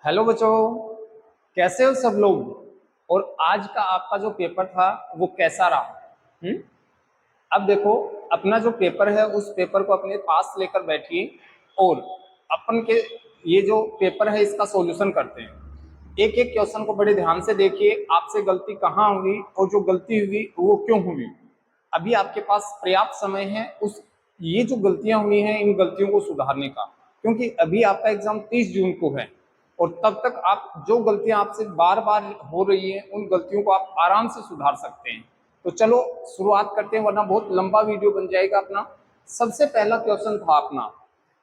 Hello बच्चों, कैसे हो सब लोग। और आज का आपका जो पेपर था वो कैसा रहा? अब देखो, अपना जो पेपर है उस पेपर को अपने पास लेकर बैठिए और अपन के ये जो पेपर है इसका सॉल्यूशन करते हैं। एक एक क्वेश्चन को बड़े ध्यान से देखिए, आपसे गलती कहाँ हुई और जो गलती हुई वो क्यों हुई। अभी आपके पास पर्याप्त समय है उस ये जो गलतियां हुई हैं इन गलतियों को सुधारने का, क्योंकि अभी आपका एग्जाम 30 जून को है और तब तक आप जो गलतियां आपसे बार बार हो रही हैं उन गलतियों को आप आराम से सुधार सकते हैं। तो चलो शुरुआत करते हैं, वरना बहुत लंबा वीडियो बन जाएगा अपना। सबसे पहला क्वेश्चन था अपना,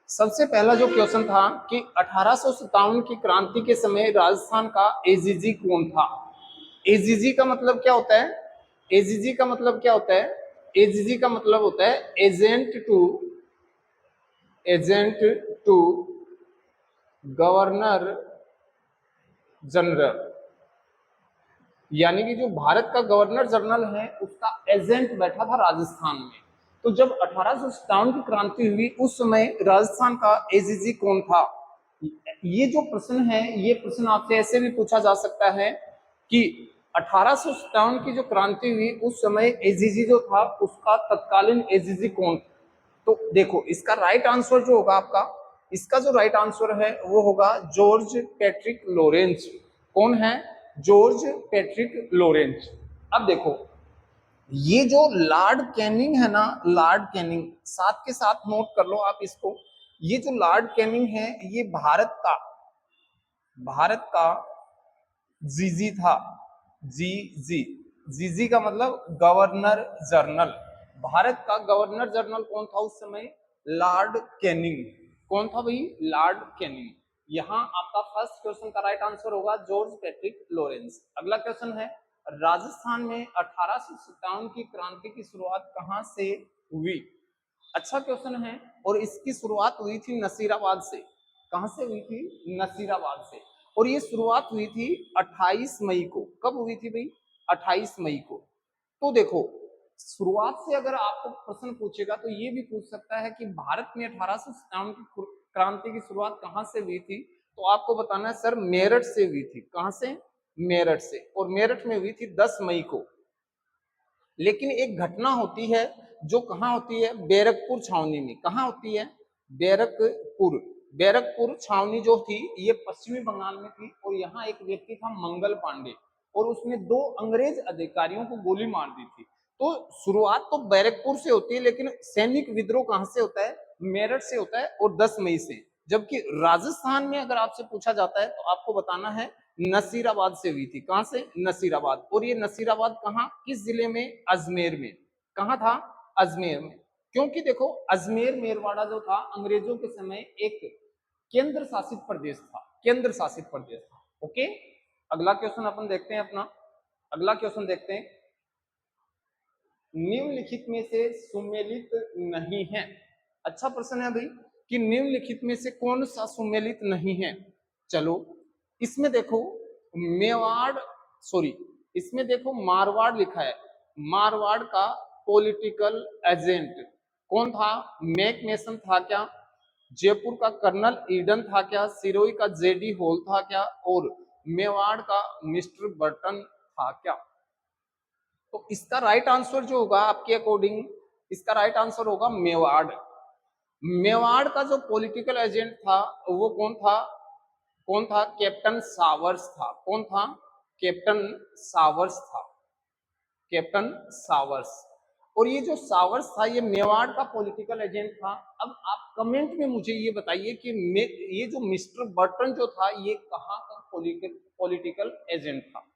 सबसे पहला जो क्वेश्चन था कि 1857 की क्रांति के समय राजस्थान का एजीजी कौन था। एजीजी का मतलब क्या होता है? एजीजी का मतलब क्या होता है? एजीजी का मतलब होता है एजेंट टू गवर्नर जनरल, यानी कि जो भारत का गवर्नर जनरल है उसका एजेंट बैठा था राजस्थान में। तो जब 1857 की क्रांति हुई उस समय राजस्थान का एजीजी कौन था? ये जो प्रश्न है ये प्रश्न आपसे ऐसे भी पूछा जा सकता है कि 1857 की जो क्रांति हुई उस समय एजीजी जो था उसका तत्कालीन एजीजी कौन? तो देखो इसका राइट आंसर जो होगा आपका, इसका जो राइट आंसर है वो होगा जॉर्ज पैट्रिक लॉरेंस। कौन है? George Patrick Lawrence. अब देखो, ये जो लॉर्ड कैनिंग है ना, लॉर्ड कैनिंग, साथ के साथ नोट कर लो आप इसको। ये जो लॉर्ड कैनिंग है ये भारत का जीजी था। जीजी, जीजी का मतलब गवर्नर जनरल। भारत का गवर्नर जनरल कौन था उस समय? Lord Canning. कौन था भाई? Lord Canning. यहाँ आपका फर्स्ट क्वेश्चन का राइट आंसर होगा जॉर्ज पैट्रिक लॉरेंस। अगला क्वेश्चन है, राजस्थान में 1857 की क्रांति की शुरुआत कहां से हुई? अच्छा क्वेश्चन है, और इसकी शुरुआत हुई थी नसीराबाद से। कहां से हुई थी? नसीराबाद से। और ये शुरुआत हुई थी 28 मई को। कब हुई थी भाई? 28 मई को। तो देखो, शुरुआत से अगर आपको प्रश्न पूछेगा तो ये भी पूछ सकता है कि भारत में 1857 की क्रांति की शुरुआत कहां से हुई थी, तो आपको बताना है सर मेरठ से हुई थी। कहां से? मेरठ से। और मेरठ में हुई थी 10 मई को। लेकिन एक घटना होती है जो कहाँ होती है? बैरकपुर छावनी में। कहाँ होती है? बैरकपुर। बैरकपुर छावनी जो थी ये पश्चिमी बंगाल में थी और यहाँ एक व्यक्ति था मंगल पांडे और उसने 2 अंग्रेज अधिकारियों को गोली मार दी थी। तो शुरुआत तो बैरकपुर से होती है, लेकिन सैनिक विद्रोह कहाँ से होता है? मेरठ से होता है और 10 मई से। जबकि राजस्थान में अगर आपसे पूछा जाता है तो आपको बताना है नसीराबाद से हुई थी। कहां से? नसीराबाद। और ये नसीराबाद कहां, किस जिले में? अजमेर में। कहां था? अजमेर में। क्योंकि देखो अजमेर मेरवाड़ा जो था अंग्रेजों के समय एक केंद्र शासित प्रदेश था। केंद्र शासित प्रदेश था। ओके, अगला क्वेश्चन अपन देखते हैं अपना। अगला क्वेश्चन देखते हैं, निम्नलिखित में से सुमेलित नहीं है। अच्छा प्रश्न है भाई कि निम्नलिखित में से कौन सा सुमेलित नहीं है। चलो इसमें देखो मेवाड़, सॉरी, इसमें देखो मारवाड़ लिखा है। मारवाड़ का पॉलिटिकल एजेंट कौन था? मैक मेसन था क्या? जयपुर का कर्नल ईडन था क्या? सिरोही का जेडी होल था क्या? और मेवाड़ का मिस्टर बर्टन था क्या? तो इसका राइट आंसर जो होगा आपके अकॉर्डिंग, इसका राइट आंसर होगा मेवाड़। मेवाड़ का जो पॉलिटिकल एजेंट था वो कौन था? कौन था? कैप्टन सावर्स था। कौन था? कैप्टन सावर्स था। Captain showers. और ये जो सावर्स था ये मेवाड़ का पॉलिटिकल एजेंट था। अब आप कमेंट में मुझे ये बताइए कि ये जो मिस्टर बर्टन जो था ये कहाँ का पॉलिटिकल एजेंट था?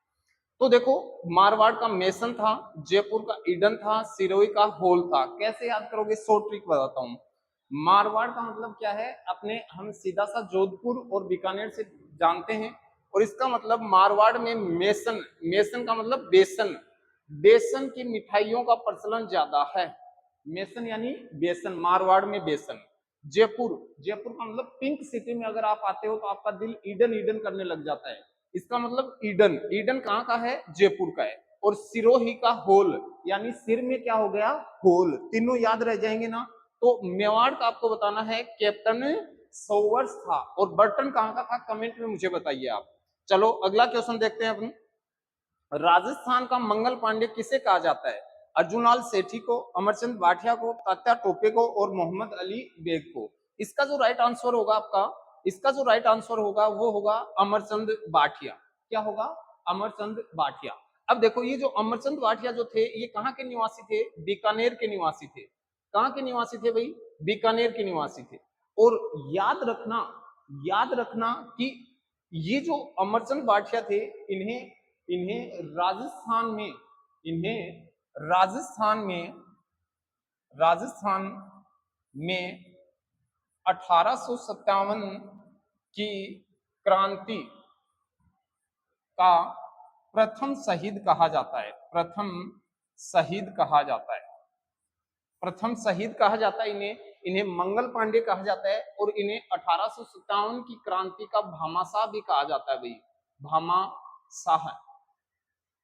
तो देखो मारवाड़ का मेसन था, जयपुर का ईडन था, सिरोही का होल था। कैसे याद करोगे? शॉर्ट ट्रिक बताता हूँ। मारवाड़ का मतलब क्या है? अपने हम सीधा सा जोधपुर और बीकानेर से जानते हैं। और इसका मतलब मारवाड़ में मेसन, मेसन का मतलब बेसन, बेसन की मिठाइयों का प्रचलन ज्यादा है। मेसन यानी बेसन, मारवाड़ में बेसन। जयपुर, जयपुर का मतलब पिंक सिटी में अगर आप आते हो तो आपका दिल ईडन ईडन करने लग जाता है। इसका मतलब ईडन, ईडन कहाँ का है? जयपुर का है। और सिरोही का होल, यानी सिर में क्या हो गया? होल। तीनों याद रह जाएंगे ना। तो मेवाड़ का आपको बताना है कैप्टन सोवर्स था। और बर्टन कहाँ का था, कमेंट में मुझे बताइए आप। चलो अगला क्वेश्चन देखते हैं अपन। राजस्थान का मंगल पांडे किसे कहा जाता है? अर्जुनलाल सेठी को, अमरचंद भाटिया को, तात्या टोपे को और मोहम्मद अली बेग को। इसका जो राइट आंसर होगा आपका, इसका जो राइट आंसर होगा वो होगा अमरचंद भाटिया। क्या होगा? अमरचंद भाटिया। अब देखो ये जो अमरचंद भाटिया जो थे ये कहाँ के निवासी थे? बीकानेर के निवासी थे। कहाँ के निवासी थे भाई? बीकानेर के निवासी थे। और याद रखना, याद रखना कि ये जो अमरचंद भाटिया थे इन्हें इन्हें राजस्थान में इन्हें राजस्थान में 1857 की क्रांति का प्रथम शहीद कहा जाता है। प्रथम शहीद कहा जाता है। प्रथम शहीद कहा जाता है इन्हें। इन्हें मंगल पांडे कहा जाता है और इन्हें 1857 की क्रांति का भामाशाह भी कहा जाता है भाई, भामाशाह।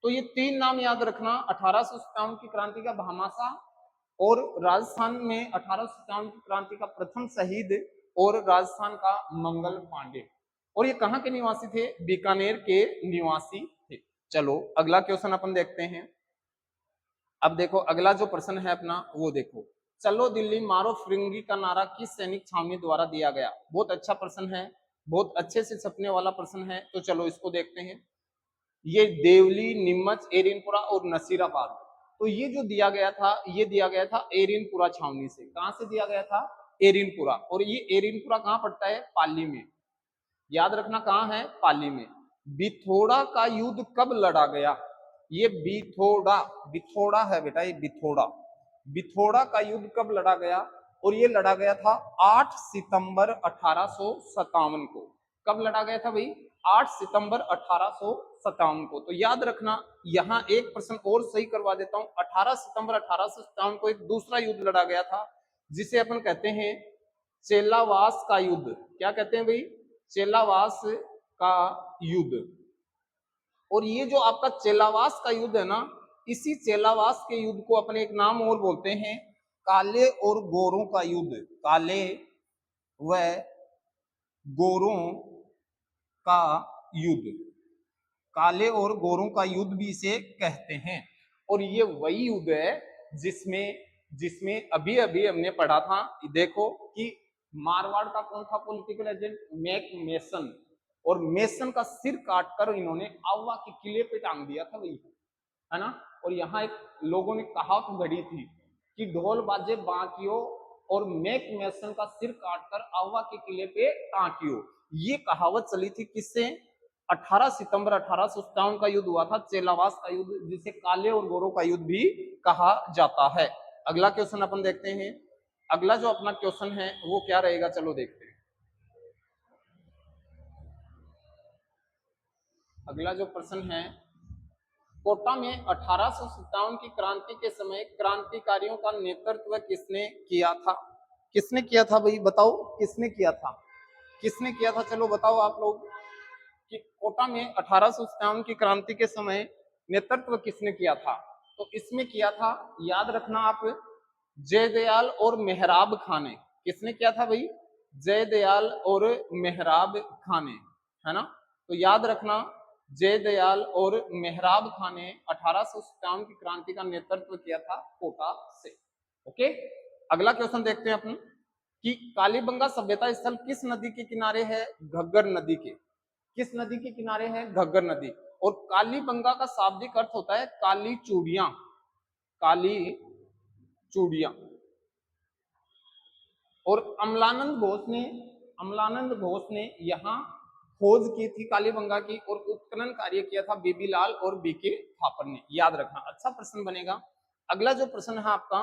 तो ये तीन नाम याद रखना, 1857 की क्रांति का भामाशाह और राजस्थान में 1857 की क्रांति का प्रथम शहीद और राजस्थान का मंगल पांडे। और ये कहाँ के निवासी थे? बीकानेर के निवासी थे। चलो अगला क्वेश्चन अपन देखते हैं। अब देखो अगला जो प्रश्न है अपना वो देखो, चलो दिल्ली मारो फिरंगी का नारा किस सैनिक छावनी द्वारा दिया गया? बहुत अच्छा प्रश्न है, बहुत अच्छे से छपने वाला प्रश्न है। तो चलो इसको देखते हैं। ये देवली, नीमच, एरिनपुरा और नसीराबाद। तो ये जो दिया गया था ये दिया गया था एरिनपुरा छावनी से। कहां से दिया गया था? एरिनपुरा। और ये एरिनपुरा कहां पड़ता है? पाली में। याद रखना कहां है? पाली में। बिथोड़ा का युद्ध कब लड़ा गया? ये बिथोड़ा, बिथोड़ा है बेटा, ये बिथोड़ा। बिथोड़ा का युद्ध कब लड़ा गया? और ये लड़ा गया था 8 सितंबर 1857 को। कब लड़ा गया था भाई? 8 सितंबर 1857 को। तो याद रखना, यहाँ एक प्रश्न और सही करवा देता हूं। 18 सितंबर 1857 को एक दूसरा युद्ध लड़ा गया था जिसे अपन कहते हैं चेलावास का युद्ध। क्या कहते हैं भाई? चेलावास का युद्ध। और ये जो आपका चेलावास का युद्ध है ना, इसी चेलावास के युद्ध को अपने एक नाम और बोलते हैं काले और गोरों का युद्ध। काले व गोरों का युद्ध, काले और गोरों का युद्ध भी इसे कहते हैं। और ये वही युद्ध है जिसमें जिसमें अभी अभी हमने पढ़ा था, देखो कि मारवाड़ का कौन था पॉलिटिकल एजेंट? Mac Mason. और मेसन का सिर काटकर इन्होंने आवा के किले पे टांग दिया था वही, है ना। और यहाँ एक लोगों ने कहावत गढ़ी थी कि ढोल बाजे बांकियो और मैक मेसन का सिर काटकर आवा के किले पे टांकियो। ये कहावत चली थी किससे? 18 सितंबर 1857 का युद्ध हुआ था, चेलावास का युद्ध, जिसे काले और गोरों का युद्ध भी कहा जाता है। अगला क्वेश्चन अपन देखते हैं। अगला जो अपना क्वेश्चन है वो क्या रहेगा, चलो देखते हैं। अगला जो प्रश्न है, कोटा में 1857 की क्रांति के समय क्रांतिकारियों का नेतृत्व किसने किया था? किसने किया था भाई, बताओ किसने किया था? किसने किया था? चलो बताओ आप लोग कि कोटा में 1857 की क्रांति के समय नेतृत्व किसने किया था? तो इसमें किया था, याद रखना आप, जयदयाल और मेहराब खां ने। किसने किया था भाई? जयदयाल और मेहराब खां ने, है ना। तो याद रखना जयदयाल और मेहराब खां ने 1857 की क्रांति का नेतृत्व किया था कोटा से। ओके, अगला क्वेश्चन देखते हैं अपन कि कालीबंगा सभ्यता स्थल किस नदी के किनारे है? घग्गर नदी के। किस नदी के किनारे है? घग्गर नदी। और कालीबंगा का शाब्दिक अर्थ होता है काली चूड़ियां, काली चूड़ियां। और अमलानंद घोष ने यहाँ खोज की थी कालीबंगा की, और उत्खनन कार्य किया था बीबी लाल और बीके थापर ने। याद रखना, अच्छा प्रश्न बनेगा। अगला जो प्रश्न है आपका,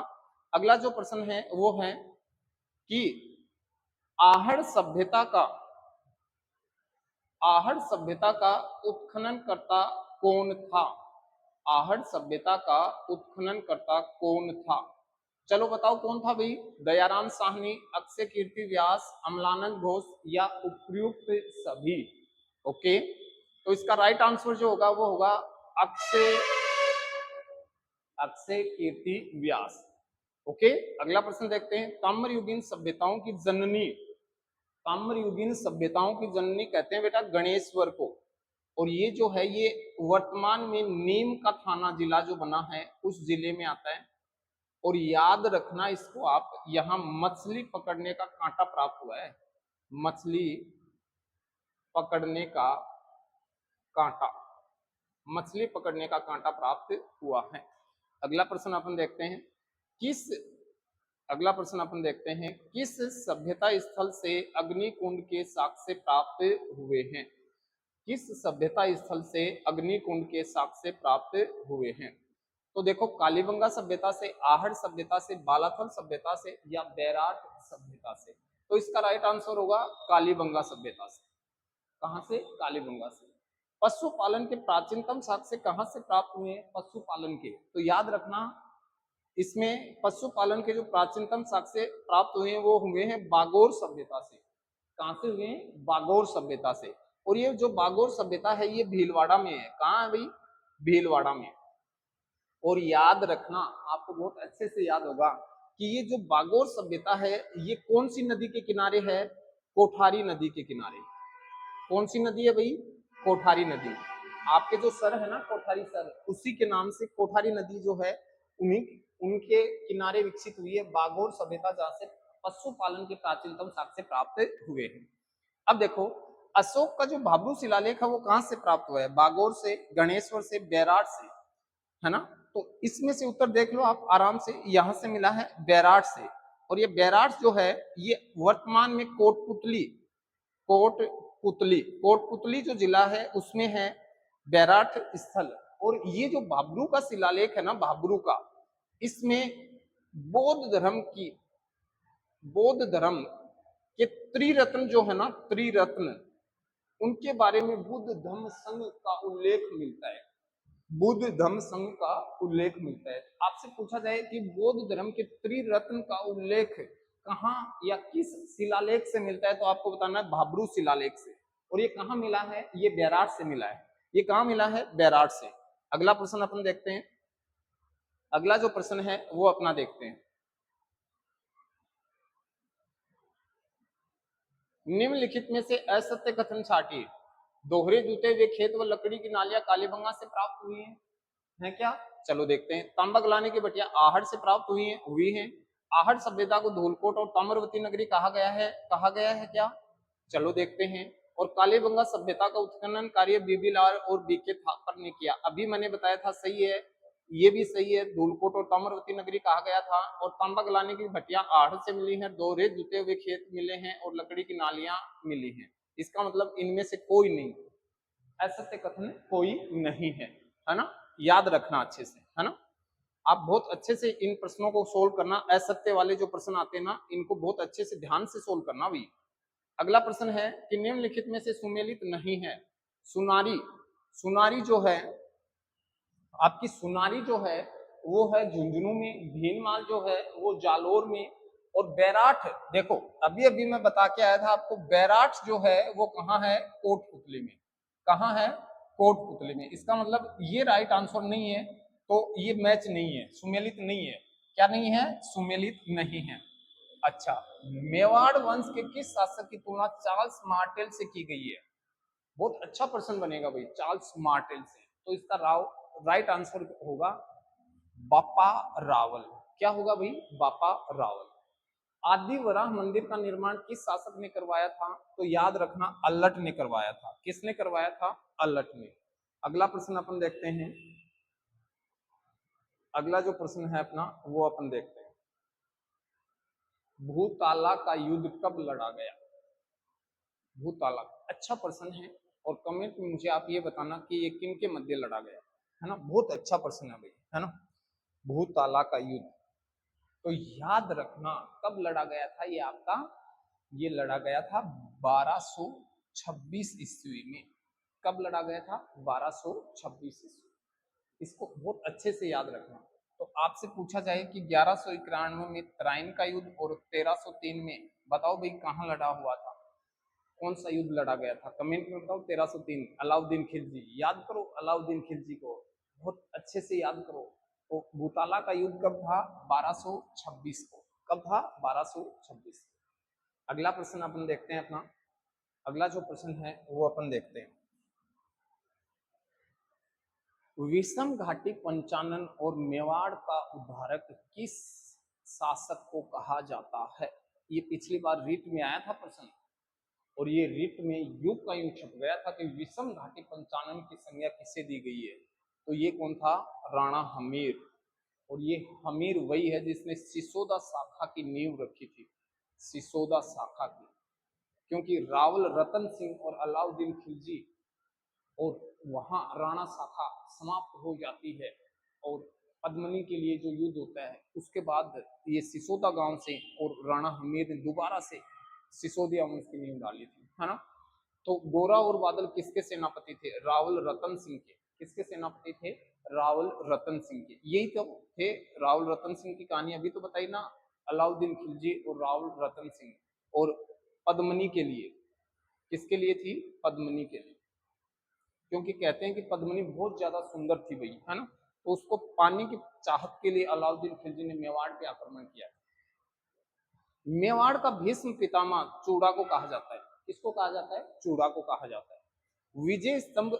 अगला जो प्रश्न है वो है कि आहड़ सभ्यता का उत्खनन करता कौन था? आहड़ सभ्यता का उत्खनन करता कौन था? चलो बताओ कौन था भाई? दयाराम साहनी, अक्षय कीर्ति व्यास, अमलानंद घोष या उपयुक्त सभी। ओके, तो इसका राइट आंसर जो होगा वो होगा अक्षय कीर्ति व्यास। ओके, अगला प्रश्न देखते हैं। ताम्रयुगीन सभ्यताओं की जननी ताम्रयुगीन सभ्यताओं की जननी कहते हैं बेटा गणेश्वर को। और ये जो है ये वर्तमान में नीम का थाना जिला जो बना है उस जिले में आता है। और याद रखना इसको आप, यहाँ मछली पकड़ने का कांटा प्राप्त हुआ है, मछली पकड़ने का कांटा, मछली पकड़ने का कांटा प्राप्त हुआ है। अगला प्रश्न अपन देखते हैं, किस अगला प्रश्न अपन देखते हैं किस सभ्यता स्थल से अग्निकुंड के साक्ष्य प्राप्त हुए हैं? किस सभ्यता स्थल से अग्निकुंड के साक्ष्य प्राप्त हुए हैं? तो देखो कालीबंगा सभ्यता से, आहड़ सभ्यता से, बालाथल सभ्यता से या बैराट सभ्यता से। तो इसका राइट आंसर होगा कालीबंगा सभ्यता से। कहां से? कालीबंगा से। पशुपालन के प्राचीनतम साक्ष्य कहां से प्राप्त हुए हैं? पशुपालन के। तो याद रखना इसमें पशुपालन के जो प्राचीनतम साक्ष्य प्राप्त हुए हैं वो हुए हैं बागोर सभ्यता से। कहां से हुए हैं? बागोर सभ्यता से। और ये जो बागोर सभ्यता है ये भीलवाड़ा में है। कहाँ है भाई? भीलवाड़ा में। और याद रखना आपको बहुत अच्छे से याद होगा कि ये जो बागोर सभ्यता है ये कौन सी नदी के किनारे है? कोठारी नदी के किनारे। कौन सी नदी है भाई? कोठारी नदी। आपके जो सर है ना कोठारी सर, उसी के नाम से कोठारी नदी जो है उन्हीं उनके किनारे विकसित हुई है बागोर सभ्यता, जहां से पशुपालन के प्राचीनतम साक्ष्य प्राप्त हुए हैं। अब देखो अशोक का जो भाब्रू शिलालेख है वो कहां से प्राप्त हुआ है? बागोर से, गणेश्वर से, बैराट से, है ना? तो इसमें से उत्तर देख लो आप आराम से, यहां से मिला है बैराट से। और ये बैराट जो है ये वर्तमान में कोटपुतली जो जिला है उसमें है बैराट स्थल। और ये जो भाब्रू का शिलालेख है ना, भाब्रू का, इसमें बौद्ध धर्म के त्रिरत्न जो है ना, त्रिरत्न, उनके बारे में बुद्ध धम्म संघ का उल्लेख मिलता है। बुद्ध धम्म संघ का उल्लेख मिलता है। आपसे पूछा जाए कि बौद्ध धर्म के त्रिरत्न का उल्लेख कहाँ या किस शिलालेख से मिलता है, तो आपको बताना है भाब्रू शिलालेख से। और ये कहाँ मिला है? ये बैराट से मिला है। ये कहाँ मिला है? बैराट से। अगला प्रश्न अपन देखते हैं। अगला जो प्रश्न है वो अपना देखते हैं, निम्नलिखित में से असत्य कथन छाटिए। दोहरे जूते हुए खेत व लकड़ी की नालियां कालीबंगा से प्राप्त हुई है क्या? चलो देखते हैं। तांबा गलाने की भटिया आहड़ से प्राप्त हुई है। आहड़ सभ्यता को धूलकोट और ताम्रवती नगरी कहा गया है क्या? चलो देखते हैं। और कालीबंगा सभ्यता का उत्खनन कार्य बीबीलाल और बीके थापर ने किया। अभी मैंने बताया था, सही है, ये भी सही है, धूलकोट और ताम्रवती नगरी कहा गया था। और तांबा गलाने की भटिया आहड़ से मिली है, दोहरे जुते हुए खेत मिले हैं और लकड़ी की नालियां मिली हैं। इसका मतलब इनमें से कोई नहीं, असत्य कथन कोई नहीं है ना? याद रखना अच्छे से, है ना? आप बहुत अच्छे से इन प्रश्नों को सोल्व करना। असत्य वाले जो प्रश्न आते हैं ना, इनको बहुत अच्छे से ध्यान से सोल्व करना भी। अगला प्रश्न है कि निम्नलिखित में से सुमेलित नहीं है। सुनारी जो है आपकी, सुनारी जो है वो है झुंझुनू में, भीनमाल जो है वो जालोर में, और बैराठ, देखो अभी अभी मैं बता के आया था आपको, बैराठ जो है वो कहाँ है? कोटपुतली में। कहाँ है? कोटपुतली में। इसका मतलब ये राइट आंसर नहीं है, तो ये मैच नहीं है, सुमेलित नहीं है। क्या नहीं है? सुमेलित नहीं है। अच्छा, मेवाड़ वंश के किस शासक की तुलना चार्ल्स मार्टेल से की गई है? बहुत अच्छा प्रश्न बनेगा भाई, चार्ल्स मार्टेल से। तो इसका राइट आंसर होगा बापा रावल। क्या होगा भाई? बापा रावल। आदि वराह मंदिर का निर्माण किस शासक ने करवाया था? तो याद रखना अल्लट ने करवाया था। किसने करवाया था? अल्लट ने। अगला प्रश्न अपन देखते हैं। अगला जो प्रश्न है अपना वो अपन देखते हैं, भूताला का युद्ध कब लड़ा गया? भूताला, अच्छा प्रश्न है। और कमेंट में मुझे आप ये बताना कि ये किन के मध्य लड़ा गया, है ना? बहुत अच्छा प्रश्न है भाई, है ना? भूताला का युद्ध, तो याद रखना कब लड़ा गया था ये आपका? ये लड़ा गया था 1226 ईस्वी में। कब लड़ा गया था? 1226 ईस्वी। इसको बहुत अच्छे से याद रखना। तो आपसे पूछा जाए कि 1191 में तराइन का युद्ध और 1303 में, बताओ भाई कहाँ लड़ा हुआ था? कौन सा युद्ध लड़ा गया था? कमेंट में बताओ। 1303 अलाउद्दीन खिलजी, याद करो अलाउद्दीन खिलजी को, बहुत अच्छे से याद करो। तो भूताला का युद्ध कब था? 1226 को। कब था? 1226। अगला प्रश्न अपन देखते हैं अपना। अगला जो प्रश्न है वो अपन देखते हैं, विषम घाटी पंचानन और मेवाड़ का उद्धारक किस शासक को कहा जाता है? ये पिछली बार रीट में आया था प्रश्न, और ये रीट में युग का यूं छप गया था कि विषम घाटी पंचानन की संज्ञा किसे दी गई है? तो ये कौन था? राणा हमीर। और ये हमीर वही है जिसने सिसोदा शाखा की नींव रखी थी, सिसोदा शाखा की, क्योंकि रावल रतन सिंह और अलाउद्दीन खिलजी और वहां राणा शाखा समाप्त हो जाती है, और पद्मनी के लिए जो युद्ध होता है उसके बाद ये सिसोदा गांव से और राणा हमीर ने दोबारा से सिसोदिया वंश की नींव डाली थी, है ना। तो गोरा और बादल किसके सेनापति थे? रावल रतन सिंह के। किसके सेनापति थे? रावल रतन सिंह के। यही तो थे रावल रतन सिंह की कहानी अभी तो बताई ना, अलाउद्दीन खिलजी और रावल रतन सिंह। और पद्मनी के लिए, किसके लिए थी? पद्मनी के लिए, क्योंकि कहते हैं कि पद्मनी बहुत ज्यादा सुंदर थी भाई, है ना। तो उसको पाने की चाहत के लिए अलाउद्दीन खिलजी ने मेवाड़ पे आक्रमण किया। मेवाड़ का भीष्म पितामह चूड़ा को कहा जाता है। किसको कहा जाता है? चूड़ा को कहा जाता है। विजय स्तंभ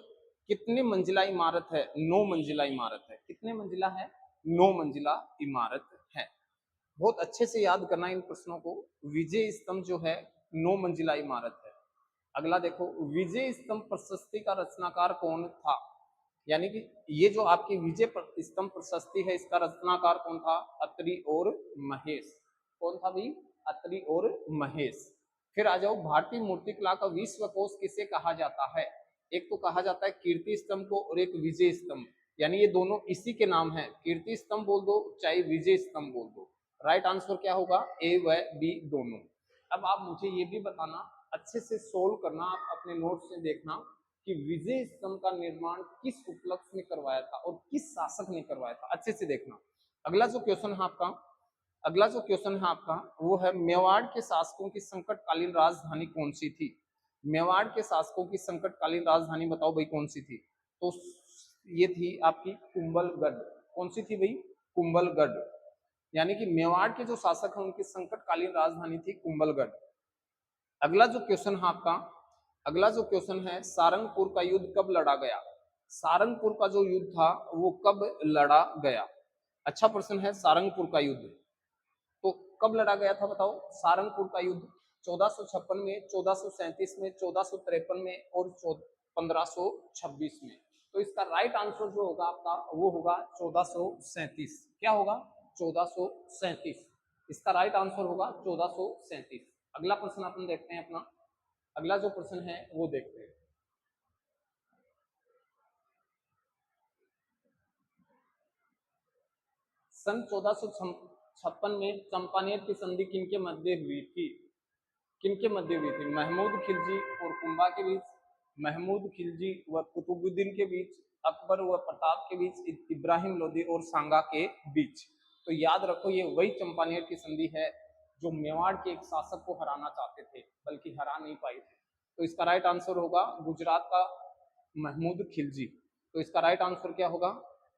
कितने मंजिला इमारत है? 9 मंजिला इमारत है। कितने मंजिला है? 9 मंजिला इमारत है। बहुत अच्छे से याद करना इन प्रश्नों को। विजय स्तंभ जो है 9 मंजिला इमारत है। अगला देखो, विजय स्तंभ प्रशस्ति का रचनाकार कौन था? यानी कि ये जो आपकी विजय स्तंभ प्रशस्ति है इसका रचनाकार कौन था? अत्रि और महेश। कौन था भाई? अत्रि और महेश। फिर आ जाओ, भारतीय मूर्तिकला का विश्व कोश किसे कहा जाता है? एक तो कहा जाता है कीर्ति स्तंभ को, और एक विजय स्तंभ, यानी ये दोनों इसी के नाम है। कीर्ति स्तंभ बोल दो चाहे विजय स्तंभ बोल दो। राइट आंसर क्या होगा? ए व बी दोनों। अब आप मुझे ये भी बताना, अच्छे से सोल्व करना, आप अपने नोट्स से देखना कि विजय स्तंभ का निर्माण किस उपलक्ष्य में करवाया था और किस शासक ने करवाया था। अच्छे से देखना। अगला जो क्वेश्चन है आपका, अगला जो क्वेश्चन है आपका वो है, मेवाड़ के शासकों की संकटकालीन राजधानी कौन सी थी? मेवाड़ के शासकों की संकटकालीन राजधानी बताओ भाई कौन सी थी? तो ये थी आपकी कुंभलगढ़। कौन सी थी भाई? कुंभलगढ़। यानी कि मेवाड़ के जो शासक हैं उनकी संकटकालीन राजधानी थी कुंभलगढ़। अगला जो क्वेश्चन है आपका, अगला जो क्वेश्चन है, सारंगपुर का युद्ध कब लड़ा गया? सारंगपुर का जो युद्ध था वो कब लड़ा गया? अच्छा प्रश्न है। सारंगपुर का युद्ध तो कब लड़ा गया था बताओ? सारंगपुर का युद्ध 1456 में, 1437 में, 1453 में और 1526 में। तो इसका राइट आंसर जो होगा आपका वो होगा 1437। क्या होगा? 1437। इसका राइट आंसर होगा 1437। अगला प्रश्न अपन देखते हैं अपना। अगला जो प्रश्न है वो देखते हैं, सन 1456 में चंपानेर की संधि किनके मध्य हुई थी? किनके मध्य हुई थी? महमूद खिलजी और कुंभा के बीच, महमूद खिलजी व कुतुबुद्दीन के बीच, अकबर व प्रताप के बीच, इब्राहिम लोदी और सांगा के बीच। तो याद रखो ये वही चंपानेर की संधि है जो मेवाड़ के एक शासक को हराना चाहते थे, बल्कि हरा नहीं पाए थे। तो इसका राइट आंसर होगा गुजरात का महमूद खिलजी। तो इसका राइट आंसर क्या होगा?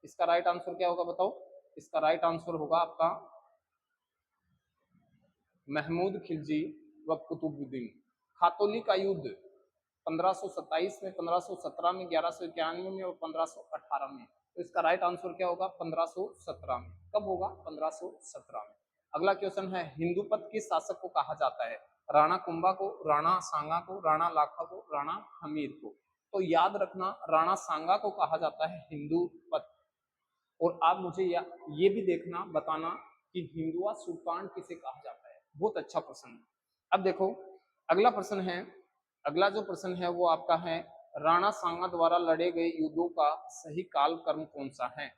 इसका राइट आंसर क्या होगा बताओ? इसका राइट आंसर होगा आपका महमूद खिलजी व कुतुबुद्दीन। खातौली का युद्ध 1527 में, 1517 में, 1191 में और 1518 में। तो इसका राइट आंसर क्या होगा? 1517 में। कब होगा? 1517 में। अगला क्वेश्चन है, हिंदुपत किस शासक को कहा जाता है? राणा कुंभा को, राणा सांगा को, राणा लाखा को, राणा हमीर को। तो याद रखना राणा सांगा को कहा जाता है हिंदुपत। और आप मुझे ये भी देखना, बताना कि हिंदुआ सुल्तान किसे कहा जाता है। बहुत अच्छा प्रश्न है। अब देखो अगला प्रश्न है, अगला जो प्रश्न है वो आपका है, राणा सांगा द्वारा लड़े गए युद्धों का सही काल क्रम कौन सा है?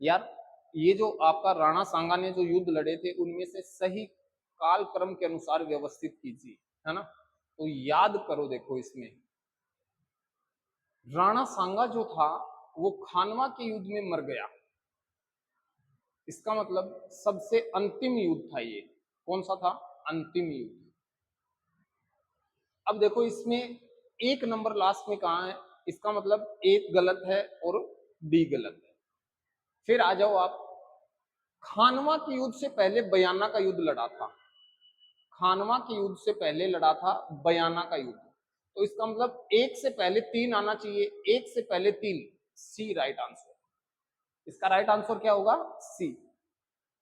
यार ये जो आपका राणा सांगा ने जो युद्ध लड़े थे उनमें से सही काल क्रम के अनुसार व्यवस्थित कीजिए, है ना। तो याद करो, देखो इसमें राणा सांगा जो था वो खानवा के युद्ध में मर गया। इसका मतलब सबसे अंतिम युद्ध था ये। कौन सा था? अंतिम युद्ध। अब देखो इसमें एक नंबर लास्ट में कहा है, इसका मतलब एक गलत है और बी गलत है। फिर आ जाओ आप, खानवा के युद्ध से पहले बयाना का युद्ध लड़ा था। खानवा के युद्ध से पहले लड़ा था बयाना का युद्ध। तो इसका मतलब एक से पहले तीन आना चाहिए, एक से पहले तीन, सी राइट आंसर। इसका राइट आंसर क्या होगा? सी।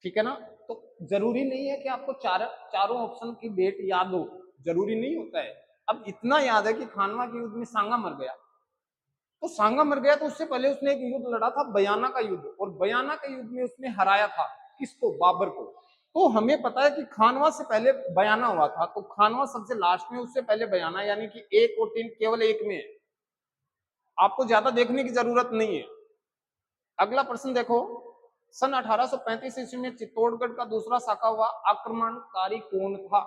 ठीक है ना। तो जरूरी नहीं है कि आपको चारों ऑप्शन की डेट याद हो, जरूरी नहीं होता है। अब इतना याद है कि खानवा के युद्ध में सांगा मर गया, तो सांगा मर गया तो उससे पहले उसने एक युद्ध लड़ा था बयाना का युद्ध, और बयाना के युद्ध में उसने हराया था किसको? बाबर को। तो हमें पता है कि खानवा से पहले बयाना हुआ था, तो खानवा सबसे लास्ट में, उससे पहले बयाना, यानी कि एक और तीन केवल एक में है। आपको ज्यादा देखने की जरूरत नहीं है। अगला प्रश्न देखो, सन 1835 ईस्वी में चित्तौड़गढ़ का दूसरा शाखा हुआ आक्रमणकारी कौन था?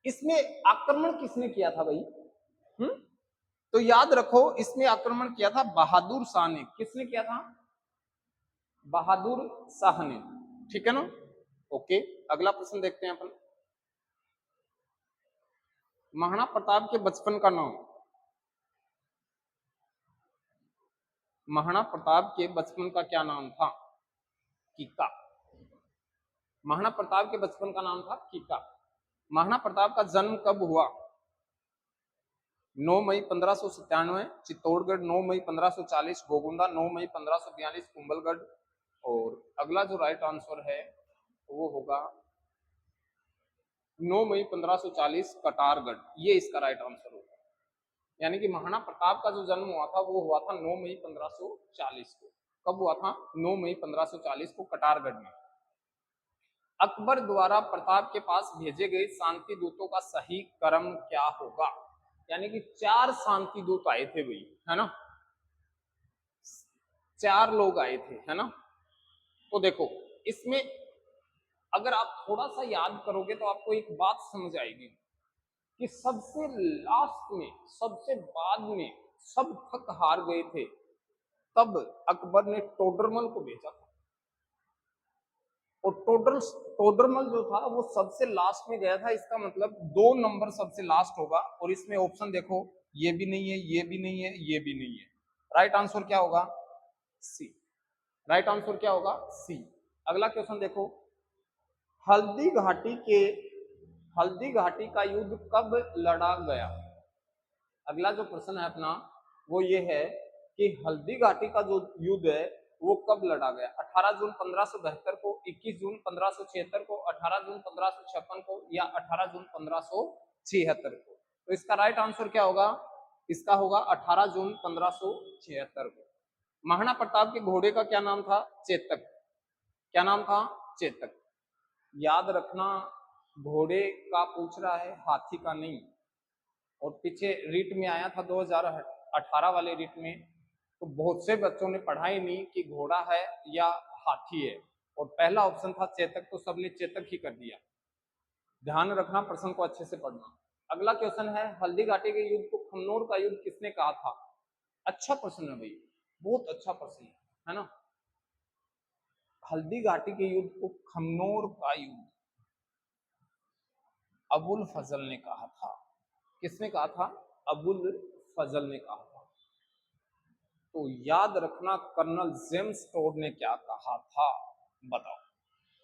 इसमें आक्रमण किसने किया था भाई? तो याद रखो, इसमें आक्रमण किया था बहादुर शाह ने। किसने किया था? बहादुर शाह ने। ठीक है ना। ओके, अगला प्रश्न देखते हैं अपन। महाराणा प्रताप के बचपन का नाम। महाराणा प्रताप के बचपन का क्या नाम था? कीका। महाराणा प्रताप के बचपन का नाम था कीका। महाराणा प्रताप का जन्म कब हुआ? 9 मई 1597 चित्तौड़गढ़, 9 मई 1540 गोगुंडा, 9 मई 1542 कुंभलगढ़, और अगला जो राइट आंसर है वो होगा 9 मई 1540 कटारगढ़। ये इसका राइट आंसर होगा। यानी कि महाराणा प्रताप का जो जन्म हुआ था वो हुआ था 9 मई 1540 को। कब हुआ था? 9 मई 1540 को कटारगढ़ में। अकबर द्वारा प्रताप के पास भेजे गए शांति दूतों का सही क्रम क्या होगा? यानी कि 4 शांति दूत आए थे भाई, है ना, 4 लोग आए थे, है ना। तो देखो, इसमें अगर आप थोड़ा सा याद करोगे तो आपको एक बात समझ आएगी कि सबसे लास्ट में, सबसे बाद में सब थक हार गए थे, तब अकबर ने टोडरमल को भेजा था। और टोडरमल जो था वो सबसे लास्ट में गया था। इसका मतलब 2 नंबर सबसे लास्ट होगा। और इसमें ऑप्शन देखो, ये भी नहीं है, ये भी नहीं है, ये भी नहीं है। राइट आंसर क्या होगा? सी। राइट आंसर क्या होगा? सी। अगला क्वेश्चन देखो, हल्दी घाटी के हल्दी घाटी का युद्ध कब लड़ा गया? अगला जो प्रश्न है अपना वो ये है कि हल्दी घाटी का जो युद्ध है वो कब लड़ा गया? 18 जून 1572 को, 21 जून 1576 को, 18 जून 1556 को, या 18 जून 1576 को? तो इसका राइट आंसर क्या होगा? इसका होगा 18 जून 1576 को। महाराणा प्रताप के घोड़े का क्या नाम था? चेतक। क्या नाम था? चेतक। याद रखना, घोड़े का पूछ रहा है, हाथी का नहीं। और पीछे रीट में आया था 2018 वाले रीट में, तो बहुत से बच्चों ने पढ़ा ही नहीं कि घोड़ा है या हाथी है, और पहला ऑप्शन था चेतक, तो सबने चेतक ही कर दिया। ध्यान रखना, प्रश्न को अच्छे से पढ़ना। अगला क्वेश्चन है, हल्दी घाटी के युद्ध को खमनोर का युद्ध किसने कहा था? अच्छा प्रश्न है भाई, बहुत अच्छा प्रश्न है ना। हल्दी घाटी के युद्ध को खमनोर का युद्ध अबुल फजल ने कहा था। किसने कहा था? अबुल फजल ने कहा था। तो याद रखना, कर्नल जेम्स टोड ने क्या कहा था? बताओ।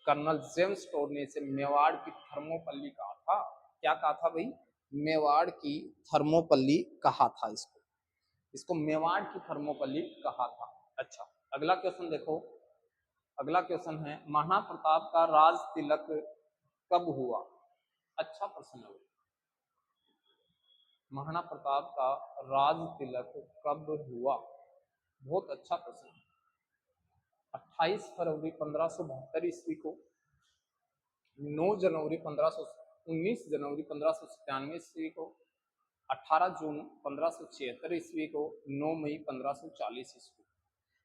कर्नल जेम्स टोड ने इसे मेवाड़ की थर्मोपल्ली कहा था। क्या कहा था भाई? मेवाड़ की थर्मोपल्ली कहा था इसको। इसको मेवाड़ की थर्मोपल्ली कहा था। अच्छा, अगला क्वेश्चन देखो। अगला क्वेश्चन है, महाराणा प्रताप का राज तिलक कब हुआ? अच्छा प्रश्न है। महाराणा प्रताप का राज तिलक कब हुआ? बहुत अच्छा प्रश्न है। 28 फरवरी 1572 ईस्वी को, 9 जनवरी 19 जनवरी 1597 ईस्वी को, 18 जून 1576 ईस्वी को, 9 मई 1540 ईस्वी।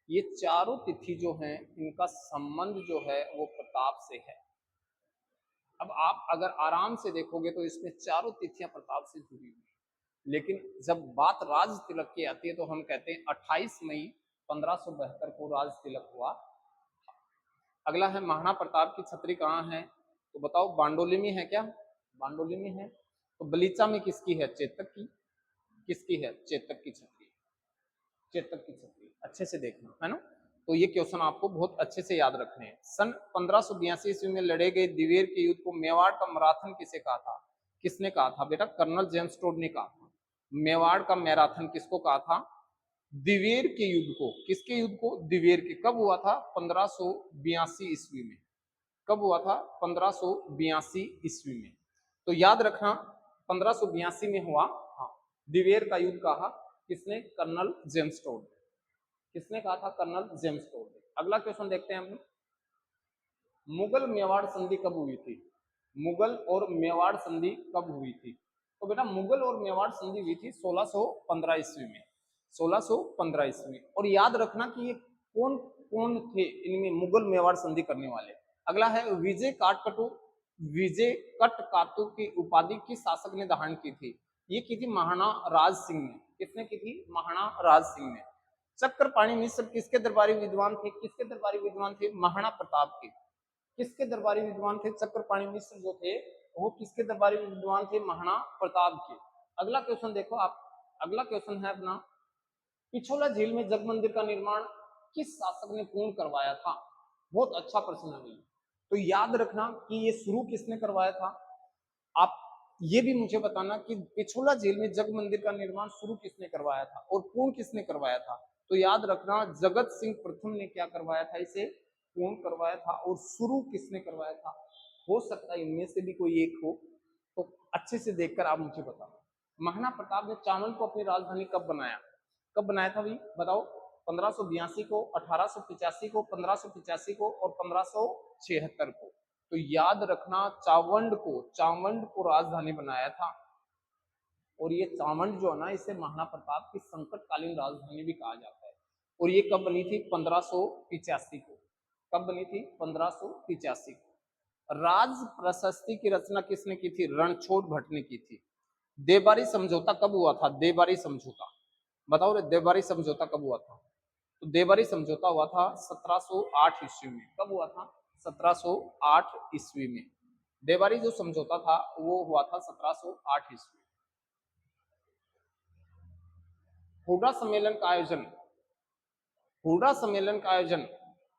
ये चारों तिथि जो हैं इनका संबंध जो है वो प्रताप से है। अब आप अगर आराम से देखोगे तो इसमें चारों तिथियां प्रताप से जुड़ी हुई हैं, लेकिन जब बात राज तिलक की आती है तो हम कहते हैं 28 मई 1572 को राज तिलक हुआ। अगला है, महाराणा प्रताप की छतरी कहाँ है? तो बताओ, बांडोली में है क्या? बांडोली में है। तो बलीचा में किसकी है? चेतक की। किसकी है? चेतक की छतरी। चेतक की छतरी, अच्छे से देखना, है ना। तो ये क्वेश्चन आपको बहुत अच्छे से याद रखने हैं। सन 1582 ईस्वी में लड़े गए दिवेर के युद्ध को मेवाड़ का मैराथन किसे कहा था? किसने कहा था बेटा? कर्नल जेम्स टोड ने कहा था। मेवाड़ का मैराथन किसको कहा था? दिवेर के युद्ध को। किसके युद्ध को? दिवेर के। कब हुआ था? 1582 ईस्वी में। कब हुआ था? 1582 ईस्वी में। तो याद रखना 1582 में हुआ। हाँ, दिवेर का युद्ध कहा किसने? Colonel James Tod. किसने कहा था? Colonel James Tod. अगला क्वेश्चन देखते हैं हम। मुगल मेवाड़ संधि कब हुई थी? मुगल और मेवाड़ संधि कब हुई थी? तो बेटा मुगल और मेवाड़ संधि हुई थी 1615 ईस्वी में। 1615 ईस्वी में। और याद रखना कि ये कौन कौन थे इनमें मुगल मेवाड़ संधि करने वाले। अगला है विजय काटकटु। विजय कटकातु की उपाधि किस शासक ने धारण की थी? ये की थी महाराणा राज सिंह ने। किसने की थी? महाराणा राज सिंह ने। चक्रपाणि मिश्र किसके दरबारी विद्वान थे? किसके दरबारी विद्वान थे? महाराणा प्रताप के। किसके दरबारी विद्वान थे? चक्रपाणि मिश्र जो थे वो किसके दरबारी विद्वान थे? महाराणा प्रताप के। अगला क्वेश्चन देखो आप। अगला क्वेश्चन है अपना, पिछोला झील में जग मंदिर का निर्माण किस शासक ने पूर्ण करवाया था? बहुत अच्छा प्रश्न है भैया। तो याद रखना कि ये शुरू किसने करवाया था। आप ये भी मुझे बताना कि पिछोला झील में जग मंदिर का निर्माण शुरू किसने करवाया था और पूर्ण किसने करवाया था। तो याद रखना जगत सिंह प्रथम ने क्या करवाया था? इसे पूर्ण करवाया था। और शुरू किसने करवाया था? हो सकता है इनमें से भी कोई एक हो, तो अच्छे से देखकर आप मुझे बताओ। महाराणा प्रताप ने चावल को अपनी राजधानी कब बनाया? कब बनाया था भाई बताओ? 1582 को, 1885 को, 1585 को और 1576 को। तो याद रखना चावंड को राजधानी बनाया था। और ये चावंड जो है ना, इसे महाराणा प्रताप की संकटकालीन राजधानी भी कहा जाता है। और ये कब बनी थी? 1585 को। कब बनी थी? 1585 को। राज प्रशस्ति की रचना किसने की थी? रणछोड़ भट्ट ने की थी। देबारी समझौता कब हुआ था? देबारी समझौता बताओ रे, देबारी समझौता कब हुआ था? तो देबारी समझौता हुआ था 1708 ईस्वी में। कब हुआ था? 1708 ईस्वी में। देबारी जो समझौता था वो हुआ था 1708 ईस्वी। हुडा सम्मेलन का आयोजन। हुडा सम्मेलन का आयोजन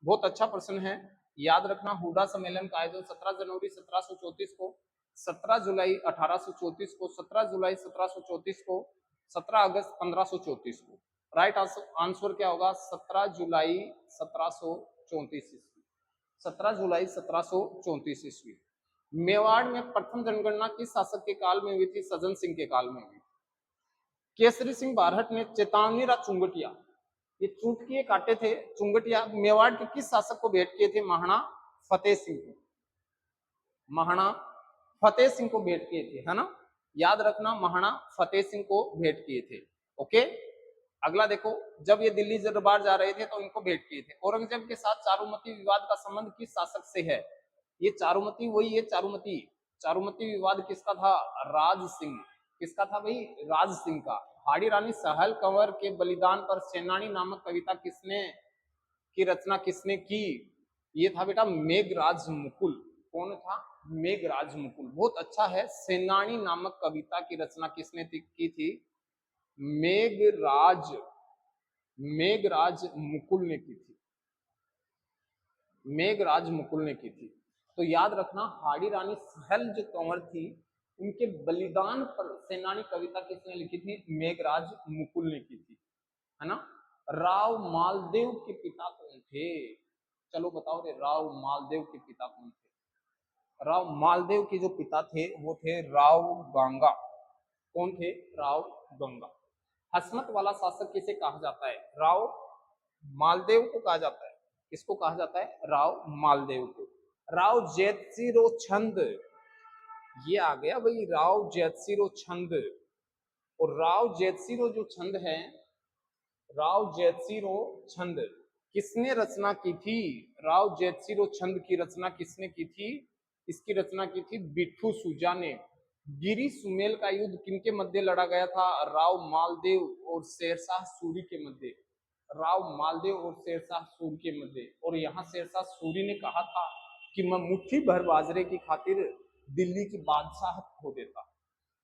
बहुत अच्छा प्रश्न है। याद रखना हुडा सम्मेलन का आयोजन 17 जनवरी 1734 को, 17 जुलाई 1834 को, 17 जुलाई 1734 को, 17 अगस्त 1534 को। राइट आंसर क्या होगा? 17 जुलाई 1734 ईस्वी। 17 जुलाई 1734 ईस्वी। मेवाड़ में प्रथम जनगणना किस शासक के काल में हुई थी? सज्जन सिंह के काल में हुई। केसरी सिंह बारहट ने चेतावनी चुंगटिया, ये चूंटकिए काटे थे चुंगटिया, मेवाड़ के किस शासक को भेंट किए थे? महाराणा फतेह सिंह को। महाराणा फतेह सिंह को भेंट किए थे, है ना। याद रखना महाराणा फतेह सिंह को भेंट किए थे। ओके, अगला देखो, जब ये दिल्ली दरबार जा रहे थे तो इनको भेंट किए थे। औरंगजेब के साथ चारुमती विवाद का संबंध किस शासक से है? ये चारुमती वही है, चारुमती। चारुमती विवाद किसका था? राज सिंह। किसका था भाई? राज सिंह का। हाड़ी रानी सहल कंवर के बलिदान पर सेनानी नामक कविता किसने की रचना किसने की? ये था बेटा मेघराज मुकुल। कौन था? मेघराज मुकुल। बहुत अच्छा है। सेनानी नामक कविता की रचना किसने की थी? मेघराज मेघराज मुकुल ने की थी। मेघराज मुकुल ने की थी। तो याद रखना हाड़ी रानी सहल जो कंवर थी उनके बलिदान पर सेनानी कविता किसने लिखी थी? मेघराज मुकुल ने की थी, है ना। राव मालदेव के पिता कौन थे? चलो बताओ रे, राव मालदेव के पिता कौन थे? राव मालदेव के जो पिता थे वो थे राव गंगा। कौन थे? राव गंगा। हसमत वाला शासक किसे कहा जाता है? राव मालदेव को कहा जाता है। किसको कहा जाता है? राव मालदेव को। राव जैतसिरो छंद, ये आ गया भाई राव जैतसिरो छंद। और राव जैतसिरो जो छंद है, राव जैतसिरो छंद किसने रचना की थी? राव जैतसिरो छंद की रचना किसने की थी? इसकी रचना की थी बिट्ठू सुजा ने। गिरी सुमेल का युद्ध किनके मध्य लड़ा गया था? राव मालदेव और शेरशाह सूरी के मध्य। राव मालदेव और शेरशाह सूरी के मध्य। और यहाँ शेरशाह सूरी ने कहा था कि मैं मुट्ठी भर बाजरे की खातिर दिल्ली की बादशाहत खो देता।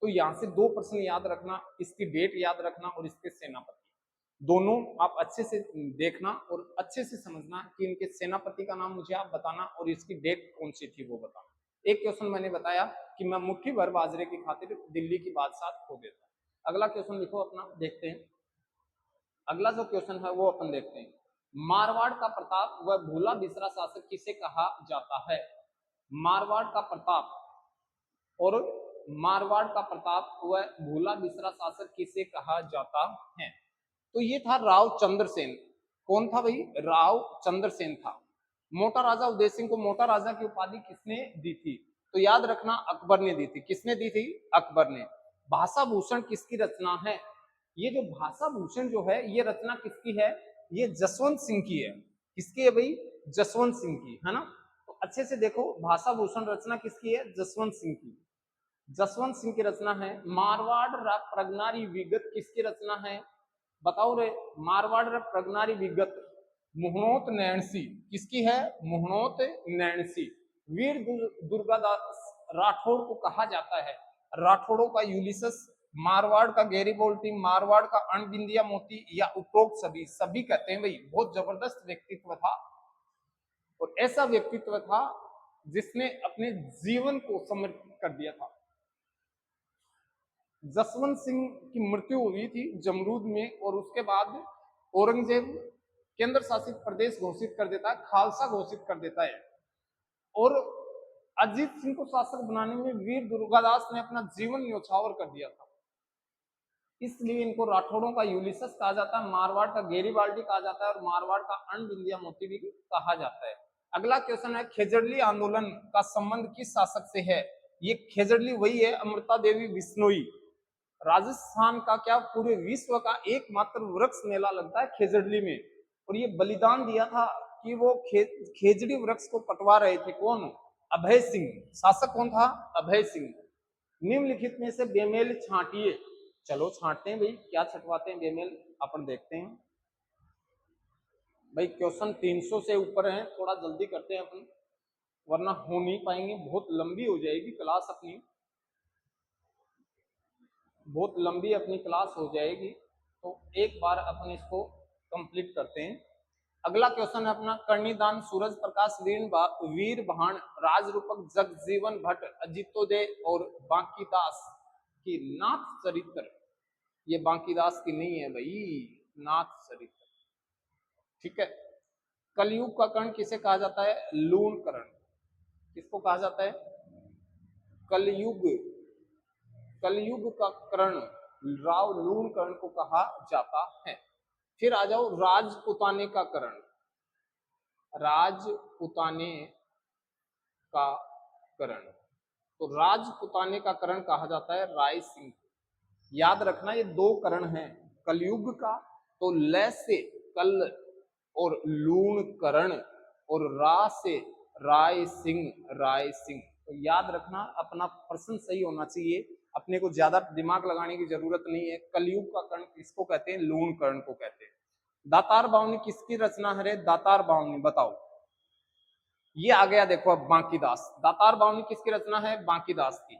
तो यहाँ से दो प्रश्न याद रखना, इसकी डेट याद रखना और इसके सेनापति। दोनों आप अच्छे से देखना और अच्छे से समझना कि इनके सेनापति का नाम मुझे आप बताना और इसकी डेट कौन सी थी वो बताना। एक क्वेश्चन मैंने बताया कि मैं मुट्ठी भर बाजरे की खातिर दिल्ली की बादशाह खो देता। अगला क्वेश्चन लिखो अपना, देखते हैं। अगला जो क्वेश्चन है वो अपन देखते हैं। मारवाड़ का प्रताप व भूला बिसरा शासक किसे कहा जाता है? मारवाड़ का प्रताप और मारवाड़ का प्रताप व भूला बिसरा शासक किसे कहा जाता है? तो ये था राव चंद्रसेन। कौन था भाई? राव चंद्रसेन था। मोटा राजा उदय सिंह को मोटा राजा की उपाधि किसने दी थी? तो याद रखना, अकबर ने दी थी। किसने दी थी? अकबर ने। भाषा भूषण किसकी रचना है? ये जो भाषा भूषण जो है ये रचना किसकी है? ये जसवंत सिंह की है। किसकी है भाई? जसवंत सिंह की, है ना। तो अच्छे से देखो, भाषा भूषण रचना किसकी है? जसवंत सिंह की। जसवंत सिंह की रचना है। मारवाड़ प्रगनारी विगत किसकी रचना है? बताओ रे। मारवाड़ प्रगनारी विगत मुहनोत नैणसी किसकी है? मुहनोत नैणसी। वीर दुर्गादास राठौड़ को कहा जाता है। राठौड़ों का यूलिसस, मारवाड़ का गैरीबोल्टी, मारवाड़ का अणबिंदिया मोती या उपरोक्त सभी सभी कहते हैं भाई। बहुत जबरदस्त व्यक्तित्व था और ऐसा व्यक्तित्व था जिसने अपने जीवन को समर्पित कर दिया था। जसवंत सिंह की मृत्यु हुई थी जमरूद में और उसके बाद औरंगजेब केंद्र शासित प्रदेश घोषित कर देता है, खालसा घोषित कर देता है। और अजीत सिंह को शासक बनाने में वीर दुर्गादास ने अपना जीवन न्यौछावर कर दिया था। इसलिए इनको राठौड़ों का यूलिसस कहा जाता है, मारवाड़ का गेरीबाल्डी कहा जाता है और मारवाड़ का अणबिंदिया मोती भी कहा जाता है। अगला क्वेश्चन है, खेजड़ली आंदोलन का संबंध किस शासक से है? ये खेजड़ली वही है, अमृता देवी बिश्नोई। राजस्थान का क्या, पूरे विश्व का एकमात्र वृक्ष मेला लगता है खेजड़ली में। और ये बलिदान दिया था कि वो खेजड़ी वृक्ष को कटवा रहे थे। कौन? अभय सिंह। शासक कौन था? अभय सिंह। निम्नलिखित में से बेमेल छांटिए। चलो छांटते हैं भाई, क्या छटवाते हैं बेमेल अपन देखते हैं। भाई क्वेश्चन 300 से ऊपर है, थोड़ा जल्दी करते हैं अपन, वरना हो नहीं पाएंगे, बहुत लंबी हो जाएगी क्लास अपनी, बहुत लंबी अपनी क्लास हो जाएगी। तो एक बार अपन इसको कंप्लीट करते हैं। अगला क्वेश्चन है अपना, कर्णिदान, सूरज प्रकाश, वीर भाण, राजरूपक, जगजीवन भट्ट, अजितोदय और बांकीदास की नाथ चरित्र। ये बांकीदास की नहीं है भाई, नाथ चरित्र। ठीक है। कलयुग का कर्ण किसे कहा जाता है? लूण कर्ण। किसको कहा जाता है? कलयुग। कलयुग का कर्ण राव लूण कर्ण को कहा जाता है। फिर आ जाओ राजपुताने का कर्ण। राजपुताने का कर्ण, तो राजपुताने का कर्ण कहा जाता है राय सिंह। याद रखना ये दो कर्ण हैं कलयुग का, तो ल से कल और लूण कर्ण और रा से राय सिंह, राय सिंह। तो याद रखना, अपना प्रश्न सही होना चाहिए, अपने को ज्यादा दिमाग लगाने की जरूरत नहीं है। कलयुग का कर्ण किसको कहते हैं? लूण कर्ण को कहते हैं। दातार बावनी किसकी रचना है रे? दातार बावनी बताओ। ये आ गया देखो अब बांकीदास। दातार बावनी किसकी रचना है? बांकीदास की।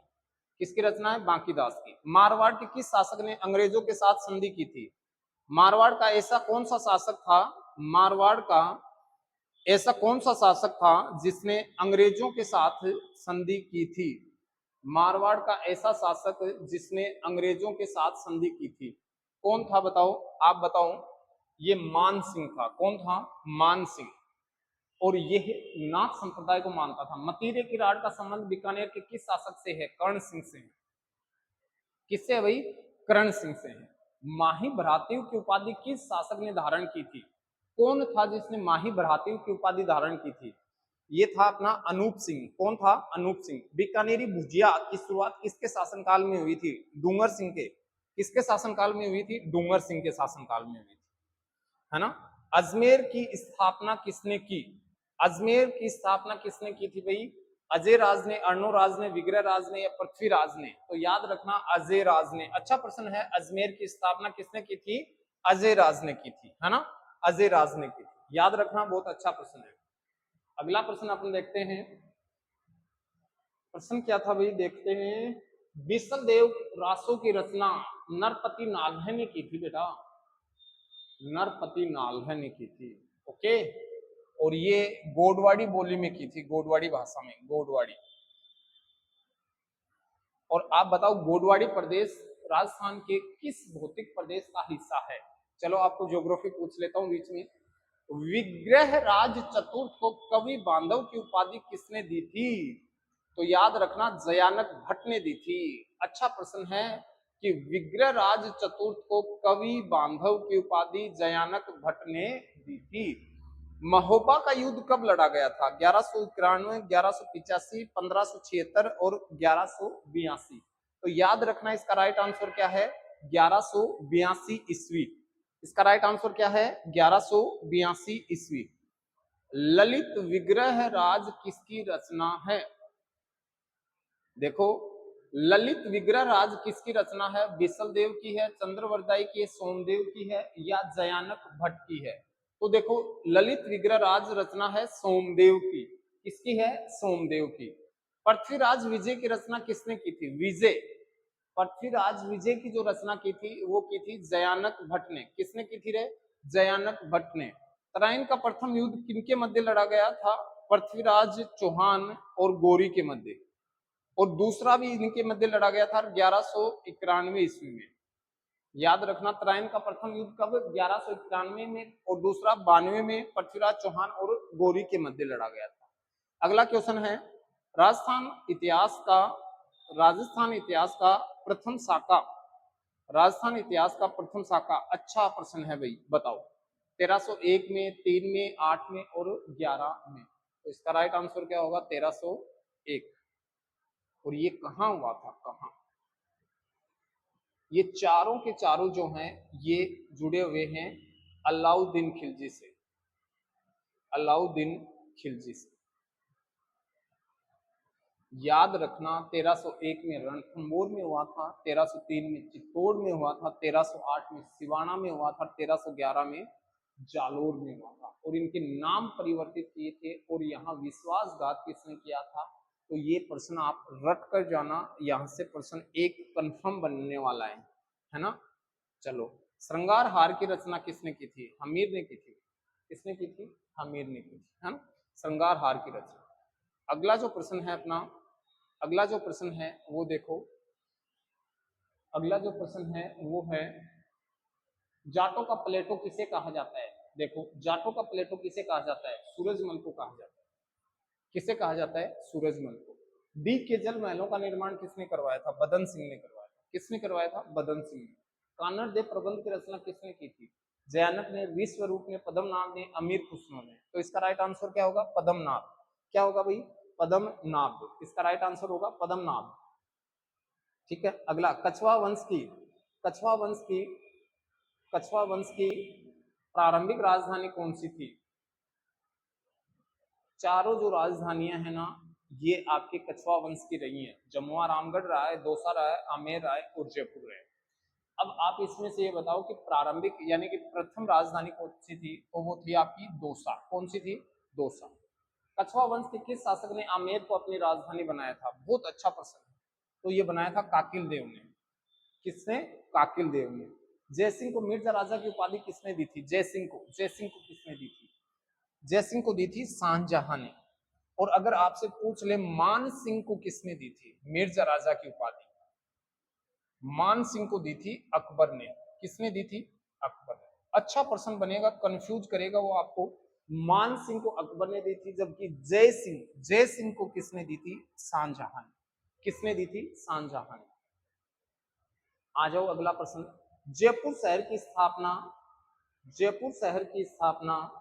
किसकी रचना है? बांकीदास की। मारवाड़ के किस शासक ने अंग्रेजों के साथ संधि की थी? मारवाड़ का ऐसा कौन सा शासक था? मारवाड़ का ऐसा कौन सा शासक था जिसने अंग्रेजों के साथ संधि की थी? मारवाड़ का ऐसा शासक जिसने अंग्रेजों के साथ संधि की थी, कौन था बताओ? आप बताओ। ये मान सिंह था। कौन था? मान सिंह। और यह नाथ संप्रदाय को मानता था। मतीरे की राड का संबंध बीकानेर के किस शासक से है? कर्ण सिंह से है। किससे भाई? कर्ण सिंह से है। माही भ्रातृ की उपाधि किस शासक ने धारण की थी? कौन था जिसने माही भ्रातृ की उपाधि धारण की थी? ये था अपना अनूप सिंह। कौन था? अनूप सिंह। बीकानेरी भुजिया की शुरुआत किसके शासनकाल में हुई थी? डूंगर सिंह के। किसके शासनकाल में हुई थी? डूंगर सिंह के शासनकाल में हुई थी, है ना। अजमेर की स्थापना किसने की? अजमेर की स्थापना किसने की थी भाई? अजय राज ने, अर्णोराज ने, विग्रह राज ने या पृथ्वीराज ने? तो याद रखना अजय राज ने। अच्छा प्रश्न है, अजमेर की स्थापना किसने की थी? अजय राज ने की थी, है ना। अजय राज ने की थी, याद रखना, बहुत अच्छा प्रश्न है। अगला प्रश्न अपन देखते हैं। प्रश्न क्या था भाई, देखते हैं। विसल देव रासों की रचना नरपति नाल्हे ने की थी बेटा। नरपति नाल्ह ने की थी। ओके, और ये गोडवाड़ी बोली में की थी, गोडवाड़ी भाषा में, गोडवाड़ी। और आप बताओ गोडवाड़ी प्रदेश राजस्थान के किस भौतिक प्रदेश का हिस्सा है? चलो आपको ज्योग्राफी पूछ लेता हूं बीच में। विग्रह राज चतुर्थ को कवि बांधव की उपाधि किसने दी थी? तो याद रखना जयानक भट्ट ने दी थी। अच्छा प्रश्न है कि विग्रह राज चतुर्थ को कवि बांधव की उपाधि जयानक भट्ट ने दी थी। महोबा का युद्ध कब लड़ा गया था? 1191, 1185, 1576 और 1182। तो याद रखना इसका राइट आंसर क्या है? 1182 ईस्वी। इसका राइट आंसर क्या है? 1182 ईस्वी। ललित विग्रह राज किसकी रचना है? देखो, ललित विग्रह राज किसकी रचना है? बिसल देव की है, चंद्रवरदाई की है, सोमदेव की है या जयानक भट्ट की है? तो देखो, ललित विग्रह राज रचना है सोमदेव की। किसकी है? सोमदेव की। पृथ्वीराज विजय की रचना किसने की थी? विजय, पृथ्वीराज विजय की जो रचना की थी वो की थी जयानक भट्ट ने। किसने की थी रे? जयानक भट्ट ने। तराइन का प्रथम युद्ध किनके मध्य लड़ा गया था? पृथ्वीराज चौहान और गौरी के मध्य। और दूसरा भी इनके मध्य लड़ा गया था 1191 ईस्वी में। याद रखना, तराइन का प्रथम युद्ध कब? 1191 में, और दूसरा 92 में पृथ्वीराज चौहान और गौरी के मध्य लड़ा गया था। अगला क्वेश्चन है, राजस्थान इतिहास का राजस्थान इतिहास का प्रथम शाखा, राजस्थान इतिहास का प्रथम शाखा। अच्छा प्रश्न है भाई, बताओ। 1301 में, 3 में, 8 में और 11 में। तो इसका राइट आंसर क्या होगा? 1301। और ये कहाँ हुआ था? कहाँ? ये चारों के चारों जो हैं ये जुड़े हुए हैं अलाउद्दीन खिलजी से, अलाउद्दीन खिलजी से। याद रखना, 1301 में रणथंबोर में हुआ था, 1303 में चित्तौड़ में हुआ था, 1308 में सिवाना में हुआ था, 1311 में जालोर में हुआ था। और इनके नाम परिवर्तित किए थे। और यहाँ विश्वासघात किसने किया था? तो ये प्रश्न आप रट कर जाना, यहाँ से प्रश्न एक कंफर्म बनने वाला है ना। चलो, श्रृंगार हार की रचना किसने की थी? हमीर ने की थी। किसने की थी? हमीर ने की थी, है ना, श्रृंगार हार की रचना। अगला जो प्रश्न है अपना, अगला जो प्रश्न है वो देखो, अगला जो प्रश्न है वो है जाटों का प्लेटो किसे कहा जाता है? देखो, जाटों का प्लेटो किसे कहा जाता है? सूरजमल को कहा जाता है। किसे कहा जाता है? सूरजमल को। डी के जल महलों का निर्माण किसने करवाया था? बदन सिंह ने करवाया था। किसने करवाया था? बदन सिंह ने। कानड़ देव प्रबंध की रचना किसने की थी? जयानक ने, विश्वरूप ने, पद्मनाभ ने, अमीर खुसरो ने। तो इसका राइट आंसर क्या होगा? पद्मनाभ। क्या होगा भाई? पद्मनाभ। इसका राइट आंसर होगा पद्मनाभ। ठीक है। अगला, कछवा वंश की, कछवा वंश की, कछवा वंश की प्रारंभिक राजधानी कौन सी थी? चारों जो राजधानियां हैं ना, ये आपके कछवा वंश की रही हैं। जमुआ रामगढ़ रहा है, दौसा रहा है, आमेर रहा है और जयपुर रहा है। अब आप इसमें से ये बताओ कि प्रारंभिक यानी कि प्रथम राजधानी कौन सी थी? तो वो थी आपकी दौसा। कौन सी थी? दौसा। कछवा वंश के किस शासक ने आमेर को अपनी राजधानी बनाया था? बहुत अच्छा प्रश्न है। तो ये बनाया था काकिल देव ने। किसने? काकिल देव ने। जयसिंह को मिर्जा राजा की उपाधि किसने दी थी? जयसिंह को, जयसिंह को किसने दी थी? जयसिंह को दी थी शाहजहां ने। और अगर आपसे पूछ ले मान सिंह को किसने दी थी मिर्जा राजा की उपाधि? मान सिंह को दी थी अकबर ने। किसने दी थी? अकबर ने। अच्छा प्रश्न बनेगा, कंफ्यूज करेगा वो आपको। मान सिंह को अकबर ने दी थी, जबकि जय सिंह, जय सिंह को किसने दी थी? शाहजहां ने। किसने दी थी? शाहजहां ने। आ जाओ अगला प्रश्न। जयपुर शहर की स्थापना, जयपुर शहर की स्थापना,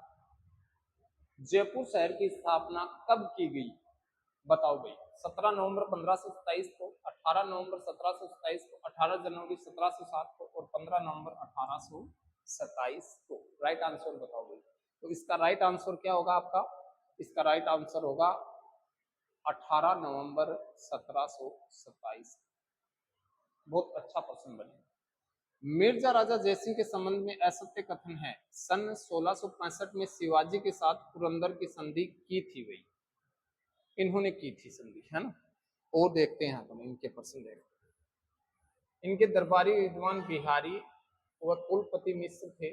जयपुर शहर की स्थापना कब की गई? बताओ भाई। 17 नवंबर 1527 को, 18 नवंबर 1727 को, 18 जनवरी 1707 को और 15 नवंबर 1827 को। राइट आंसर बताओ भाई। तो इसका राइट आंसर क्या होगा आपका? इसका राइट आंसर होगा 18 नवंबर 1727। बहुत अच्छा प्रश्न बने। मिर्जा राजा जयसिंह के संबंध में असत्य कथन है। सन 1665 में शिवाजी के साथ पुरंदर की संधि की थी भाई। इन्होंने की थी संधि, है ना। और देखते हैं हम इनके प्रश्न देखते हैं। इनके दरबारी विद्वान बिहारी व कुलपति मिश्र थे।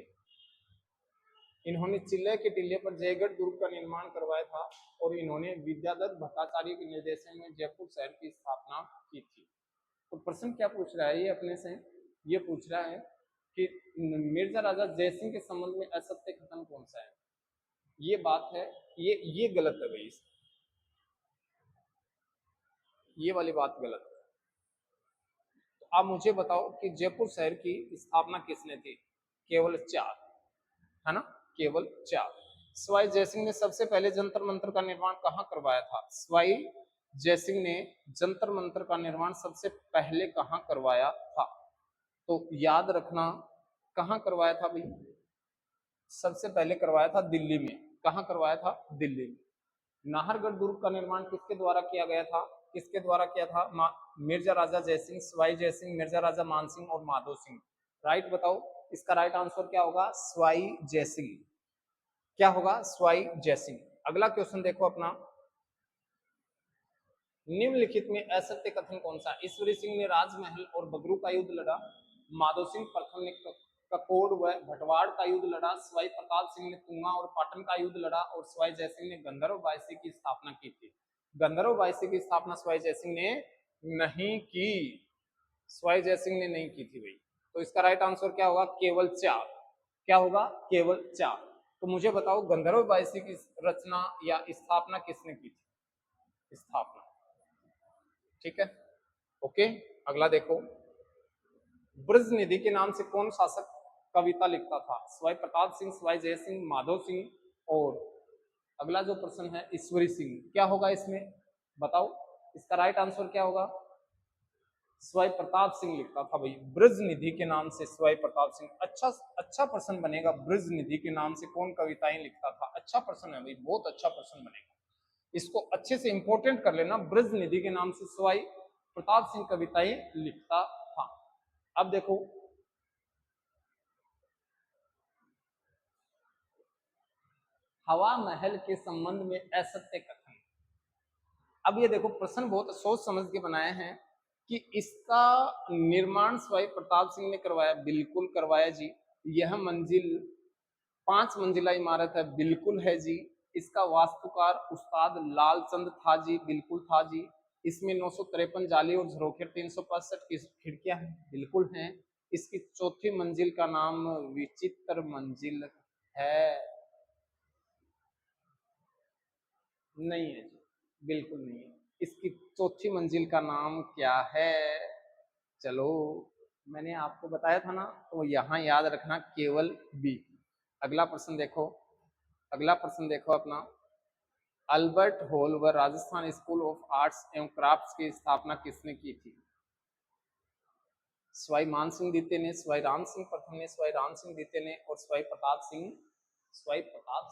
इन्होंने चिल्ले के टीले पर जयगढ़ दुर्ग का निर्माण करवाया था और इन्होंने विद्याधर भट्टाचार्य के निर्देशन में जयपुर शहर की स्थापना की थी। तो प्रश्न क्या पूछ रहा है ये अपने से, ये पूछ रहा है कि मिर्जा राजा जयसिंह के संबंध में असत्य कथन कौन सा है। ये बात है, ये गलत है भाई, ये वाली बात गलत है। तो आप मुझे बताओ कि जयपुर शहर की स्थापना किसने की। केवल 4, है ना, केवल 4। सवाई जयसिंह ने सबसे पहले जंतर मंतर का निर्माण कहाँ करवाया था। सवाई जयसिंह ने जंतर मंतर का निर्माण सबसे पहले कहाँ करवाया था। तो याद रखना, कहाँ करवाया था भाई, सबसे पहले करवाया था दिल्ली में। कहाँ करवाया था, दिल्ली में। नाहरगढ़ दुर्ग का निर्माण किसके द्वारा किया गया था, किसके द्वारा किया था, मिर्जा राजा जयसिंह, सवाई जयसिंह, मिर्जा राजा मानसिंह और माधो सिंह। राइट बताओ, इसका राइट आंसर क्या होगा, सवाई जयसिंह। क्या होगा, सवाई जयसिंह। अगला क्वेश्चन देखो अपना, निम्नलिखित में असत्य कथन कौन सा। ईश्वरी सिंह ने राजमहल और बगरू का युद्ध लड़ा, माधो सिंह प्रथम ने ककोड़ व भटवाड़ का युद्ध लड़ा, सवाई प्रताप सिंह ने तुंगा और पाटन का युद्ध लड़ा और सवाई जयसिंह ने गंधर्व बायसी की स्थापना की थी। गंधर्व बायसी की स्थापना सवाई जयसिंह ने नहीं की, सवाई जयसिंह ने नहीं की थी भाई। तो इसका राइट आंसर क्या होगा, केवल 4। क्या होगा, केवल 4। तो मुझे बताओ गंधर्व बायसी की रचना या स्थापना किसने की थी, स्थापना। ठीक है, ओके। अगला देखो, ब्रज निधि के नाम से कौन शासक कविता लिखता था। सवाई प्रताप सिंह, सवाई जय सिंह, माधो सिंह और अगला जो प्रश्न है ईश्वरी सिंह। क्या होगा इसमें, बताओ इसका राइट आंसर क्या होगा, सवाई प्रताप सिंह लिखता था भाई ब्रज निधि के नाम से, सवाई प्रताप सिंह। अच्छा प्रश्न बनेगा, ब्रज निधि के नाम से कौन कविताएं लिखता था। अच्छा प्रश्न है भाई, बहुत अच्छा प्रश्न बनेगा, इसको अच्छे से इंपोर्टेंट कर लेना। ब्रज निधि के नाम से सवाई प्रताप सिंह कविताएं लिखता था। अब देखो, हवा महल के संबंध में असत्य कथन। अब ये देखो प्रश्न बहुत सोच समझ के बनाए हैं कि इसका निर्माण सवाई प्रताप सिंह ने करवाया, बिल्कुल करवाया जी। यह मंजिल 5 मंजिला इमारत है, बिल्कुल है जी। इसका वास्तुकार उस्ताद लालचंद था जी, बिल्कुल था जी। इसमें 953 जाली और झरोखे, 365 खिड़कियां हैं, बिल्कुल हैं। इसकी चौथी मंजिल का नाम विचित्र मंजिल है, नहीं है जी, बिल्कुल नहीं है। इसकी चौथी मंजिल का नाम क्या है, चलो मैंने आपको बताया था ना, तो यहाँ याद रखना केवल बी। अगला प्रश्न देखो, अगला प्रश्न देखो अपना, अल्बर्ट हॉल व राजस्थान स्कूल ऑफ आर्ट्स एवं क्राफ्ट्स की स्थापना किसने की थी। सवाई मान सिंह द्वितीय ने, सवाई राम सिंह प्रथम ने, सवाई राम सिंह द्वितीय ने और सवाई प्रताप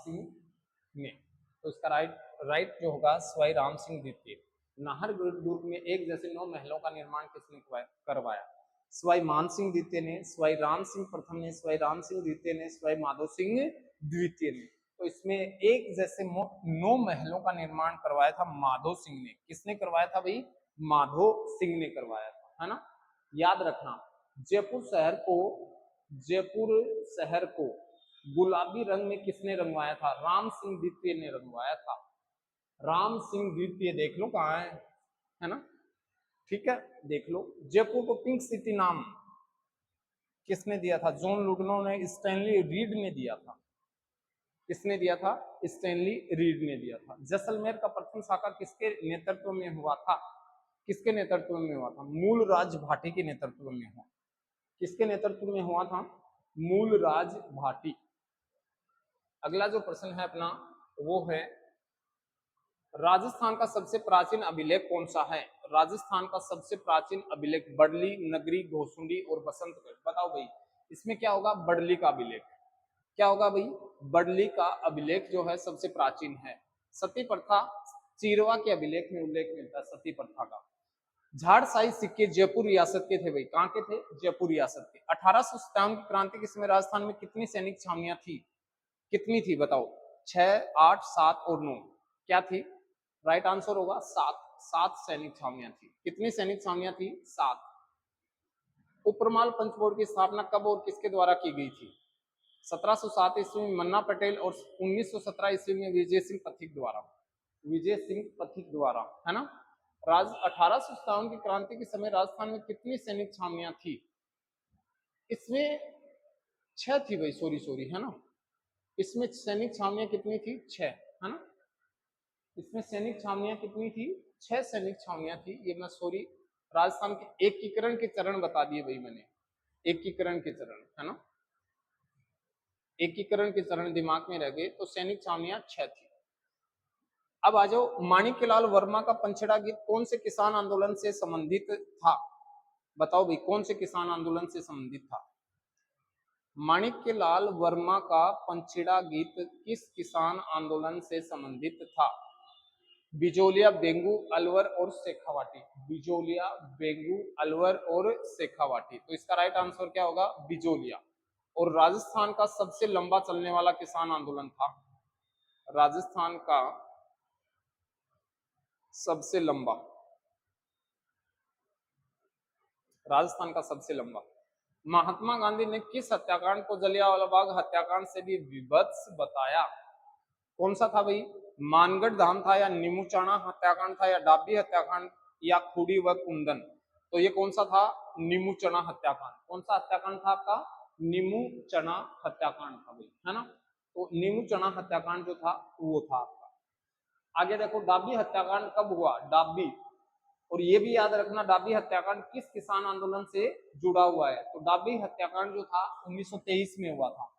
सिंह ने। तो इसका राइट जो होगा सवाई राम सिंह द्वितीय। नाहरगढ़ दुर्ग में एक जैसे 9 महलों का निर्माण किसने करवाया। सवाई मान सिंह द्वितीय ने, सवाई राम सिंह प्रथम ने, सवाई राम सिंह द्वितीय ने, सवाई माधो सिंह द्वितीय ने। तो इसमें एक जैसे 9 महलों का निर्माण करवाया था माधो सिंह ने। किसने करवाया था भाई, माधो सिंह ने करवाया था, है ना। याद रखना, जयपुर शहर को गुलाबी रंग में किसने रंगवाया था, राम सिंह द्वितीय ने रंगवाया था। राम सिंह द्वितीय देख लो कहाँ है ना, ठीक है, देख लो। जयपुर को पिंक सिटी नाम किसने दिया था, जॉन लुडनो ने, स्टैनली रीड ने दिया था। किसने दिया था, स्टैनली रीड ने दिया था। जैसलमेर का प्रथम शाखा किसके नेतृत्व में हुआ था, किसके नेतृत्व में हुआ था, मूलराज भाटी के नेतृत्व में हुआ। किसके नेतृत्व में हुआ था, मूलराज भाटी। अगला जो प्रश्न है अपना वो है, राजस्थान का सबसे प्राचीन अभिलेख कौन सा है। राजस्थान का सबसे प्राचीन अभिलेख बडली, नगरी, घोसुंडी और बसंतगढ़। बताओ भाई इसमें क्या होगा, बडली का अभिलेख। क्या होगा भाई, बडली का अभिलेख जो है सबसे प्राचीन है। सती प्रथा चीरवा के अभिलेख में उल्लेख मिलता है सती प्रथा का। झाड़शाही सिक्के जयपुर रियासत के थे भाई, कहाँ के थे, जयपुर रियासत के। 1857 की क्रांति के समय राजस्थान में कितनी सैनिक छावनियां थी, कितनी थी बताओ, 6, 8, 7 और 9। क्या थी, राइट आंसर होगा 7। 7 सैनिक छावनियां थी। कितनी सैनिक छावनियां थी, 7। उपरमाल पंचकोट की स्थापना कब और किसके द्वारा की गई थी। 1707 ईस्वी में मन्ना पटेल और 1917 ईस्वी में विजय सिंह पथिक द्वारा, विजय सिंह पथिक द्वारा, है ना। 1857 की क्रांति के समय राजस्थान में कितनी सैनिक छावनियां थी? इसमें 6 थी भाई, सॉरी है ना। इसमें सैनिक छावनियां कितनी थी? 6, है ना। इसमें सैनिक छावनियां कितनी थी? 6 सैनिक छावनियां थी। ये मैं सॉरी, राजस्थान के एकीकरण के चरण बता दिए भाई मैंने, एकीकरण के चरण, है ना। एकीकरण के चरण दिमाग में रह गए तो सैनिक छावनियां 6 थी। अब आ जाओ, माणिक्यलाल वर्मा का पंचड़ा गीत कौन से किसान आंदोलन से संबंधित था? बताओ भाई, कौन से किसान आंदोलन से संबंधित था? माणिक्यलाल वर्मा का पंचड़ा गीत किस किसान आंदोलन से संबंधित था? बिजोलिया, बेंगू, अलवर और शेखावाटी। बिजोलिया, बेंगू, अलवर और शेखावाटी। तो इसका राइट आंसर क्या होगा? बिजोलिया। और राजस्थान का सबसे लंबा चलने वाला किसान आंदोलन था, राजस्थान का सबसे लंबा, राजस्थान का सबसे लंबा। महात्मा गांधी ने किस हत्याकांड को जलियांवाला बाग हत्याकांड से भी विभत्स बताया? कौन सा था भाई? मानगढ़ धाम था, या नीमूचाणा हत्याकांड था, या डाबी हत्याकांड, या खूडी व कुंदन? तो ये कौन सा था? नीमूचना हत्याकांड। कौन सा हत्याकांड था आपका? नीमूचना हत्याकांड था भाई, है ना। तो नीमूचना हत्याकांड जो था वो था आपका। आगे देखो, डाबी हत्याकांड कब हुआ? डाबी, और ये भी याद रखना, डाबी हत्याकांड किस किसान आंदोलन से जुड़ा हुआ है? तो डाबी हत्याकांड जो था 1923 में हुआ था।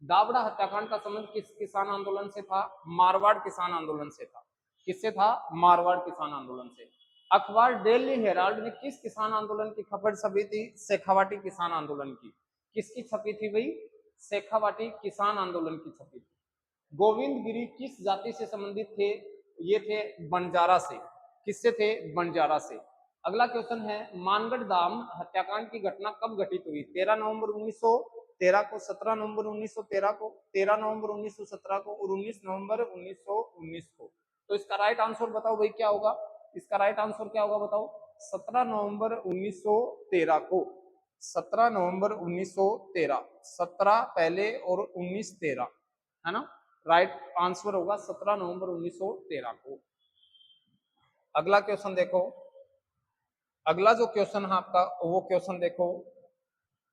दावड़ा हत्याकांड का संबंध किस किसान आंदोलन से था? मारवाड़ किसान आंदोलन से था। किससे था? मारवाड़ किसान आंदोलन से। अखबार डेली हेराल्ड ने किस किसान आंदोलन की खबर छपी थी? शेखावाटी किसान आंदोलन की। किसकी छपी थी भाई? शेखावाटी किसान आंदोलन की छपी थी। गोविंद गिरी किस जाति से संबंधित थे? ये थे बंजारा से। किससे थे? बंजारा से। अगला क्वेश्चन है, मानगढ़ धाम हत्याकांड की घटना कब घटित हुई? 13 नवंबर 1913 को, 17 नवंबर 1913 को, 13 नवंबर 1917 को और 19 नवंबर 1919 को। तो इसका राइट आंसर बताओ भाई, क्या होगा? इसका राइट आंसर क्या होगा बताओ? 17 नवंबर 1913 को। 17 नवंबर 1913, 17 पहले और 19 13, है ना। राइट आंसर होगा 17 नवंबर 1913 को। अगला क्वेश्चन देखो, अगला जो क्वेश्चन है आपका वो क्वेश्चन देखो,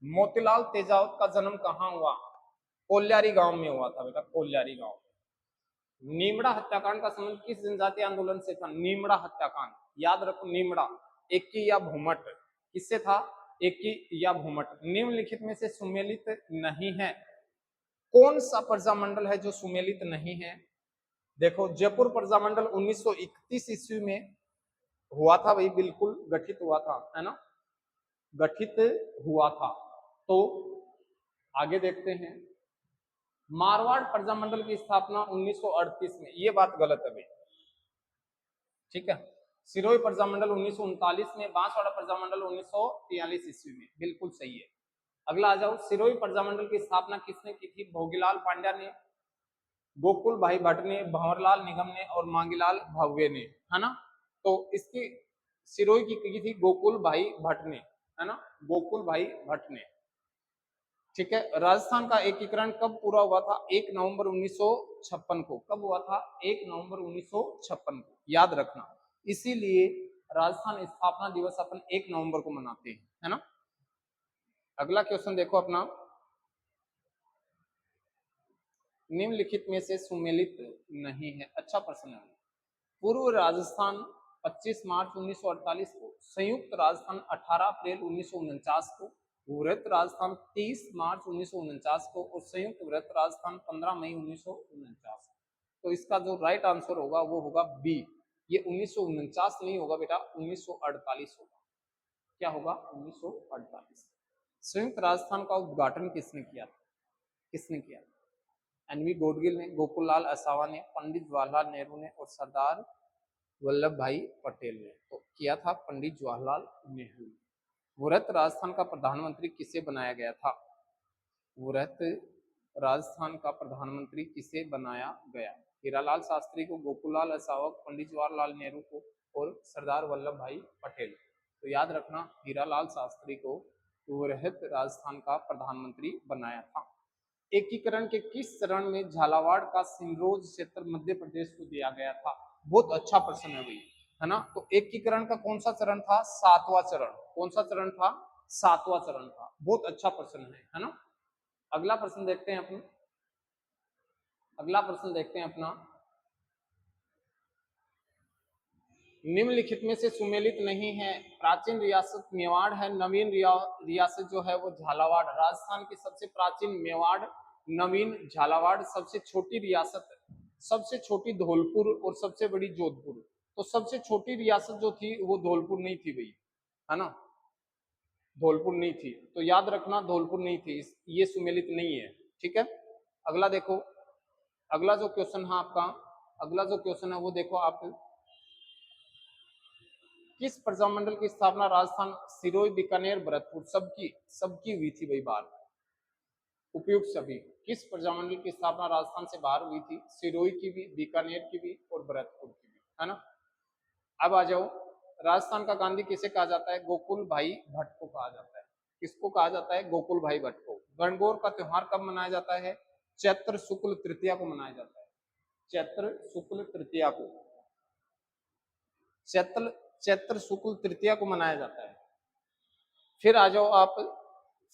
मोतीलाल तेजावत का जन्म कहाँ हुआ? कोल्यारी गांव में हुआ था बेटा, कोल्यारी गांव। नीमड़ा हत्याकांड का संबंध किस जनजातीय आंदोलन से था? नीमड़ा हत्याकांड, याद रखो, नीमड़ा, एकी या भूमट, किससे था? एकी या भूमट। निम्नलिखित में से सुमेलित नहीं है। कौन सा प्रजामंडल है जो सुमेलित नहीं है? देखो, जयपुर प्रजामंडल 1931 ईस्वी में हुआ था भाई, बिल्कुल गठित हुआ था, है ना, गठित हुआ था। तो आगे देखते हैं, मारवाड़ प्रजामंडल की स्थापना 1938 में, ये बात गलत है भाई, ठीक है। सिरोही प्रजामंडल 1939 में, बांसवाड़ा प्रजामंडल 1943 ईस्वी में, बिल्कुल सही है। अगला आ जाओ, सिरोही प्रजामंडल की स्थापना किसने की थी? भोगीलाल पांड्या ने, गोकुल भाई भट्ट ने, भंवरलाल निगम ने और मांगीलाल भव्य ने, है ना। तो इसकी सिरोही की थी गोकुल भाई भट्ट ने, है ना, गोकुल भाई भट्ट ने, ठीक है। राजस्थान का एकीकरण कब पूरा हुआ था? 1 नवंबर 1956 को। कब हुआ था? 1 नवंबर 1956 को, याद रखना। इसीलिए राजस्थान स्थापना दिवस अपन 1 नवंबर को मनाते हैं, है ना। अगला क्वेश्चन देखो अपना, निम्नलिखित में से सुमेलित नहीं है। अच्छा प्रश्न है। पूर्व राजस्थान 25 मार्च 1948 को, संयुक्त राजस्थान 18 अप्रैल 1949 को, वृहत राजस्थान 30 मार्च 1949 को और संयुक्त वृहत राजस्थान 15 मई 1949। तो इसका जो राइट आंसर होगा वो होगा बी। ये 1949 नहीं होगा बेटा, 1948 होगा। क्या होगा? 1948। संयुक्त राजस्थान का उद्घाटन किसने किया था? किसने किया? एनवी गोडगिल ने, गोकुललाल असावा ने, पंडित जवाहरलाल नेहरू ने और सरदार वल्लभ भाई पटेल ने। तो किया था पंडित जवाहरलाल नेहरू। वृहत राजस्थान का प्रधानमंत्री किसे बनाया गया था? वृहत राजस्थान का प्रधानमंत्री किसे बनाया गया? हीरालाल शास्त्री को, गोकुललाल असावा, पंडित जवाहरलाल नेहरू को और सरदार वल्लभ भाई पटेल। तो याद रखना, हीरालाल शास्त्री को वृहत राजस्थान का प्रधानमंत्री बनाया था। एकीकरण के किस चरण में झालावाड़ का सिंरोज क्षेत्र मध्य प्रदेश को दिया गया था? बहुत अच्छा प्रश्न है भाई, है ना। तो एकीकरण का कौन सा चरण था? 7वां चरण। कौन सा चरण था? 7वां चरण था। बहुत अच्छा प्रश्न है ना। अगला प्रश्न देखते हैं अपना। अगला प्रश्न देखते हैं अपना, निम्नलिखित में से सुमेलित नहीं है। प्राचीन रियासत मेवाड़ है, नवीन रियासत जो है वो झालावाड़। राजस्थान की सबसे प्राचीन मेवाड़, नवीन झालावाड़। सबसे छोटी रियासत, सबसे छोटी धौलपुर और सबसे बड़ी जोधपुर। तो सबसे छोटी रियासत जो थी वो धौलपुर नहीं थी भाई, है ना, धौलपुर नहीं थी। तो याद रखना धौलपुर नहीं थी, ये सुमेलित नहीं है। ठीक है, अगला देखो। अगला जो क्वेश्चन है आपका, अगला जो क्वेश्चन है वो देखो आप, किस प्रजामंडल की स्थापना राजस्थान, सिरोही, बीकानेर, भरतपुर, सबकी सबकी हुई थी भाई बाहर? उपयुक्त सभी। किस प्रजामंडल की स्थापना राजस्थान से बाहर हुई थी? सिरोही की भी, बीकानेर की भी और भरतपुर की भी, है ना। अब आ जाओ, राजस्थान का गांधी किसे कहा जाता है? गोकुल भाई भट्ट को कहा जाता है। किसको कहा जाता है? गोकुल भाई भट्ट को। गणगौर का त्योहार कब मनाया जाता है? चैत्र शुक्ल तृतीया को मनाया जाता है। चैत्र शुक्ल तृतीया को, चैत्र चैत्र शुक्ल तृतीया को मनाया जाता है। फिर आ जाओ आप,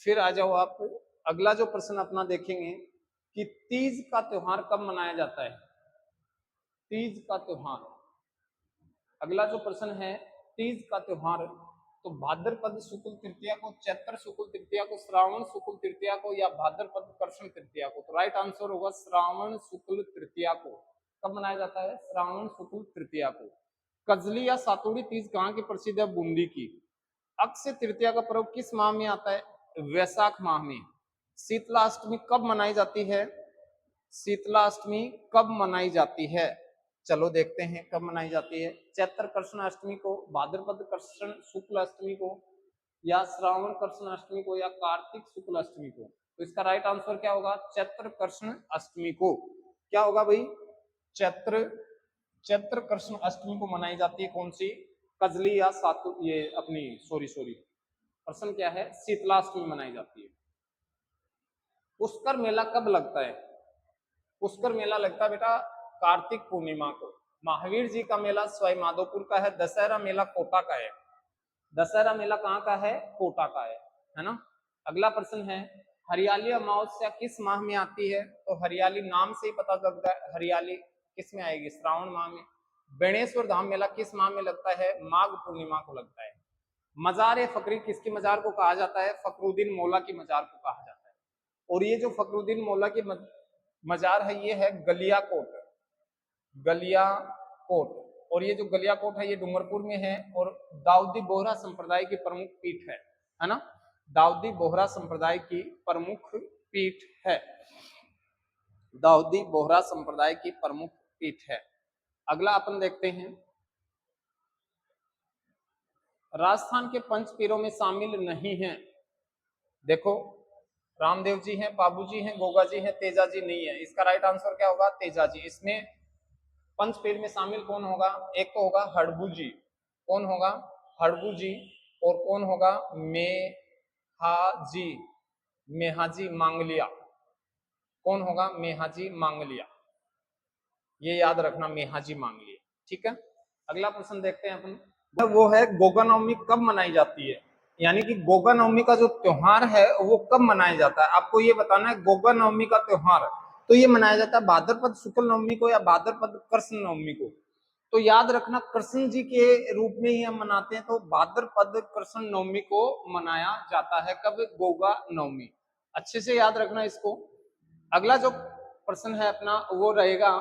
फिर आ जाओ आप, अगला जो प्रश्न अपना देखेंगे कि तीज का त्योहार कब मनाया जाता है? तीज का त्योहार, अगला जो प्रश्न है, तीज का त्योहार, तो भाद्रपद शुक्ल तृतीया को, चैत्र शुक्ल तृतीया को, श्रावण शुक्ल तृतीया को, या भाद्रपद कृष्ण तृतीया को? तो राइट आंसर होगा श्रावण शुक्ल तृतीया को। कब मनाया जाता है? श्रावण शुक्ल तृतीया को। कजली या सातुड़ी तीज कहाँ की प्रसिद्ध है? बूंदी की। अक्षय तृतीया का पर्व किस माह में आता है? वैशाख माह में। शीतलाष्टमी कब मनाई जाती है? शीतलाष्टमी कब मनाई जाती है? चलो देखते हैं कब मनाई जाती है। चैत्र कृष्ण अष्टमी को, भाद्रपद कृष्ण शुक्ल अष्टमी को, या श्रावण कृष्ण अष्टमी को, या कार्तिक शुक्ल अष्टमी को? तो इसका राइट आंसर क्या होगा? चैत्र कृष्ण अष्टमी को। क्या होगा भाई? चैत्र चैत्र कृष्ण अष्टमी को मनाई जाती है। कौन सी? कजली या सातु, ये अपनी सॉरी सॉरी, प्रश्न क्या है? शीतलाष्टमी मनाई जाती है। पुष्कर मेला कब लगता है? पुष्कर मेला लगता है बेटा कार्तिक पूर्णिमा को। महावीर जी का मेला सवाई माधोपुर का है। दशहरा मेला कोटा का है। दशहरा मेला कहाँ का है? कोटा का है ना। अगला प्रश्न है, हरियाली अमावस्या किस माह में आती है? तो हरियाली नाम से ही पता लगता है हरियाली किस में आएगी? श्रावण माह में। बेणेश्वर धाम मेला किस माह में लगता है? माघ पूर्णिमा को लगता है। मजार ए फकरी किसकी मजार को कहा जाता है? फकरुद्दीन मौला की मजार को कहा जाता है। और ये जो फकरुद्दीन मौला की मजार है ये है गलियाकोट, गलियाकोट। और ये जो गलियाकोट है ये डूंगरपुर में है, और दाऊदी बोहरा संप्रदाय की प्रमुख पीठ है ना। दाऊदी बोहरा संप्रदाय की प्रमुख पीठ है, दाऊदी बोहरा संप्रदाय की प्रमुख पीठ है। अगला अपन देखते हैं, राजस्थान के पंच पीरों में शामिल नहीं है। देखो, रामदेव जी हैं, बाबू जी हैं, गोगा जी हैं, तेजा जी नहीं है। इसका राइट आंसर क्या होगा? तेजा जी। इसमें पंच पीर में शामिल कौन होगा? एक तो होगा हड़बू जी। कौन होगा? हड़बू जी। और कौन होगा? मेहाजी, मेहाजी मांगलिया। कौन होगा? मेहाजी मांगलिया। ये याद रखना, मेहाजी मांगलिया। ठीक है, अगला प्रश्न देखते हैं अपन। वो है गोगा नवमी कब मनाई जाती है? यानी कि गोगा नवमी का जो त्योहार है वो कब मनाया जाता है? आपको ये बताना है। गोगा नवमी का त्योहार तो ये मनाया जाता है भाद्रपद शुक्ल नवमी को या भाद्रपद कृष्ण नवमी को। तो याद रखना कृष्ण जी के रूप में ही हम मनाते हैं, तो भाद्रपद कृष्ण नवमी को मनाया जाता है। कब? गोगा नवमी। अच्छे से याद रखना इसको। अगला जो प्रश्न है अपना वो रहेगा,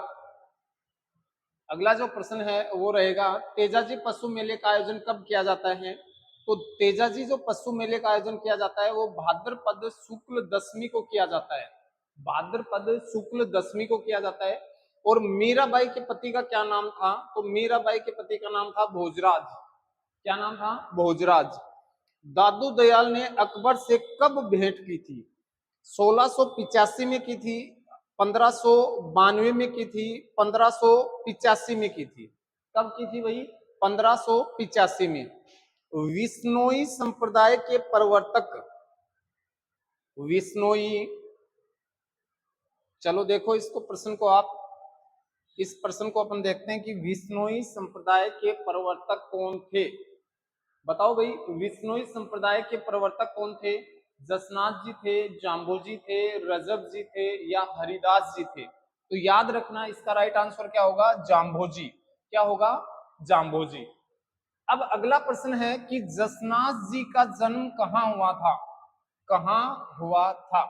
अगला जो प्रश्न है वो रहेगा, तेजाजी पशु मेले का आयोजन कब किया जाता है? तो तेजाजी जो पशु मेले का आयोजन किया जाता है वो भाद्रपद शुक्ल दशमी को किया जाता है। भाद्रपद शुक्ल दशमी को किया जाता है। और मीराबाई के पति का क्या नाम था? तो मीराबाई के पति का नाम था भोजराज। क्या नाम था? भोजराज। दादू दयाल ने अकबर से कब भेंट की थी? 1685 में की थी, 1592 में की थी, 1585 में की थी। कब की थी भाई? 1585 में। विश्नोई संप्रदाय के प्रवर्तक, विश्नोई चलो देखो इसको, प्रश्न को आप, इस प्रश्न को अपन देखते हैं कि विश्नोई संप्रदाय के प्रवर्तक कौन थे। बताओ भाई, विश्नोई संप्रदाय के प्रवर्तक कौन थे? जसनाथ जी थे, जाम्बोजी थे, रजब जी थे या हरिदास जी थे? तो याद रखना इसका राइट आंसर क्या होगा? जाम्बोजी। क्या होगा? जाम्बोजी। अब अगला प्रश्न है कि जसनाथ जी का जन्म कहाँ हुआ था? कहाँ हुआ था?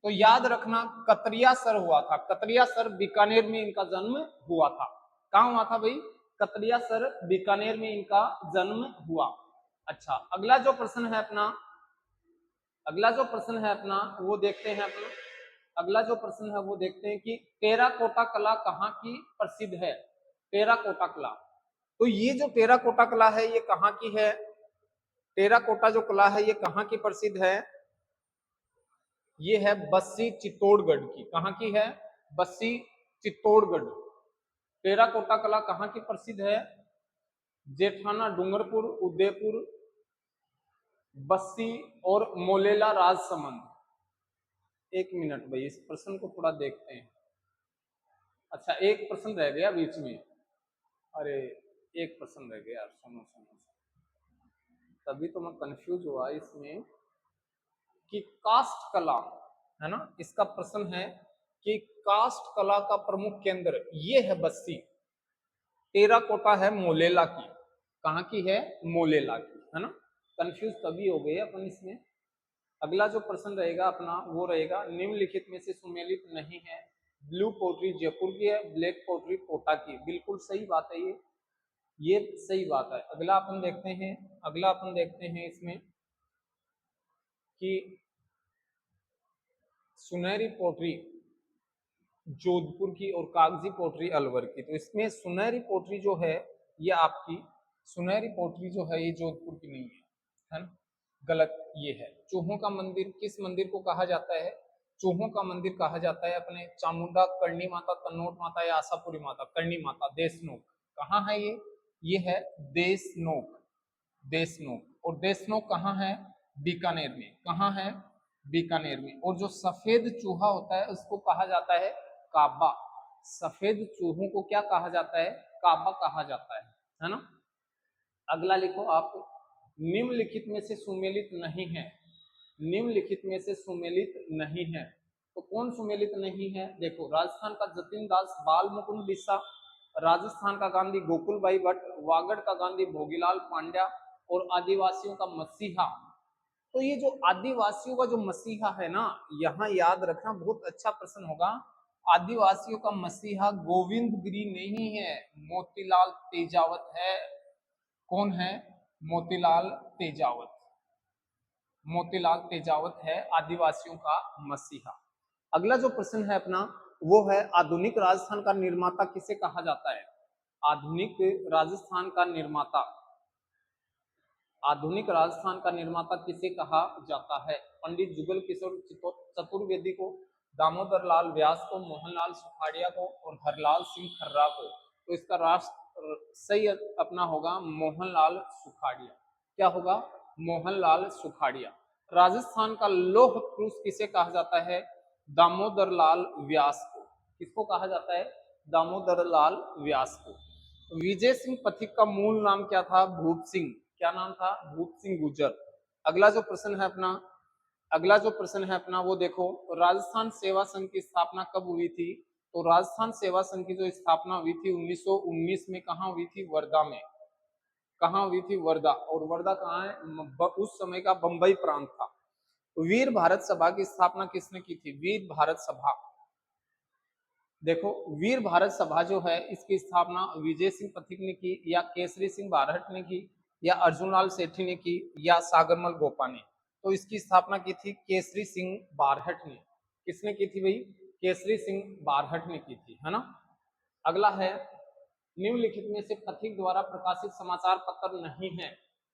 तो याद रखना कतरिया सर हुआ था। कतरिया सर बीकानेर में इनका जन्म हुआ था। कहाँ हुआ था भाई? कतरिया सर बीकानेर में इनका जन्म हुआ। अच्छा, अगला जो प्रश्न है अपना, अगला जो प्रश्न है अपना वो देखते हैं अपना, अगला जो प्रश्न है वो देखते हैं कि टेराकोटा कला कहाँ की प्रसिद्ध है? टेराकोटा कला, तो ये जो टेराकोटा कला है ये कहाँ की है? टेराकोटा जो कला है ये कहाँ की प्रसिद्ध है? ये है बस्सी चित्तौड़गढ़ की। कहाँ की है? बस्सी चित्तौड़गढ़। टेराकोटा कला कहाँ की प्रसिद्ध है? जेठाना, डूंगरपुर, उदयपुर, बस्सी और मोलेला राजसमंद। एक मिनट भाई, इस प्रश्न को थोड़ा देखते हैं। अच्छा, एक प्रश्न रह गया बीच में। अरे, एक प्रश्न रह गया, सुनो सुनो सुनो। तभी तो मैं कंफ्यूज हुआ इसमें कि कास्ट कला है ना, इसका प्रश्न है कि कास्ट कला का प्रमुख केंद्र ये है बस्सी। टेराकोटा है मोलेला की। कहाँ की है? मोलेला की, है ना। कंफ्यूज तभी हो गए अपन इसमें। अगला जो प्रश्न रहेगा अपना वो रहेगा निम्नलिखित में से सुमेलित नहीं है। ब्लू पोट्री जयपुर की है, ब्लैक पोट्री कोटा की। बिल्कुल सही बात है ये सही बात है। अगला अपन देखते हैं, अगला अपन देखते हैं इसमें कि सुनहरी पोट्री जोधपुर की और कागजी पोट्री अलवर की। तो इसमें सुनहरी पोट्री जो है ये आपकी, सुनहरी पोट्री जो है ये जोधपुर की नहीं है ना, गलत ये है। चूहों का मंदिर किस मंदिर को कहा जाता है? चूहों का मंदिर कहा जाता है अपने चामुंडा, करणी माता, तन्नोट माता या आशापुरी माता। करणी माता, देशनोक। कहाँ है ये है देशनोक। देशनोक। और देशनोक कहाँ है? बीकानेर में। कहाँ है? बीकानेर में। और जो सफेद चूहा होता है उसको कहा जाता है काबा। सफेद चूहों को क्या कहा जाता है? काबा कहा जाता है ना। अगला लिखो आप, निम्नलिखित में से सुमेलित नहीं है। निम्नलिखित में से सुमेलित नहीं है, तो कौन सुमेलित नहीं है? देखो, राजस्थान का जतिन दास बाल मुकुंद बिस्सा, राजस्थान का गांधी गोकुल भाई भट्ट, वागड़ का गांधी भोगीलाल पांड्या और आदिवासियों का मसीहा। तो ये जो आदिवासियों का जो मसीहा है ना, यहाँ याद रखना बहुत अच्छा प्रश्न होगा। आदिवासियों का मसीहा गोविंद गिरी नहीं है, मोतीलाल तेजावत है। कौन है? मोतीलाल तेजावत। मोतीलाल तेजावत है आदिवासियों का मसीहा। अगला जो प्रश्न है अपना वो है आधुनिक राजस्थान का निर्माता किसे कहा जाता है? आधुनिक राजस्थान का निर्माता, आधुनिक राजस्थान का निर्माता किसे कहा जाता है? पंडित जुगल किशोर चतुर्वेदी को, दामोदर लाल व्यास को, मोहनलाल सुखाड़िया को और हरलाल सिंह खर्रा को। तो इसका राष्ट्र सही अपना होगा मोहनलाल सुखाड़िया। क्या होगा? मोहनलाल सुखाड़िया। राजस्थान का लौह पुरुष किसे कहा जाता है? दामोदर लाल व्यास को। किसको कहा जाता है? दामोदर लाल व्यास को। विजय सिंह पथिक का मूल नाम क्या था? भूप सिंह। क्या नाम था? भूप सिंह गुर्जर। अगला जो प्रश्न है अपना, अगला जो प्रश्न है अपना वो देखो, राजस्थान सेवा संघ की स्थापना कब हुई थी? तो राजस्थान सेवा संघ की जो स्थापना हुई थी 1919 में। कहाँ हुई थी? वर्धा में। कहाँ हुई थी? वर्धा। और वर्धा कहाँ है? उस समय का बंबई प्रांत था। वीर भारत सभा की स्थापना किसने की थी? वीर भारत सभा। देखो, वीर भारत सभा जो है इसकी स्थापना विजय सिंह पथिक ने की या केसरी सिंह बारहट ने की या अर्जुनलाल सेठी ने की या सागरमल गोपा ने? तो इसकी स्थापना की थी केसरी सिंह बारहट ने। किसने की थी भाई? केसरी सिंह बारहट ने की थी, है ना। अगला है निम्नलिखित में से पथिक द्वारा प्रकाशित समाचार पत्र नहीं है।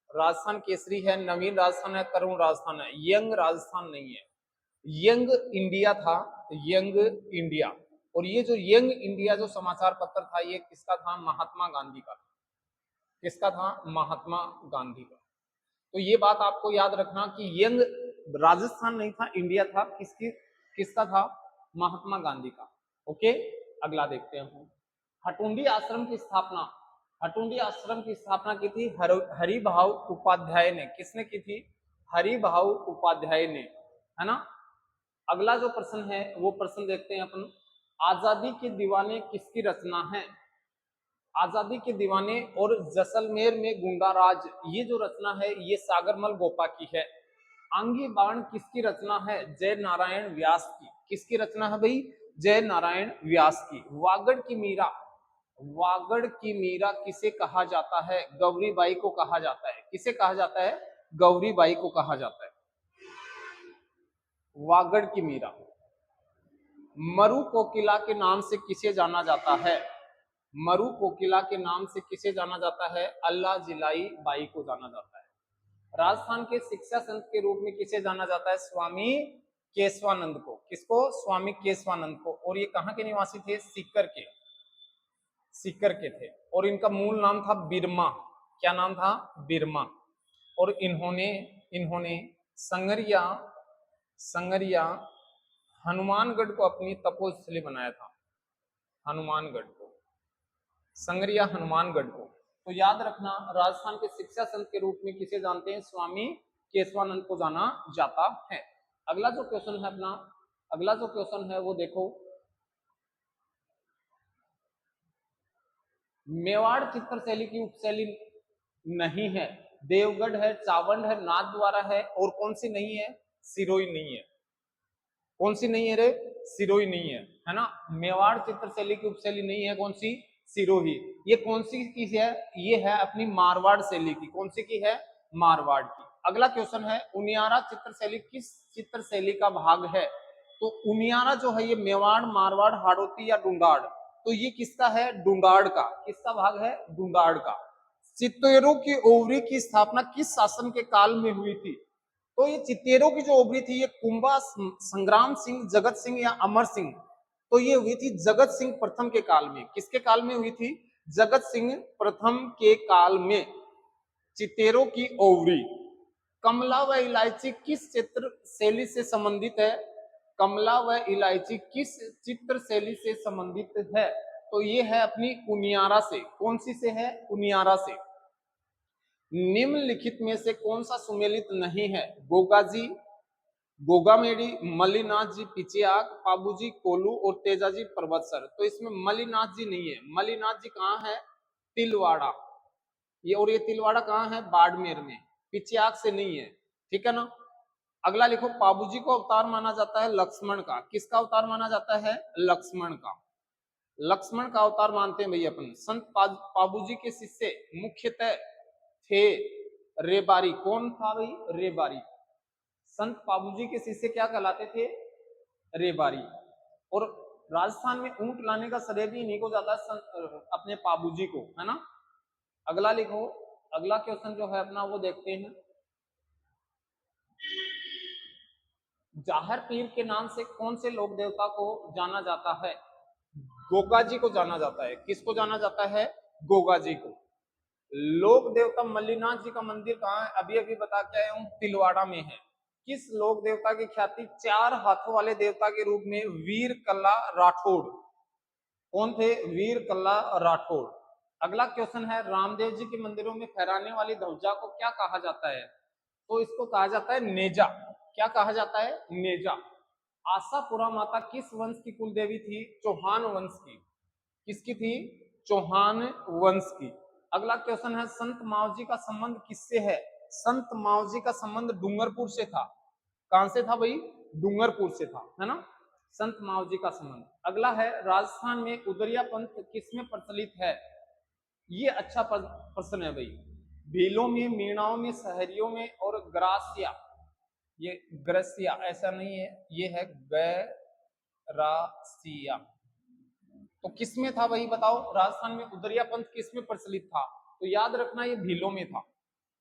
राजस्थान केसरी है, नवीन राजस्थान है, तरुण राजस्थान है, यंग राजस्थान नहीं है। यंग इंडिया था, यंग इंडिया। और ये जो यंग इंडिया जो समाचार पत्र था ये किसका था? महात्मा गांधी का। किसका था? महात्मा गांधी का। तो ये बात आपको याद रखना कि यंग राजस्थान नहीं था, इंडिया था। किसका था? महात्मा गांधी का। ओके, अगला देखते हैं हम। हटुंडी आश्रम की स्थापना, हटुंडी आश्रम की स्थापना की थी हरिभाऊ उपाध्याय ने। किसने की थी? हरिभाऊ उपाध्याय ने, है ना। अगला जो प्रश्न है वो प्रश्न देखते हैं अपन, आजादी के दीवाने किसकी रचना है? आजादी के दीवाने और जैसलमेर में गुंडा राज, ये जो रचना है ये सागरमल गोपा की है। आंगी बाण किसकी रचना है? जय नारायण व्यास की। किसकी रचना है भाई? जय नारायण व्यास की। वागड़ की मीरा, वागड़ की मीरा किसे कहा जाता है? गौरीबाई को कहा जाता है। किसे कहा जाता है? गौरीबाई को कहा जाता है। वागड़ की मीरा। मरु कोकिला के नाम से किसे जाना जाता है? मरु कोकिला के नाम से किसे जाना जाता है? अल्लाह जिलाई बाई को जाना जाता है। राजस्थान के शिक्षा संत के रूप में किसे जाना जाता है? स्वामी केशवानंद को। किसको? स्वामी केशवानंद को। और ये कहाँ के निवासी थे? सीकर के, सीकर के थे। और इनका मूल नाम था बिरमा। क्या नाम था? बिरमा। और इन्होंने इन्होंने संगरिया संगरिया हनुमानगढ़ को अपनी तपोस्थली बनाया था। हनुमानगढ़ को, संगरिया हनुमानगढ़ को। तो याद रखना, राजस्थान के शिक्षा संत के रूप में किसे जानते हैं? स्वामी केशवानंद को जाना जाता है। अगला जो क्वेश्चन है अपना, अगला जो क्वेश्चन है वो देखो, मेवाड़ चित्रशैली की उपशैली नहीं है। देवगढ़ है, चावंड है, नाथद्वारा है, और कौन सी नहीं है? सिरोही नहीं है। कौन सी नहीं है रे? सिरोही नहीं है ना। मेवाड़ चित्रशैली की उपशैली नहीं है, कौन सी? सिरोही। ये कौन सी की है? ये है अपनी मारवाड़ शैली की। कौन सी की है? मारवाड़ की। अगला क्वेश्चन है, उनियारा चित्रशैली किस चित्रशैली का भाग है? तो उनियारा जो है ये मेवाड़, मारवाड़, हाड़ौती या डुंगाड़, तो ये किसका है? डुंगाड़ का। किसका भाग है? डुंगाड़ का। चित्तेरों की ओवरी की स्थापना किस शासन के काल में हुई थी? तो ये चित्तेरों की जो ओवरी थी ये कुंभा संग्राम सिंह, जगत सिंह या अमर सिंह, तो ये हुई थी जगत सिंह प्रथम के काल में। किसके काल में हुई थी? जगत सिंह प्रथम के काल में चित्तेरों की ओवरी। कमला व इलायची किस चित्र शैली से संबंधित है? कमला व इलायची किस चित्र शैली से संबंधित है? तो ये है अपनी उनियारा से। कौन सी से है? उनियारा से। निम्नलिखित में से कौन सा सुमेलित नहीं है? गोगाजी, गोगामेड़ी, मल्लीनाथ जी पिचियाक, पाबूजी कोलू और तेजाजी पर्वतसर। तो इसमें मल्लीनाथ जी नहीं है। मल्लीनाथ जी कहाँ है? तिलवाड़ा। ये, और ये तिलवाड़ा कहाँ है? बाड़मेर में। पिचियाक से नहीं है, ठीक है ना। अगला लिखो, पाबूजी को अवतार माना जाता है लक्ष्मण का। किसका अवतार माना जाता है? लक्ष्मण का। लक्ष्मण का अवतार मानते हैं भैया अपन। संत पाबूजी के शिष्य मुख्यतः थे रेबारी। कौन था भाई? रेबारी। संत पाबूजी के शिष्य क्या कहलाते थे? रेबारी। और राजस्थान में ऊंट लाने का श्रेय भी इन्हीं को जाता है, अपने पाबूजी को, है ना। अगला लिखो, अगला क्वेश्चन जो है अपना वो देखते हैं, जाहर पीर के नाम से कौन से लोक देवता को जाना जाता है? गोगा जी को जाना जाता है। किसको जाना जाता है? गोगा जी को। लोक देवता मल्लीनाथ जी का मंदिर कहाँ है? अभी अभी बता के आया हूं, तिलवाड़ा में है। किस लोक देवता की ख्याति 4 हाथों वाले देवता के रूप में? वीर कल्ला राठौड़। कौन थे? वीर कल्ला राठौड़। अगला क्वेश्चन है, रामदेव जी के मंदिरों में फहराने वाली ध्वजा को क्या कहा जाता है? तो इसको कहा जाता है नेजा। क्या कहा जाता है? नेजा। आशापुरा माता किस वंश की कुल देवी थी? चौहान वंश की। किसकी थी? चौहान वंश की। अगला क्वेश्चन है, संत मावजी का संबंध किससे है? संत मावजी का संबंध डूंगरपुर से था। कहां से था भाई? डूंगरपुर से था, है ना, संत मावजी का संबंध। अगला है, राजस्थान में उदरिया पंथ किसमें प्रचलित है? ये अच्छा प्रश्न है भाई। भीलों में, मीणाओं में, शहरियों में और ग्रासिया। ये ग्रसिया ऐसा नहीं है, ये है गैरासिया। तो किसमें था भाई बताओ? राजस्थान में उदरिया पंथ किसमें प्रचलित था? तो याद रखना ये भीलों में था।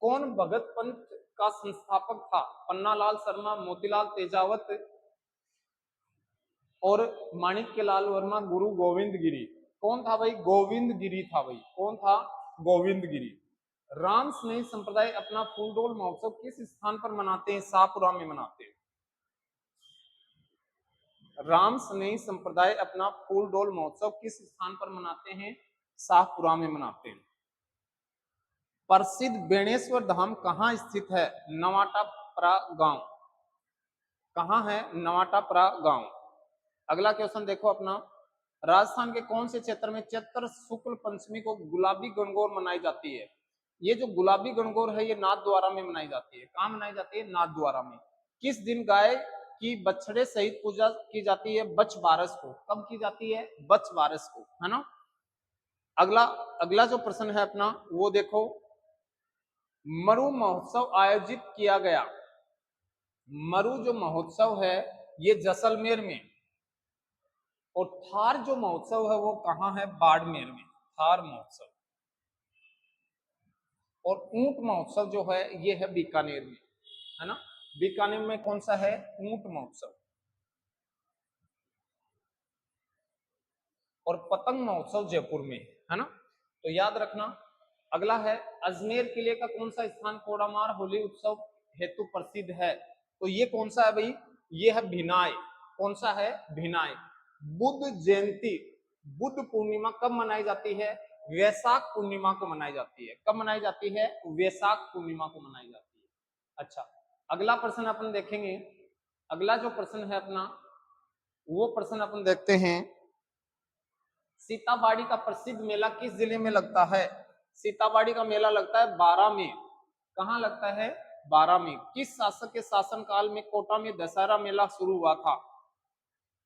कौन भगत पंथ का संस्थापक था? पन्नालाल शर्मा, मोतीलाल तेजावत और माणिक्य लाल वर्मा, गुरु गोविंद गिरी। कौन था भाई? गोविंद गिरी था भाई। कौन था? गोविंद गिरी। राम स्नेही संप्रदाय अपना फूलडोल महोत्सव किस स्थान पर मनाते हैं? शाहपुरा में मनाते हैं। राम स्नेही संप्रदाय अपना फूल डोल महोत्सव किस स्थान पर मनाते हैं? शाहपुरा में मनाते हैं। प्रसिद्ध बेणेश्वर धाम कहाँ स्थित है? नवाटापरा गांव। कहाँ है? नवाटापरा गांव। अगला क्वेश्चन देखो अपना, राजस्थान के कौन से क्षेत्र में चैत्र शुक्ल पंचमी को गुलाबी गणगौर मनाई जाती है? ये जो गुलाबी गणगौर है ये नाथद्वारा में मनाई जाती है। कहाँ मनाई जाती है? नाथद्वारा में। किस दिन गाय की बछड़े सहित पूजा की जाती है? बछ बारस को। कब की जाती है? बछ बारस को, है ना। अगला अगला जो प्रश्न है अपना वो देखो, मरु महोत्सव आयोजित किया गया। मरु जो महोत्सव है ये जैसलमेर में, और थार जो महोत्सव है वो कहाँ है? बाड़मेर में, थार महोत्सव। और ऊंट महोत्सव जो है ये है बीकानेर में, है ना। बीकानेर में कौन सा है? ऊंट महोत्सव। और पतंग महोत्सव जयपुर में, है ना। तो याद रखना। अगला है, अजमेर किले का कौन सा स्थान कोडामार होली उत्सव हेतु प्रसिद्ध है? तो ये कौन सा है भाई? ये है भिनाय। कौन सा है? भिनाय। बुद्ध जयंती, बुद्ध पूर्णिमा कब मनाई जाती है? वैशाख पूर्णिमा को मनाई जाती है। कब मनाई जाती है? वैशाख पूर्णिमा को मनाई जाती है। अच्छा, अगला प्रश्न अपन देखेंगे। अगला जो प्रश्न है अपना वो प्रश्न अपन देखते हैं, सीताबाड़ी का प्रसिद्ध मेला किस जिले में लगता है? सीताबाड़ी का मेला लगता है बारां में। कहाँ लगता है? बारां में। किस शासक के शासनकाल में कोटा में दशहरा मेला शुरू हुआ था?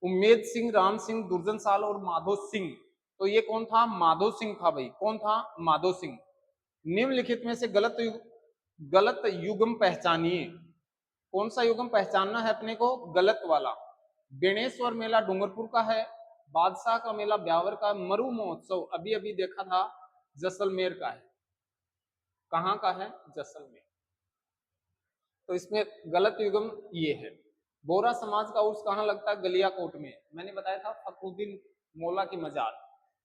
उम्मेद सिंह, राम सिंह, दुर्जन साल और माधो सिंह। तो ये कौन था? माधो सिंह था भाई। कौन था? माधो सिंह। निम्नलिखित में से गलत युग्म पहचानिए। कौन सा युग्म पहचानना है अपने को? गलत वाला। बेणेश्वर मेला डूंगरपुर का है, बादशाह का मेला ब्यावर का, मरु महोत्सव अभी अभी देखा था जैसलमेर का है। कहाँ का है? जैसलमेर। तो इसमें गलत युग्म ये है। बोरा समाज का उर्स कहाँ लगता है? गलियाकोट में। मैंने बताया था फखरुद्दीन मौला की मजार।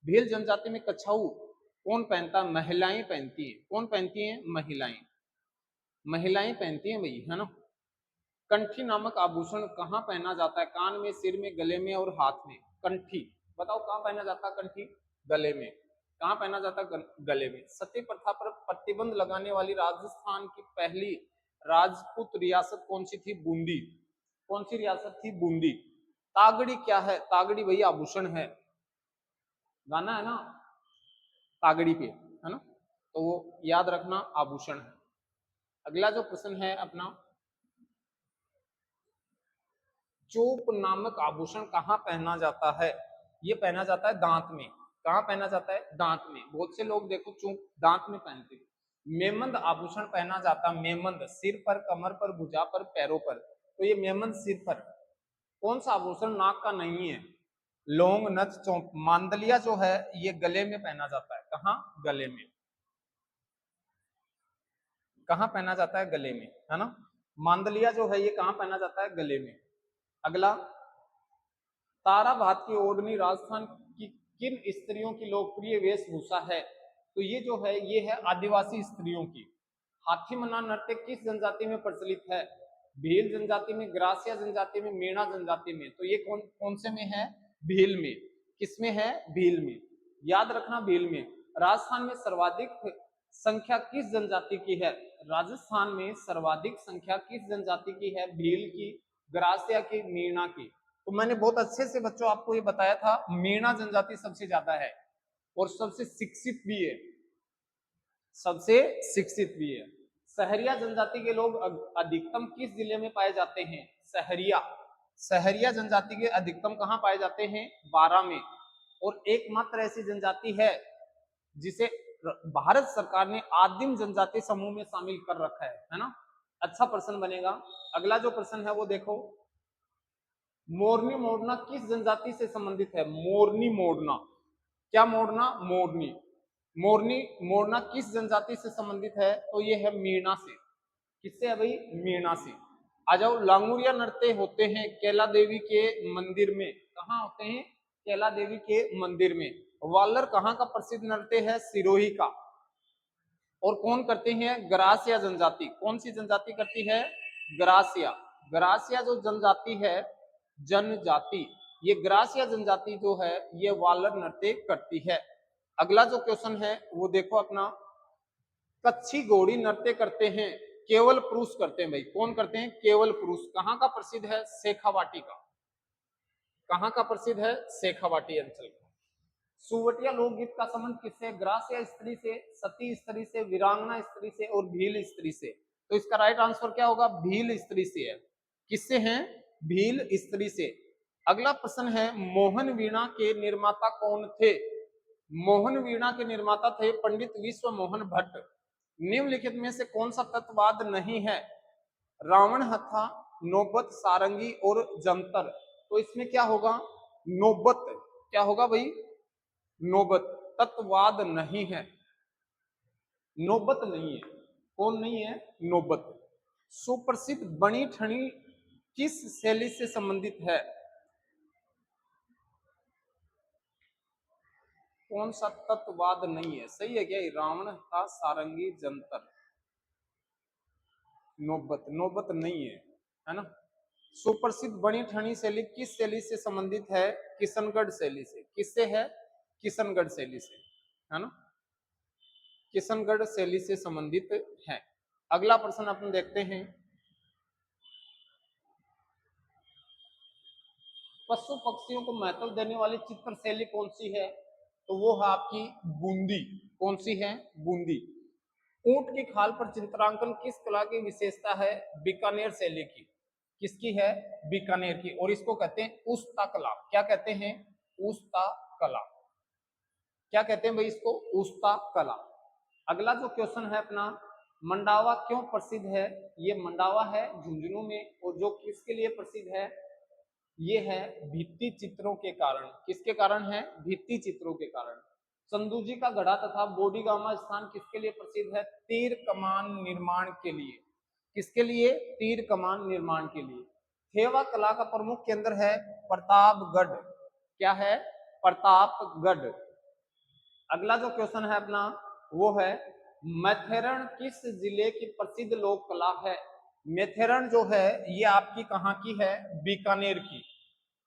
भील जनजाति में कछाऊ कौन पहनता है? महिलाएं पहनती हैं। कौन पहनती हैं? महिलाएं। महिलाएं पहनती हैं भाई, है ना। कंठी नामक आभूषण कहाँ पहना जाता है? कान में, सिर में, गले में और हाथ में। कंठी, बताओ कहाँ पहना जाता है? कंठी गले में। कहाँ पहना जाता है? गले में। सती प्रथा पर प्रतिबंध लगाने वाली राजस्थान की पहली राजपूत रियासत कौन सी थी? बूंदी। कौन सी रियासत थी? बूंदी। तागड़ी क्या है? तागड़ी भैया आभूषण है। गाना है ना तागड़ी पे, है ना। तो वो याद रखना, आभूषण है। अगला जो प्रश्न है अपना, चोप नामक आभूषण कहाँ पहना जाता है? ये पहना जाता है दांत में। कहाँ पहना जाता है? दांत में। बहुत से लोग देखो चोप दांत में पहनते हैं। मेमंद आभूषण पहना जाता है, मेमंद, सिर पर, कमर पर, भुजा पर, पैरों पर। तो ये मेमंद सिर पर। कौन सा आभूषण नाक का नहीं है? लौंग, नथ, चौंक। मांदलिया जो है ये गले में पहना जाता है। कहाँ? गले में। कहाँ पहना जाता है? गले में, है ना। मांदलिया जो है ये कहाँ पहना जाता है? गले में। अगला, तारा भात की ओढ़नी राजस्थान की किन स्त्रियों की लोकप्रिय वेशभूषा है? तो ये जो है ये है आदिवासी स्त्रियों की। हाथी मना नृत्य किस जनजाति में प्रचलित है? भील जनजाति में, ग्रासिया जनजाति में, मेणा जनजाति में। तो ये कौन कौन से में है? भील में। किसमें है? भील में। याद रखना, भील में। राजस्थान में सर्वाधिक संख्या किस जनजाति की है? राजस्थान में सर्वाधिक संख्या किस जनजाति की है? भील की, ग्रासिया की, मीणा की। तो मैंने बहुत अच्छे से बच्चों आपको ये बताया था, मीणा जनजाति सबसे ज्यादा है और सबसे शिक्षित भी है। सबसे शिक्षित भी है। सहरिया जनजाति के लोग अधिकतम किस जिले में पाए जाते हैं? सहरिया। सहरिया जनजाति के अधिकतम कहाँ पाए जाते हैं? बारां में। और एकमात्र ऐसी जनजाति है जिसे भारत सरकार ने आदिम जनजाति समूह में शामिल कर रखा है ना। अच्छा प्रश्न बनेगा। अगला जो प्रश्न है वो देखो, मोरनी मोड़ना किस जनजाति से संबंधित है? मोरनी मोड़ना। क्या मोड़ना? मोरनी। मोरनी मोड़ना किस जनजाति से संबंधित है? तो ये है मीणा से। किससे है भाई? मीणा से। आ जाओ, लांगुरिया नृत्य होते हैं कैला देवी के मंदिर में। कहाँ होते हैं? कैला देवी के मंदिर में। वालर कहाँ का प्रसिद्ध नृत्य है? सिरोही का। और कौन करते हैं? ग्रासिया जनजाति। कौन सी जनजाति करती है? ग्रासिया। ग्रासिया जो जनजाति है, जनजाति, ये ग्रास या जनजाति जो है ये वालर नृत्य करती है। अगला जो क्वेश्चन है वो देखो अपना, कच्छी घोड़ी नृत्य करते हैं केवल पुरुष करते हैं भाई, कौन करते हैं? केवल पुरुष। कहाँ का प्रसिद्ध है? शेखावाटी का। कहाँ का प्रसिद्ध है? शेखावाटी अंचल का। सुवटिया लोकगीत का संबंध किससे? ग्रास्य स्त्री से, सती स्त्री से, वीरांगना स्त्री से और भील स्त्री से। तो इसका राइट आंसर क्या होगा? भील स्त्री से है। किससे हैं? भील स्त्री से। अगला प्रश्न है, मोहन वीणा के निर्माता कौन थे? मोहन वीणा के निर्माता थे पंडित विश्व मोहन भट्ट। निम्नलिखित में से कौन सा तत्ववाद नहीं है? रावण हथा, नौबत, सारंगी और जंतर। तो इसमें क्या होगा? नौबत। क्या होगा भाई? नौबत। तत्ववाद नहीं है, नौबत नहीं है। कौन नहीं है? नौबत। सुप्रसिद्ध बनी ठनी किस शैली से संबंधित है? कौन सा तत्ववाद नहीं है? सही है क्या? रावण का, सारंगी, जंतर। नौबत, नौबत नहीं है ना। सुप्रसिद्ध बनी ठनी शैली किस शैली से संबंधित है? किशनगढ़ शैली से। किससे है? किशनगढ़ शैली से, है ना। किशनगढ़ शैली से संबंधित है। अगला प्रश्न अपन देखते हैं, पशु पक्षियों को महत्व देने वाली चित्र शैली कौन सी है? तो वो है आपकी बूंदी। कौन सी है? बूंदी। ऊंट की खाल पर चित्रांकन किस कला की विशेषता है? बीकानेर शैली की। किसकी है? बीकानेर की। और इसको कहते हैं उस्ता कला। क्या कहते हैं? उस्ता कला। क्या कहते हैं भाई इसको? उस्ता कला। अगला जो क्वेश्चन है अपना, मंडावा क्यों प्रसिद्ध है? ये मंडावा है झुंझुनू में, और जो किसके लिए प्रसिद्ध है? ये है भित्ति चित्रों के कारण। किसके कारण है? भित्ति चित्रों के कारण। चंदू जी का गढ़ा तथा बोडीगामा स्थान किसके लिए प्रसिद्ध है? तीर कमान निर्माण के लिए। किसके लिए? तीर कमान निर्माण के लिए। थेवा कला का प्रमुख केंद्र है प्रतापगढ़। क्या है? प्रतापगढ़। अगला जो क्वेश्चन है अपना वो है, मैथेरण किस जिले की प्रसिद्ध लोक कला है? मैथेरण जो है ये आपकी कहाँ की है? बीकानेर की।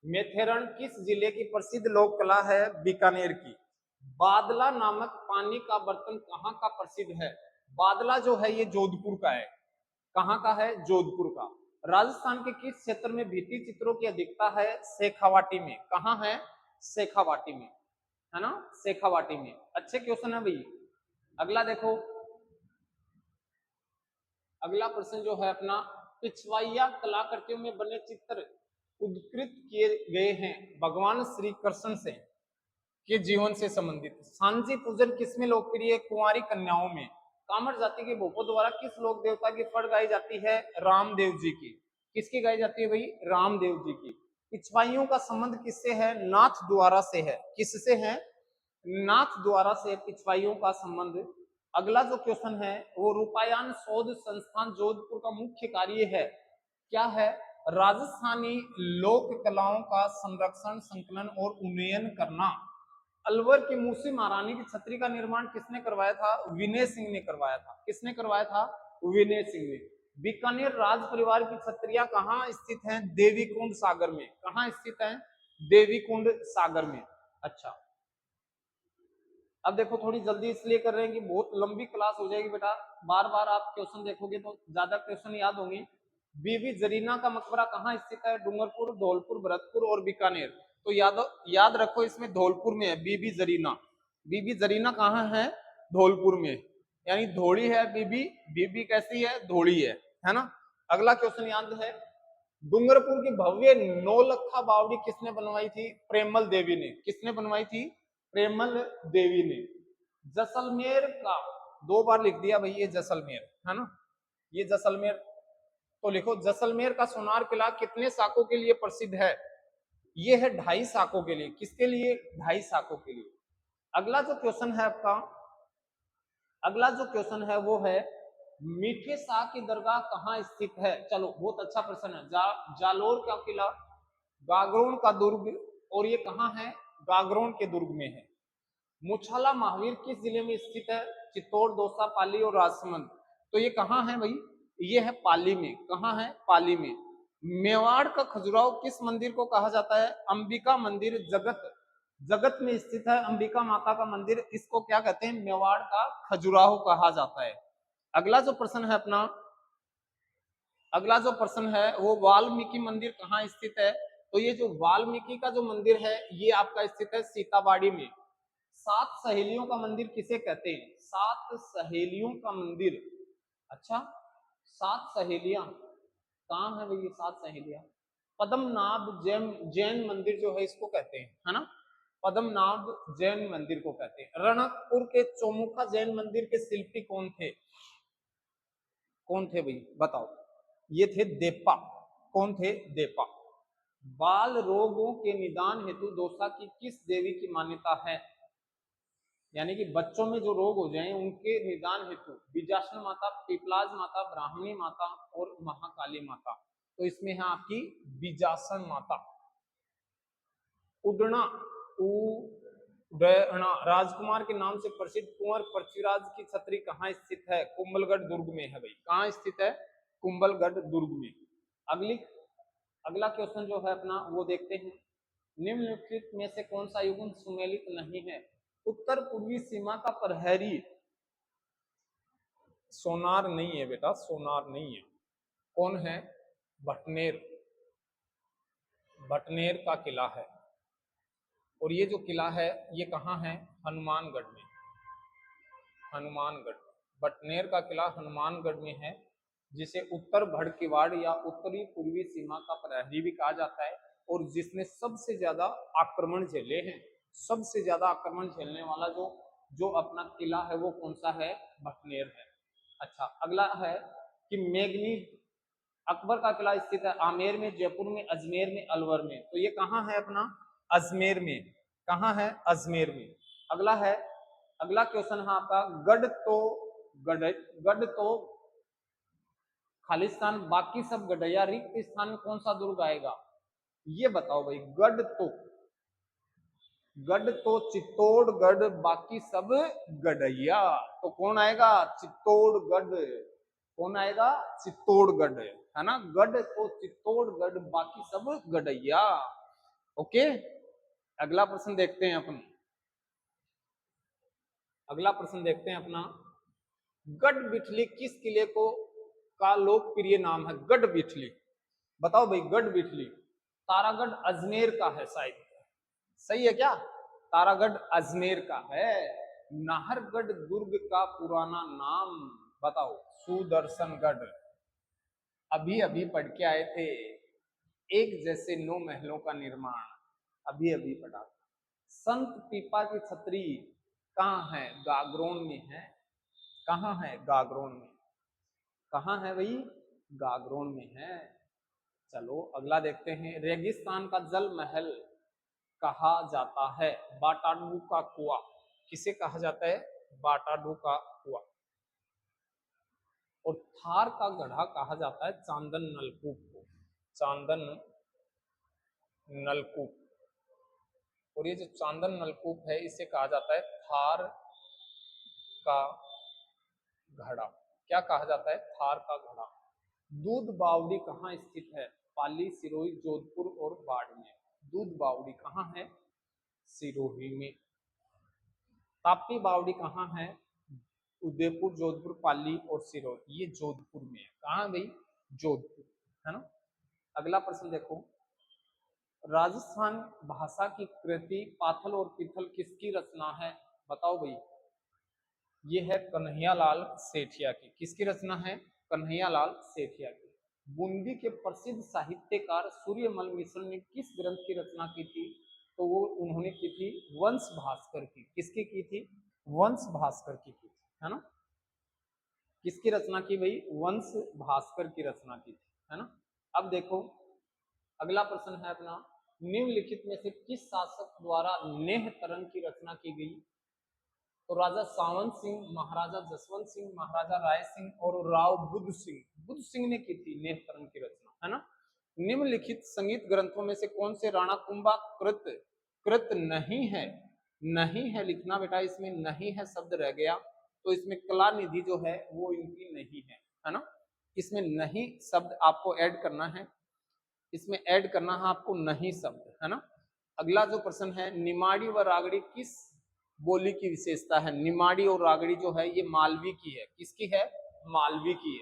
मैथेरण किस जिले की प्रसिद्ध लोक कला है? बीकानेर की। बादला नामक पानी का बर्तन कहाँ का प्रसिद्ध है? बादला जो है ये जोधपुर का है। कहाँ का है? जोधपुर का। राजस्थान के किस क्षेत्र में भित्ति चित्रों की अधिकता है? शेखावाटी में। कहाँ है? शेखावाटी में, है ना, शेखावाटी में। अच्छे क्वेश्चन है भाई। अगला देखो, अगला प्रश्न जो है अपना, पिछवाइया कलाकृतियों में बने चित्र उद्धृत किए गए हैं भगवान श्री कृष्ण से के जीवन से संबंधित। सांझी पूजन किसमें लोकप्रिय है? कुंवारी कन्याओं में। कामर जाति के भूपों द्वारा किस लोक देवता की फड़ गाई जाती है? रामदेव जी की। किसकी गाई जाती है भाई? रामदेव जी की। पिछवाइयों का संबंध किससे है? नाथ द्वारा से है। किससे है? नाथ द्वारा से पिछवाइयों का संबंध। अगला जो क्वेश्चन है वो, रूपायन शोध संस्थान जोधपुर का मुख्य कार्य है। क्या है? राजस्थानी लोक कलाओं का संरक्षण, संकलन और उन्नयन करना। अलवर की मूसी महारानी की छतरी का निर्माण किसने करवाया था? विनय सिंह ने करवाया था। किसने करवाया था? विनय सिंह ने। बीकानेर राज परिवार की छतरियां कहाँ स्थित हैं? देवीकुंड सागर में। कहाँ स्थित हैं? देवीकुंड सागर में। अच्छा, अब देखो थोड़ी जल्दी इसलिए कर रहे हैं कि बहुत लंबी क्लास हो जाएगी बेटा, बार बार आप क्वेश्चन देखोगे तो ज्यादा क्वेश्चन याद होंगे। बीबी जरीना का मकबरा कहाँ स्थित है? डूंगरपुर, धौलपुर, भरतपुर और बीकानेर। तो याद रखो इसमें धौलपुर में है बीबी जरीना। बीबी जरीना कहाँ है? धौलपुर में, यानी धौली है बीबी। बीबी कैसी है? धौली है ना। अगला क्वेश्चन याद है, डूंगरपुर की भव्य नौलखा बावड़ी किसने बनवाई थी? प्रेमल देवी ने। किसने बनवाई थी? प्रेमल देवी ने। जैसलमेर का, दो बार लिख दिया भाई ये जैसलमेर, है ना, ये जैसलमेर। तो लिखो, जैसलमेर का सोनार किला कितने साकों के लिए प्रसिद्ध है? ये है 2.5 साकों के लिए। किसके लिए? 2.5 साकों के लिए। अगला जो क्वेश्चन है आपका, अगला जो क्वेश्चन है वो है, मीठे शाह की दरगाह कहाँ स्थित है? चलो बहुत अच्छा प्रश्न है। जालोर का किला, गागरोन का दुर्ग, और ये कहाँ है? गागरोन के दुर्ग में है। मुछाला महावीर किस जिले में स्थित है? चित्तौड़, दौसा, पाली और राजसमंद। तो ये कहाँ है भाई? ये है पाली में। कहाँ है? पाली में। मेवाड़ का खजुराहो किस मंदिर को कहा जाता है? अंबिका मंदिर, जगत जगत में स्थित है अंबिका माता का मंदिर, इसको क्या कहते हैं? मेवाड़ का खजुराहो कहा जाता है। अगला जो प्रश्न है अपना, अगला जो प्रश्न है वो वाल्मीकि मंदिर कहाँ स्थित है? तो ये जो वाल्मीकि का जो मंदिर है ये आपका स्थित है सीताबाड़ी में। सात सहेलियों का मंदिर किसे कहते हैं? सात सहेलियों का मंदिर। अच्छा, सात सहेलियां कहाँ है भाई? ये सात सहेलियां पद्मनाभ जैन जैन मंदिर जो है इसको कहते हैं, है ना? पद्मनाभ जैन मंदिर को कहते हैं। रणकपुर के चौमुखा जैन मंदिर के शिल्पी कौन थे? कौन थे भाई बताओ? ये थे देपा। कौन थे? देपा। बाल रोगों के निदान हेतु दौसा की किस देवी की मान्यता है? यानी कि बच्चों में जो रोग हो जाए उनके निदान हेतु बीजासन माता, पिपलाज माता, ब्राह्मणी माता और महाकाली माता। तो इसमें है आपकी बीजासन माता। उडना उडना राजकुमार के नाम से प्रसिद्ध कुंवर पृथ्वीराज की छतरी कहाँ स्थित है? कुंभलगढ़ दुर्ग में है भाई। कहाँ स्थित है? कुंभलगढ़ दुर्ग में। अगली अगला क्वेश्चन जो है अपना वो देखते हैं। निम्नलिखित में से कौन सा युग्म सुमेलित नहीं है? उत्तर पूर्वी सीमा का प्रहरी सोनार नहीं है बेटा, सोनार नहीं है। कौन है? भटनेर। भटनेर का किला है। और ये जो किला है ये कहाँ है? हनुमानगढ़ में। हनुमानगढ़। भटनेर का किला हनुमानगढ़ में है, जिसे उत्तर भड़कीवाड़ या उत्तरी पूर्वी सीमा का प्रहरी भी कहा जाता है, और जिसने सबसे ज्यादा आक्रमण झेले हैं। सबसे ज्यादा आक्रमण झेलने वाला जो जो अपना किला है वो कौन सा है? भटनेर है। अच्छा, अगला है कि मेघनी अकबर का किला स्थित है आमेर में, जयपुर में, अजमेर में, अलवर में। तो ये कहाँ है अपना? अजमेर में। कहाँ है? अजमेर में। अगला है, अगला क्वेश्चन है आपका गढ़ तो खालिस्तान, बाकी सब गढ़ैया, रिक्त स्थान में कौन सा दुर्ग आएगा? ये बताओ भाई। गढ़ तो चित्तौड़गढ़, बाकी सब गढ़ैया। तो कौन आएगा? चित्तौड़गढ़। कौन आएगा? चित्तौड़गढ़, है ना? गढ़ तो चित्तौड़गढ़, बाकी सब गढ़ैया। ओके, अगला प्रश्न देखते हैं अपन। अगला प्रश्न देखते हैं अपना। गढ़ बिठली किस किले को का लोकप्रिय नाम है? गढ़ बिठली बताओ भाई। गढ़ बिठली तारागढ़ अजमेर का है शायद। सही है क्या? तारागढ़ अजमेर का है। नाहरगढ़ दुर्ग का पुराना नाम बताओ। सुदर्शनगढ़। अभी अभी पढ़ के आए थे। एक जैसे 9 महलों का निर्माण, अभी अभी पढ़ा। संत पीपा की छतरी कहाँ है? गागरोन में है। कहाँ है? गागरोन में। कहाँ है भाई? गागरोन में है। चलो अगला देखते हैं। रेगिस्तान का जल महल कहा जाता है? बाटाडू का कुआं। किसे कहा जाता है? बाटाडू का कुआं। और थार का गढ़ा कहा जाता है चांदन नलकूप को। चांदन नलकूप। और ये जो चांदन नलकूप है इसे कहा जाता है थार का घड़ा। क्या कहा जाता है? थार का घड़ा। दूध बावड़ी कहाँ स्थित है? पाली, सिरोही, जोधपुर और बाड़मेर। दूध बावड़ी कहाँ है? सिरोही में। ताप्ती बावड़ी कहाँ है? उदयपुर, जोधपुर, पाली और सिरोही। ये जोधपुर में है। कहाँ भाई? जोधपुर, है ना? अगला प्रश्न देखो। राजस्थान भाषा की कृति पाथल और पीथल किसकी रचना है? बताओ भाई। ये है कन्हैयालाल सेठिया की। किसकी रचना है? कन्हैयालाल सेठिया की। बूंदी के प्रसिद्ध साहित्यकार सूर्यमल मिश्र ने किस ग्रंथ की रचना की थी? तो वो उन्होंने की थी वंश भास्कर की। किसकी की थी? वंश भास्कर की थी, है ना? किसकी रचना की भाई? वंश भास्कर की रचना की थी, है ना? अब देखो अगला प्रश्न है अपना। निम्नलिखित में से किस शासक द्वारा नेह तरंग की रचना की गई? तो राजा सावंत सिंह, महाराजा जसवंत सिंह, महाराजा राय सिंह और राव बुद्ध सिंह। बुद्ध सिंह ने की थी नेह तरंग की रचना, है ना? निम्नलिखित संगीत ग्रंथों में से कौन से राणा कुंभा कृत कृत नहीं है? नहीं है लिखना बेटा, इसमें नहीं है शब्द रह गया। तो इसमें कला निधि जो है वो इनकी नहीं है ना? इसमें नहीं शब्द आपको ऐड करना है। इसमें ऐड करना है आपको नहीं शब्द, है ना। अगला जो प्रश्न है, निमाड़ी व रागड़ी किस बोली की विशेषता है। निमाड़ी और रागड़ी जो है ये मालवी की है। किसकी है? मालवी की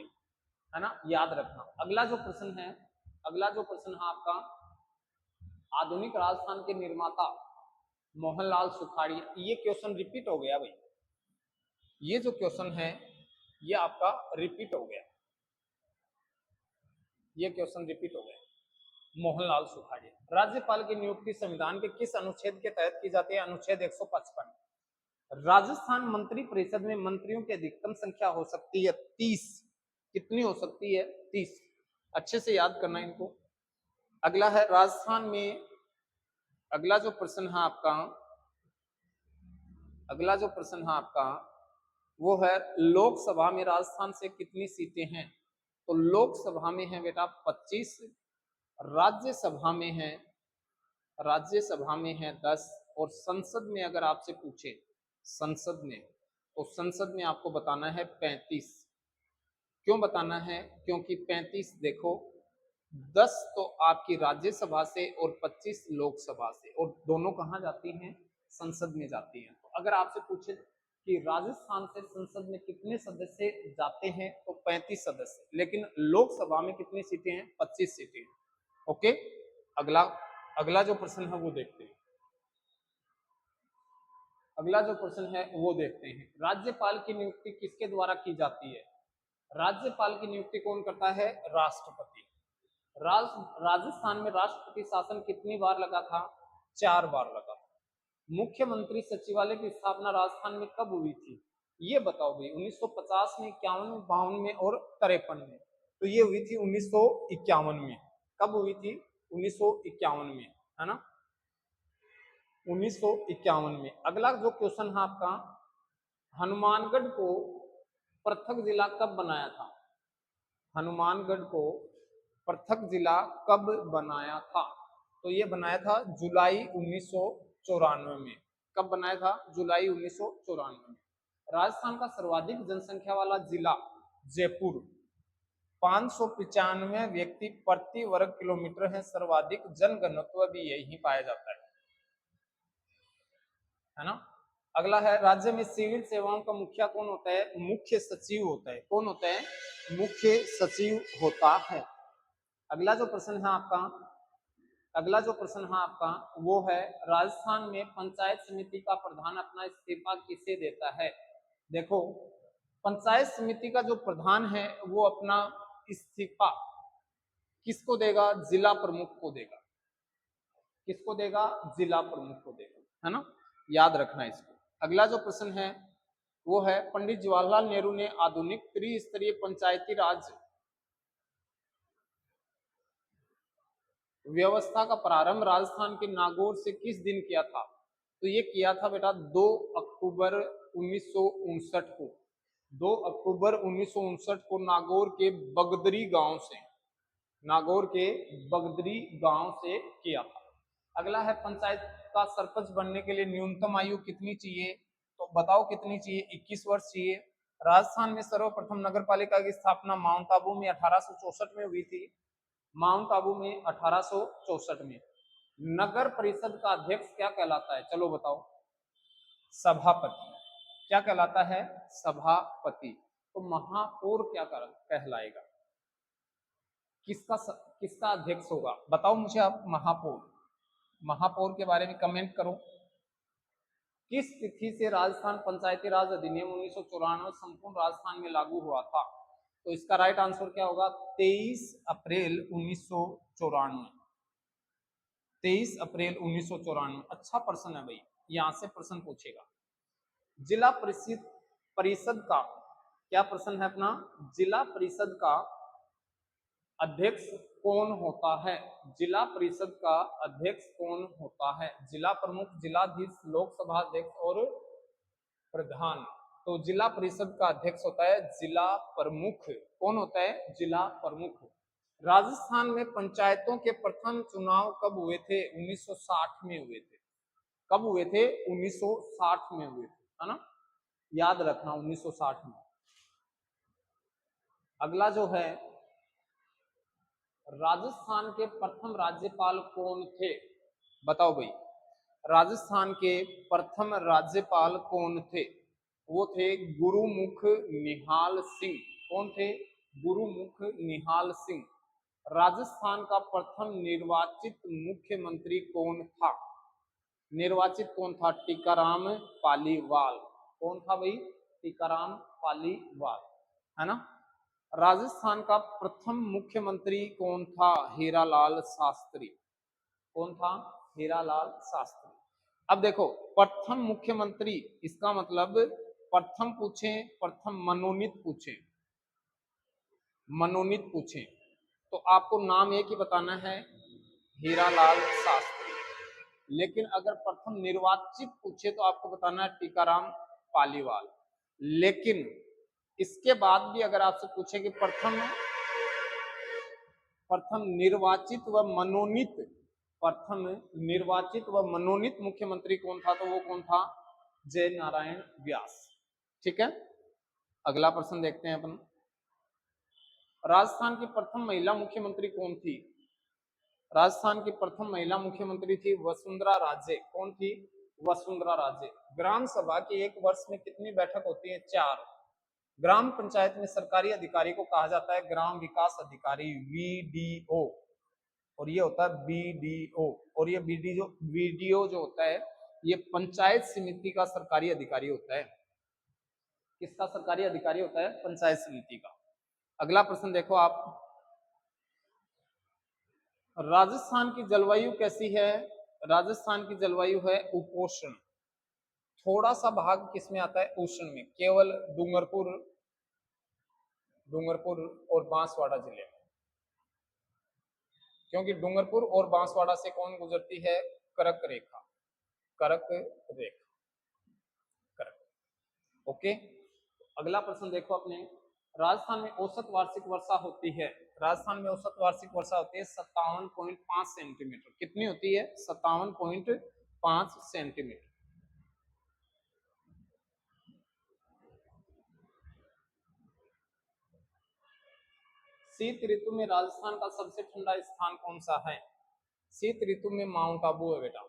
है ना, याद रखना। अगला जो प्रश्न है, अगला जो प्रश्न है आपका, आधुनिक राजस्थान के निर्माता मोहनलाल सुखाड़िया। ये क्वेश्चन रिपीट हो गया भाई, ये जो क्वेश्चन है ये आपका रिपीट हो गया, ये क्वेश्चन रिपीट हो गया। मोहनलाल सुखाड़िया। राज्यपाल की नियुक्ति संविधान के किस अनुच्छेद के तहत की जाती है? अनुच्छेद 155। राजस्थान मंत्री परिषद में मंत्रियों की अधिकतम संख्या हो सकती है 30। कितनी हो सकती है? 30। अच्छे से याद करना इनको। अगला है राजस्थान में, अगला जो प्रश्न है आपका, अगला जो प्रश्न है आपका वो है, लोकसभा में राजस्थान से कितनी सीटें हैं? तो लोकसभा में है बेटा 25, राज्यसभा में है, राज्यसभा में है 10, और संसद में अगर आपसे पूछे, संसद में, तो संसद में आपको बताना है 35। क्यों बताना है? क्योंकि 35 देखो, 10 तो आपकी राज्यसभा से और 25 लोकसभा से, और दोनों कहाँ जाती हैं? संसद में जाती हैं। तो अगर आपसे पूछे कि राजस्थान से संसद में कितने सदस्य जाते हैं, तो 35 सदस्य, लेकिन लोकसभा में कितनी सीटें हैं? 25 सीटें। ओके, अगला, अगला जो प्रश्न है वो देखते हैं। अगला जो प्रश्न है वो देखते हैं, राज्यपाल की नियुक्ति किसके द्वारा की जाती है? राज्यपाल की नियुक्ति कौन करता है? राष्ट्रपति। राजस्थान में राष्ट्रपति शासन कितनी बार लगा था? 4 बार लगा। मुख्यमंत्री सचिवालय की स्थापना राजस्थान में कब हुई थी? ये बताओ भाई, 1950 में, 51 में, 52 में और 53 में। तो ये हुई थी 1951 में। कब हुई थी? 1951 में, है ना, 1951 में। अगला जो क्वेश्चन है आपका, हनुमानगढ़ को पृथक जिला कब बनाया था? हनुमानगढ़ को पृथक जिला कब बनाया था? तो ये बनाया था जुलाई 1994 में। कब बनाया था? जुलाई 1994 में। राजस्थान का सर्वाधिक जनसंख्या वाला जिला जयपुर, 595 व्यक्ति प्रति वर्ग किलोमीटर है। सर्वाधिक जनघनत्व भी यही पाया जाता है ना। अगला है, राज्य में सिविल सेवाओं का मुखिया कौन होता है? मुख्य सचिव होता है। कौन होता है? मुख्य सचिव होता है। अगला जो प्रश्न है आपका, अगला जो प्रश्न है आपका वो है, राजस्थान में पंचायत समिति का प्रधान अपना इस्तीफा किसे देता है? देखो, पंचायत समिति का जो प्रधान है वो अपना इस्तीफा किसको देगा? जिला प्रमुख को देगा। किसको देगा? जिला प्रमुख को देगा, है ना, याद रखना इसको। अगला जो प्रश्न है वो है, पंडित जवाहरलाल नेहरू ने आधुनिक त्रिस्तरीय पंचायती राज व्यवस्था का प्रारंभ राजस्थान के नागौर से किस दिन किया था? तो ये किया था बेटा 2 अक्टूबर 1959 को। 2 अक्टूबर 1959 को नागौर के बगदरी गांव से, नागौर के बगदरी गांव से किया था। अगला है, पंचायत का सरपंच बनने के लिए न्यूनतम आयु कितनी चाहिए? तो बताओ कितनी चाहिए? 21 वर्ष चाहिए। राजस्थान में सर्वप्रथम नगर पालिका की स्थापना माउंट आबू में 1864 में हुई थी। माउंट आबू में 1864 में। नगर परिषद का अध्यक्ष क्या कहलाता है? चलो बताओ। सभापति। क्या कहलाता है? सभापति। तो महापौर क्या कहलाएगा? किसका अध्यक्ष होगा? बताओ मुझे आप। महापौर, महापौर के बारे में कमेंट करो। किस तिथि से राजस्थान पंचायती राज अधिनियम 1994 संपूर्ण राजस्थान में लागू हुआ था? तो इसका राइट आंसर क्या होगा? 23 अप्रैल 1994। 23 अप्रैल 1994। अच्छा प्रश्न है भाई, यहां से प्रश्न पूछेगा। जिला परिषद का क्या प्रश्न है अपना? जिला परिषद का अध्यक्ष कौन होता है? जिला परिषद का अध्यक्ष कौन होता है? जिला प्रमुख, जिलाधीश, लोकसभा अध्यक्ष और प्रधान। तो जिला परिषद का अध्यक्ष होता है जिला प्रमुख। कौन होता है? जिला प्रमुख। राजस्थान में पंचायतों के प्रथम चुनाव कब हुए थे? 1960 में हुए थे। कब हुए थे? 1960 में हुए थे, है ना, याद रखना 1960 में। अगला जो है, राजस्थान के प्रथम राज्यपाल कौन थे? बताओ भाई, राजस्थान के प्रथम राज्यपाल कौन थे? वो थे गुरुमुख निहाल सिंह। कौन थे? गुरुमुख निहाल सिंह। राजस्थान का प्रथम निर्वाचित मुख्यमंत्री कौन था? निर्वाचित कौन था? टीकाराम पालीवाल। कौन था भाई? टीकाराम पालीवाल, है ना। राजस्थान का प्रथम मुख्यमंत्री कौन था? हीरालाल शास्त्री। कौन था? हीरालाल शास्त्री। अब देखो, प्रथम मुख्यमंत्री, इसका मतलब प्रथम पूछे, प्रथम मनोनीत पूछे, मनोनीत पूछे तो आपको नाम एक ही बताना है, हीरालाल शास्त्री। लेकिन अगर प्रथम निर्वाचित पूछे तो आपको बताना है टीकाराम पालीवाल। लेकिन इसके बाद भी अगर आपसे पूछे कि प्रथम प्रथम निर्वाचित व मनोनीत, प्रथम निर्वाचित व मनोनीत मुख्यमंत्री कौन था, तो वो कौन था? जय नारायण व्यास। ठीक है, अगला प्रश्न देखते हैं अपन। राजस्थान की प्रथम महिला मुख्यमंत्री कौन थी? राजस्थान की प्रथम महिला मुख्यमंत्री थी वसुंधरा राजे। कौन थी? वसुंधरा राजे। ग्राम सभा की एक वर्ष में कितनी बैठक होती है? 4। ग्राम पंचायत में सरकारी अधिकारी को कहा जाता है ग्राम विकास अधिकारी, वीडीओ, और ये होता है बीडीओ। और ये वीडीओ जो होता है, ये पंचायत समिति का सरकारी अधिकारी होता है। किसका सरकारी अधिकारी होता है? पंचायत समिति का। अगला प्रश्न देखो आप, राजस्थान की जलवायु कैसी है? राजस्थान की जलवायु है उपोष्ण। थोड़ा सा भाग किसमें आता है? उष्ण में, केवल डूंगरपुर और बांसवाड़ा जिले में, क्योंकि डूंगरपुर और बांसवाड़ा से कौन गुजरती है? कर्क रेखा, कर्क रेखा, कर्क। ओके, अगला प्रश्न देखो अपने, राजस्थान में औसत वार्षिक वर्षा होती है, राजस्थान में औसत वार्षिक वर्षा होती है 57.5 सेंटीमीटर। कितनी होती है? 57.5 सेंटीमीटर। शीत ऋतु में राजस्थान का सबसे ठंडा स्थान कौन सा है? शीत ऋतु में माउंट आबू है बेटा।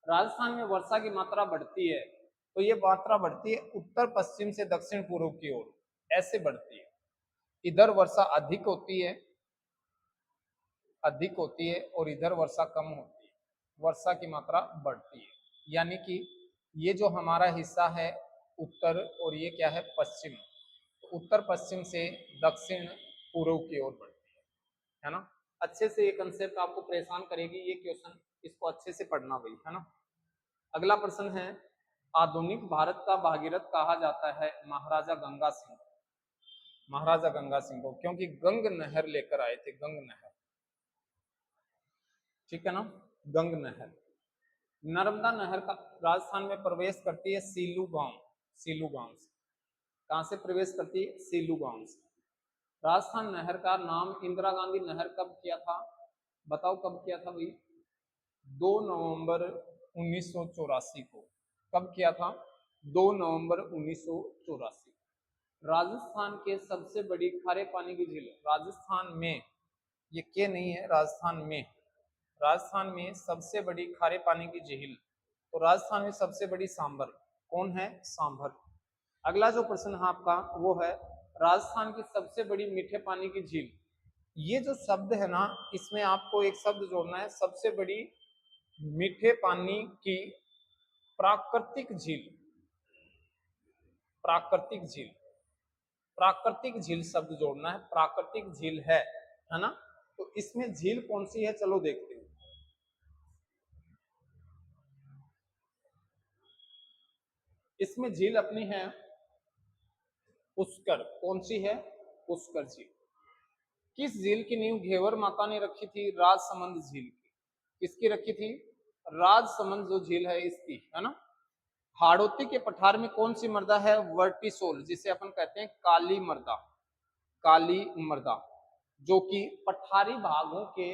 राजस्थान में वर्षा की मात्रा बढ़ती है, तो ये मात्रा बढ़ती है उत्तर पश्चिम से दक्षिण पूर्व की ओर, ऐसे बढ़ती है। इधर वर्षा अधिक होती है, अधिक होती है, और इधर वर्षा कम होती है, वर्षा की मात्रा बढ़ती है। यानी कि ये जो हमारा हिस्सा है उत्तर, और ये क्या है? पश्चिम। तो उत्तर पश्चिम से दक्षिण पूर्व की ओर बढ़ती है ना। अच्छे से ये कंसेप्ट आपको परेशान करेगी ये क्वेश्चन, इसको अच्छे से पढ़ना भाई, है ना। अगला प्रश्न है, आधुनिक भारत का भागीरथ कहा जाता है महाराजा गंगा सिंह। महाराजा गंगा सिंह को, क्योंकि गंग नहर लेकर आए थे, गंग नहर। ठीक है ना, गंग नहर। नर्मदा नहर का राजस्थान में प्रवेश करती है सीलू गांव, सीलू गांव से। कहां से प्रवेश करती है? सीलू गांव से। राजस्थान नहर का नाम इंदिरा गांधी नहर कब किया था? बताओ कब किया था भाई? 2 नवंबर 1984 को। कब किया था? 2 नवंबर 1984। राजस्थान के सबसे बड़ी खारे पानी की झील, राजस्थान में, ये के नहीं है, राजस्थान में, राजस्थान में सबसे बड़ी खारे पानी की झील, तो राजस्थान में सबसे बड़ी सांभर। कौन है? सांभर। अगला जो प्रश्न है आपका वो है, राजस्थान की सबसे बड़ी मीठे पानी की झील। ये जो शब्द है ना, इसमें आपको एक शब्द जोड़ना है, सबसे बड़ी मीठे पानी की प्राकृतिक झील, प्राकृतिक झील, प्राकृतिक झील शब्द जोड़ना है, प्राकृतिक झील है ना। तो इसमें झील कौन सी है? चलो देखते हैं। इसमें झील अपनी है पुष्कर। कौन सी है? पुष्कर झील। किस झील की नींव घेवर माता ने रखी थी? राजसमंद झील की। किसकी रखी थी? राजसमंद जो झील है इसकी, है ना। हाड़ौती के पठार में कौन सी मृदा है? वर्टिसोल, जिसे अपन कहते हैं काली मृदा, काली मृदा, जो कि पठारी भागों के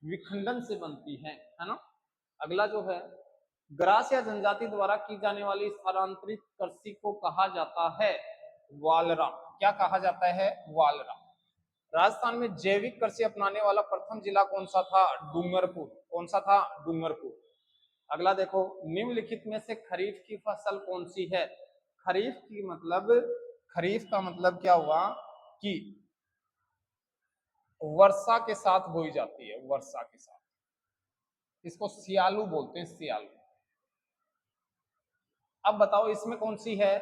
विखंडन से बनती है ना। अगला जो है, ग्रास या जनजाति द्वारा की जाने वाली स्थानांतरित कृषि को कहा जाता है वालरा। क्या कहा जाता है? वालरा। राजस्थान में जैविक कृषि अपनाने वाला प्रथम जिला कौन सा था? डूंगरपुर। कौन सा था? डूंगरपुर। अगला देखो, निम्नलिखित में से खरीफ की फसल कौन सी है? खरीफ का मतलब क्या हुआ कि वर्षा के साथ बोई जाती है, वर्षा के साथ। इसको सियालू बोलते हैं, सियालू। अब बताओ इसमें कौन सी है?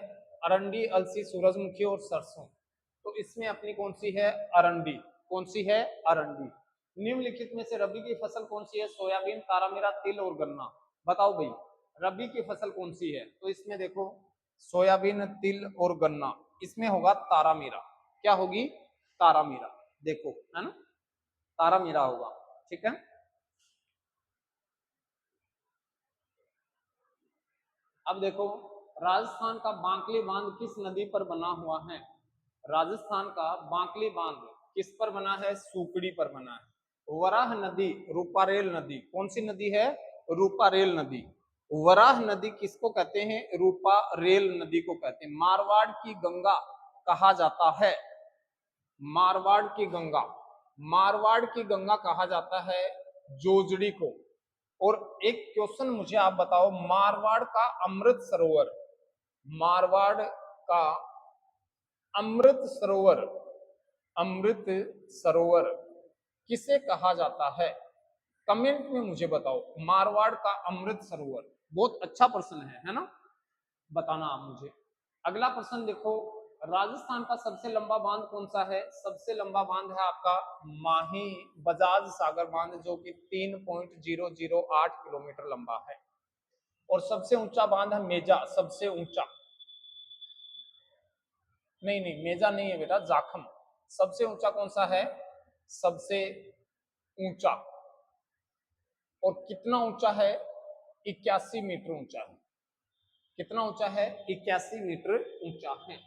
अरंडी, अलसी, सूरजमुखी और सरसों। तो इसमें अपनी कौन सी है? अरंडी। कौन सी है? अरंडी। निम्नलिखित में से रबी की फसल कौन सी है? सोयाबीन, तारामीरा, तिल और गन्ना। बताओ भाई, रबी की फसल कौन सी है? तो इसमें देखो, सोयाबीन, तिल और गन्ना। इसमें होगा तारामीरा। क्या होगी? तारामीरा। देखो, है ना, तारामीरा होगा। ठीक है। अब देखो, राजस्थान का बांकली बांध किस नदी पर बना हुआ है? राजस्थान का बांकली बांध किस पर बना है? सुकड़ी पर बना है। वराह नदी, रूपारेल नदी। कौन सी नदी है? रूपारेल नदी। वराह नदी किसको कहते हैं? रूपारेल नदी को कहते हैं। मारवाड़ की गंगा कहा जाता है, मारवाड़ की गंगा, मारवाड़ की गंगा कहा जाता है जोजड़ी को। और एक क्वेश्चन मुझे आप बताओ, मारवाड़ का अमृत सरोवर, मारवाड़ का अमृत सरोवर, अमृत सरोवर किसे कहा जाता है? कमेंट में मुझे बताओ, मारवाड़ का अमृत सरोवर। बहुत अच्छा प्रश्न है ना, बताना आप मुझे। अगला प्रश्न देखो, राजस्थान का सबसे लंबा बांध कौन सा है? सबसे लंबा बांध है आपका माही बजाज सागर बांध, जो कि 3.008 किलोमीटर लंबा है। और सबसे ऊंचा बांध है मेजा, सबसे ऊंचा। नहीं नहीं, मेजा नहीं है बेटा, जाखम। सबसे ऊंचा कौन सा है? सबसे ऊंचा। और कितना ऊंचा है? 81 मीटर ऊंचा है। कितना ऊंचा है? 81 मीटर ऊंचा है।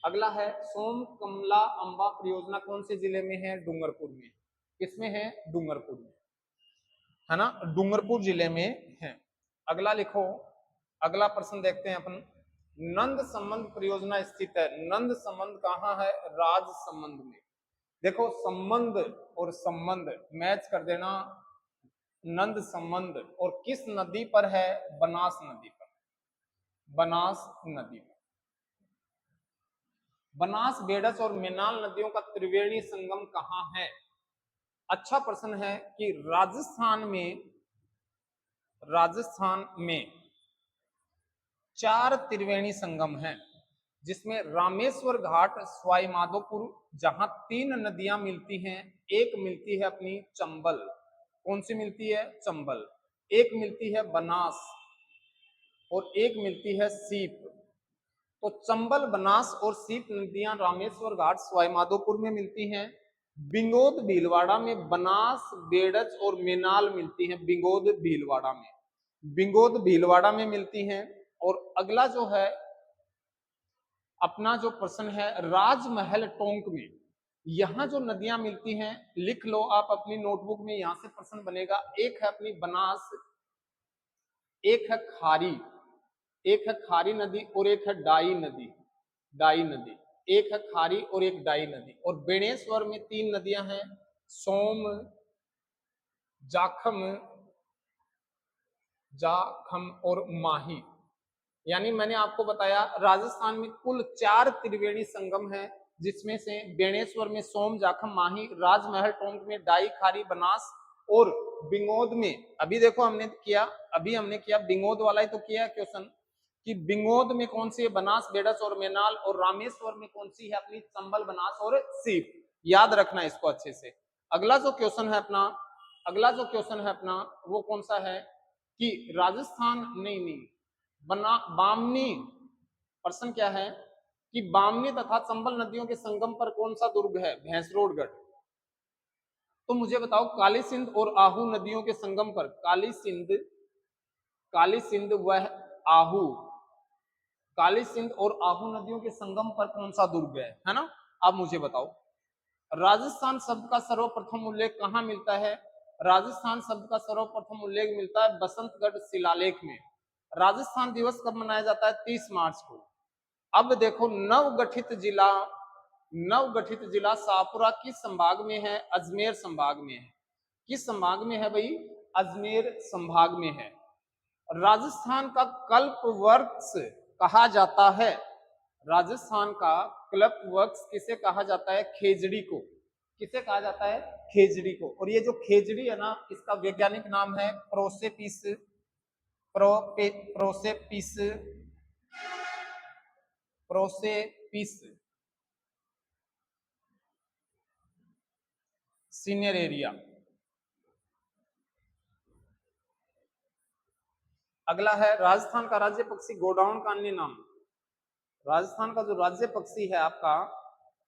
अगला है, सोम कमला अंबा परियोजना कौन से जिले में है? डूंगरपुर में। किसमें है? डूंगरपुर में, है ना, डूंगरपुर जिले में है। अगला लिखो, अगला प्रश्न देखते हैं अपन। नंद संबंध परियोजना स्थित है। नंद संबंध कहाँ है? राजसमंद में। देखो, संबंध और संबंध मैच कर देना। नंद संबंध और किस नदी पर है? बनास नदी पर, बनास नदी पर। बनास, बेडस और मेनाल नदियों का त्रिवेणी संगम कहाँ है? अच्छा प्रश्न है कि राजस्थान में 4 त्रिवेणी संगम हैं, जिसमें रामेश्वर घाट, सवाई माधोपुर, जहां 3 नदियां मिलती हैं। एक मिलती है अपनी चंबल। कौन सी मिलती है? चंबल। एक मिलती है बनास और एक मिलती है सीप। तो चंबल, बनास और सीप नदियां रामेश्वर घाट, सवाई माधोपुर में मिलती हैं। बिंगोद भीलवाड़ा में बनास, बेडच और मेनाल मिलती हैं। बिंगोद भीलवाड़ा में, बिंगोद भीलवाड़ा में मिलती हैं। और अगला जो है अपना जो प्रश्न है, राजमहल टोंक में यहां जो नदियां मिलती हैं, लिख लो आप अपनी नोटबुक में, यहां से प्रश्न बनेगा। एक है अपनी बनास, एक है खारी, एक है खारी नदी और एक है डाई नदी, डाई नदी। एक है खारी और एक डाई नदी। और बेणेश्वर में 3 नदियां हैं, सोम, जाखम, जाखम और माही। यानी मैंने आपको बताया राजस्थान में कुल 4 त्रिवेणी संगम है, जिसमें से बेणेश्वर में सोम, जाखम, माही, राजमहल टोंक में डाई, खारी, बनास और बिंगोद में। अभी देखो हमने किया बिंगोद वाला ही तो किया क्वेश्चन, कि बिंगोद में कौन सी है? बनास, बेडस और मेनाल। और रामेश्वर में कौन सी है? अपनी चंबल, बनास और सीप। याद रखना इसको अच्छे से। अगला जो क्वेश्चन है अपना, अगला जो क्वेश्चन है अपना, वो कौन सा है कि राजस्थान, नहीं, बामनी। प्रश्न क्या है कि बामनी तथा चंबल नदियों के संगम पर कौन सा दुर्ग है? भैंसरोडगढ़। तो मुझे बताओ, काली सिंध और आहू नदियों के संगम पर, काली सिंध वह आहू, काली सिंध और आहू नदियों के संगम पर कौन सा दुर्ग है ना? अब मुझे बताओ, राजस्थान शब्द का सर्वप्रथम उल्लेख कहाँ मिलता है? राजस्थान शब्द का सर्वप्रथम उल्लेख मिलता है बसंतगढ़ शिलालेख में। राजस्थान दिवस कब मनाया जाता है? 30 मार्च को। अब देखो, नवगठित जिला नवगठित जिला शाहपुरा किस संभाग में है? अजमेर संभाग में है। किस संभाग में है भाई? अजमेर संभाग में है। राजस्थान का कल्प वृक्ष कहा जाता है? राजस्थान का कल्प वृक्ष किसे कहा जाता है? खेजड़ी को। किसे कहा जाता है? खेजड़ी को। और ये जो खेजड़ी है ना, इसका वैज्ञानिक नाम है प्रोसेपिस प्रोसेपिस प्रोसेपिस सिनेरेरिया। अगला है राजस्थान का राज्य पक्षी गोडाउन का अन्य नाम। राजस्थान का जो राज्य पक्षी है आपका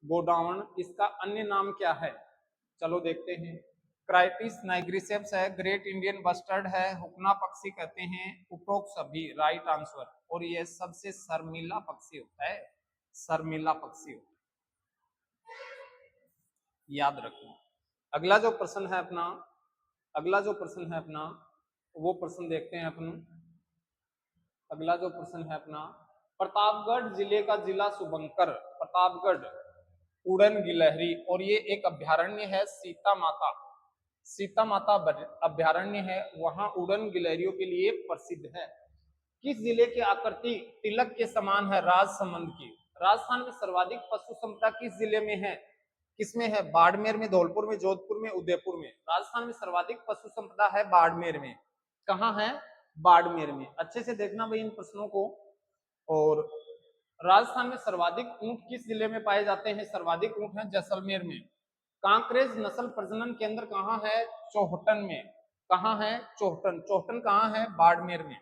गोडाउन, इसका अन्य नाम क्या है? चलो देखते हैं। क्राइटिस नाइग्रिसेप्स है, ग्रेट इंडियन बस्टर्ड है, हुकना पक्षी कहते हैं, उपरोक्त सभी राइट आंसर। और ये सबसे शर्मीला पक्षी होता है, शर्मीला पक्षी होता है, याद रखना। अगला जो प्रश्न है अपना, अगला जो प्रश्न है अपना वो प्रश्न देखते हैं अपन। अगला जो प्रश्न है अपना, प्रतापगढ़ जिले का जिला शुभंकर, प्रतापगढ़ उड़न गिलहरी, और ये एक अभ्यारण्य है सीता माता, सीता माता अभ्यारण्य है, वहां उड़न गिलहरियों के लिए प्रसिद्ध है। किस जिले की आकृति तिलक के समान है? राजसमंद की। राजस्थान में सर्वाधिक पशु संपदा किस जिले में है? किसमें है? बाड़मेर में, धौलपुर में, जोधपुर में, उदयपुर में। राजस्थान में सर्वाधिक पशु संपदा है बाड़मेर में। कहाँ है? बाड़मेर में। अच्छे से देखना भाई इन प्रश्नों को। और राजस्थान में सर्वाधिक ऊंट किस जिले में पाए जाते हैं? सर्वाधिक ऊंट है जैसलमेर में। कांकरेज नस्ल प्रजनन केंद्र कहाँ है? चोहटन में। कहाँ है? चोहटन। चोहटन कहाँ है? बाड़मेर में।